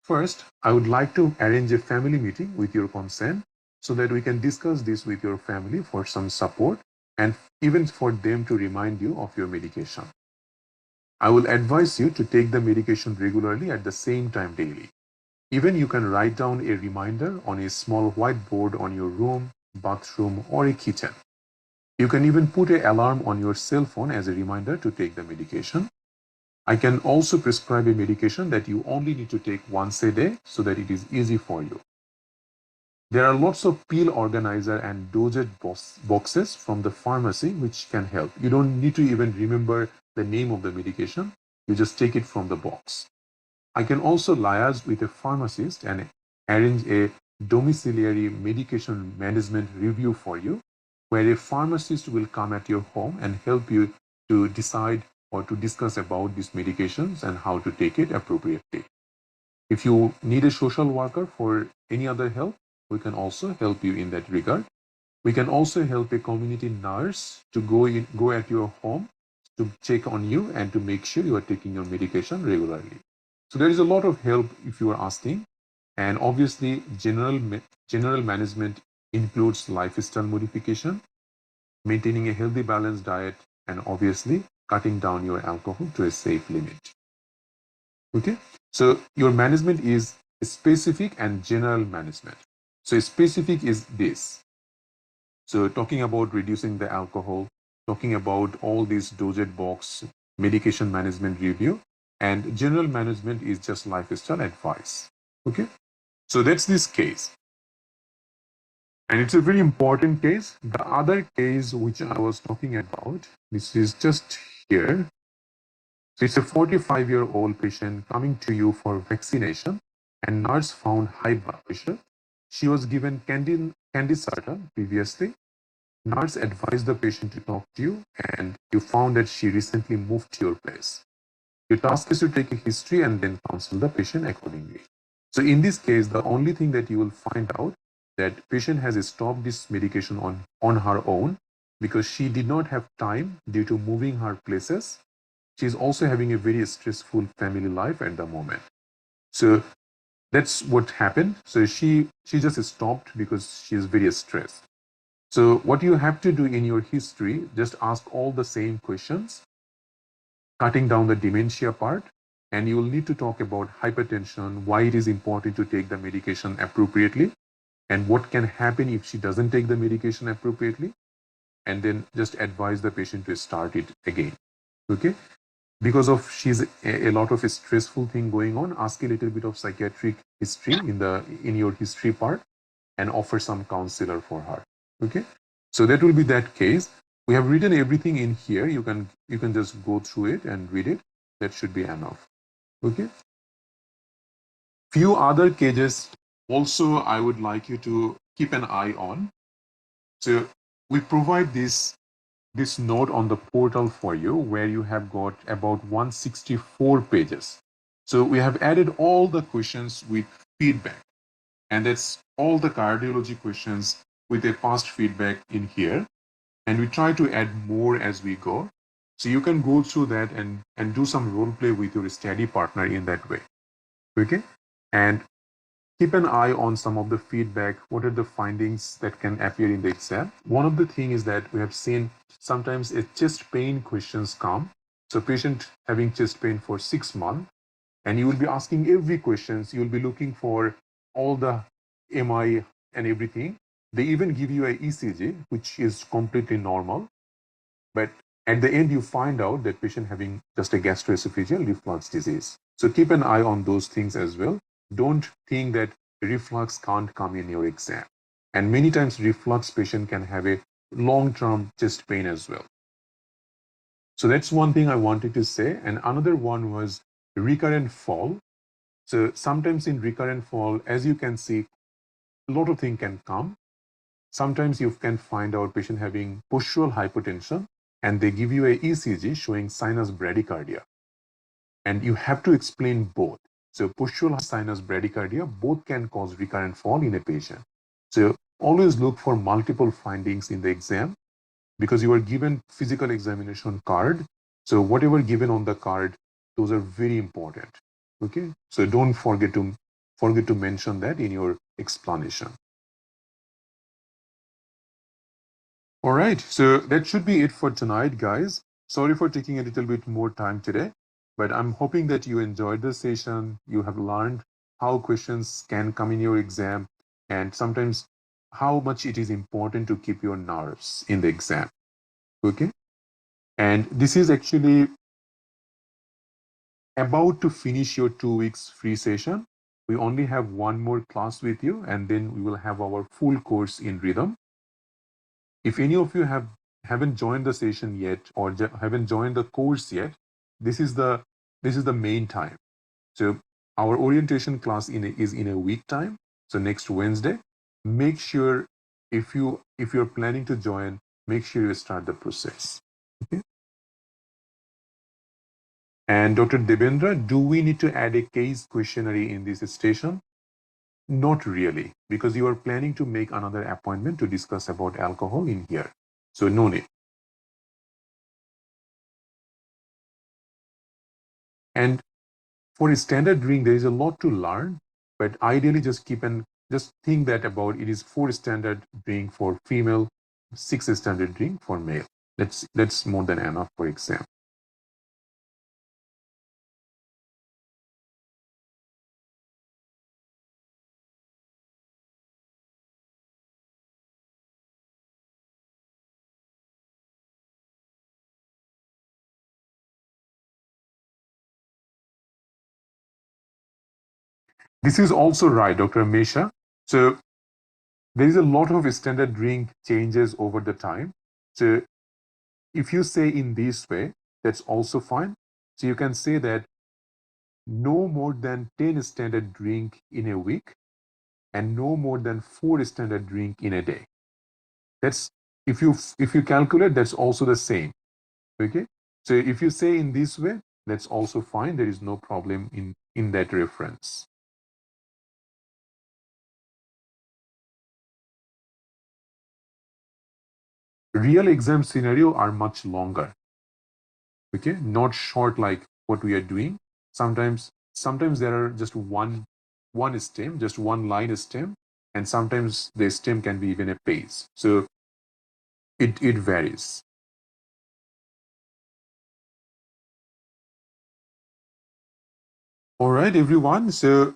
S1: First, I would like to arrange a family meeting with your consent so that we can discuss this with your family for some support and even for them to remind you of your medication. I will advise you to take the medication regularly at the same time daily. Even you can write down a reminder on a small whiteboard on your room, bathroom, or a kitchen. You can even put an alarm on your cell phone as a reminder to take the medication. I can also prescribe a medication that you only need to take once a day so that it is easy for you. There are lots of pill organizer and dosage boxes from the pharmacy which can help. You don't need to even remember the name of the medication. You just take it from the box. I can also liaise with a pharmacist and arrange a domiciliary medication management review for you, where a pharmacist will come at your home and help you to decide or to discuss about these medications and how to take it appropriately. If you need a social worker for any other help, we can also help you in that regard. We can also help a community nurse to go at your home to check on you and to make sure you are taking your medication regularly. So there is a lot of help if you are asking. And obviously, general management includes lifestyle modification, maintaining a healthy balanced diet, and obviously cutting down your alcohol to a safe limit. Okay, so your management is specific and general management. So specific is this. So talking about reducing the alcohol, talking about all these dosage box, medication management review, and general management is just lifestyle advice. Okay, so that's this case. And it's a very important case. The other case which I was talking about, this is just here. So it's a 45-year-old patient coming to you for vaccination, and nurse found high blood pressure. She was given candesartan previously. Nurse advised the patient to talk to you, and you found that she recently moved to your place. Your task is to take a history and then counsel the patient accordingly. So in this case, the only thing that you will find out that patient has stopped this medication on her own because she did not have time due to moving her places. She is also having a very stressful family life at the moment. So that's what happened. So she just stopped because she is very stressed. So what you have to do in your history, just ask all the same questions, cutting down the dementia part, and you will need to talk about hypertension, why it is important to take the medication appropriately, and what can happen if she doesn't take the medication appropriately, and then just advise the patient to start it again. Okay? Because of she's a lot of a stressful thing going on, ask a little bit of psychiatric history in your history part and offer some counselor for her. Okay, so that will be that case. We have written everything in here. You can just go through it and read it. That should be enough. Okay. Few other cases also I would like you to keep an eye on. So we provide this note on the portal for you where you have got about 164 pages. So we have added all the questions with feedback, and that's all the cardiology questions with a past feedback in here. And we try to add more as we go. So you can go through that and do some role play with your study partner in that way. Okay? And keep an eye on some of the feedback. What are the findings that can appear in the exam? One of the things is that we have seen sometimes a chest pain questions come. So patient having chest pain for 6 months, and you will be asking every questions. You will be looking for all the MI and everything. They even give you a ECG, which is completely normal. But at the end, you find out that patient having just a gastroesophageal reflux disease. So keep an eye on those things as well. Don't think that reflux can't come in your exam. And many times reflux patient can have a long-term chest pain as well. So that's one thing I wanted to say. And another one was recurrent fall. So sometimes in recurrent fall, as you can see, a lot of things can come. Sometimes you can find out patient having postural hypertension and they give you a ECG showing sinus bradycardia. And you have to explain both. So postural sinus bradycardia, both can cause recurrent fall in a patient. So always look for multiple findings in the exam because you are given physical examination card. So whatever given on the card, those are very important. Okay, so don't forget to mention that in your explanation. All right, so that should be it for tonight, guys. Sorry for taking a little bit more time today, but I'm hoping that you enjoyed the session. You have learned how questions can come in your exam and sometimes how much it is important to keep your nerves in the exam. Okay, and this is actually about to finish your 2 weeks free session. We only have one more class with you and then we will have our full course in rhythm. If any of you haven't joined the session yet or haven't joined the course yet, this is the main time. So our orientation class is in a week time. So next Wednesday, make sure if you're planning to join, make sure you start the process. Okay. And Dr. Devendra, do we need to add a case questionnaire in this station? Not really, because you are planning to make another appointment to discuss about alcohol in here. So no need. And for a standard drink, there is a lot to learn, but ideally just think that about it is 4 standard drink for female, 6 standard drink for male. That's more than enough for exam. This is also right, Dr. Mesha. So there is a lot of standard drink changes over the time. So if you say in this way, that's also fine. So you can say that no more than 10 standard drink in a week and no more than 4 standard drink in a day. That's if you calculate, that's also the same. Okay. So if you say in this way, that's also fine. There is no problem in that reference. Real exam scenario are much longer. Okay, not short like what we are doing. Sometimes there are just one stem, just one line stem, and sometimes the stem can be even a page. So it varies. All right, everyone. So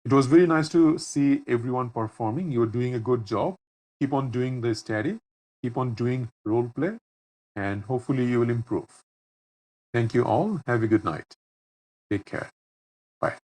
S1: it was very nice to see everyone performing. You're doing a good job. Keep on doing the study. Keep on doing role play, and hopefully you will improve. Thank you all. Have a good night. Take care.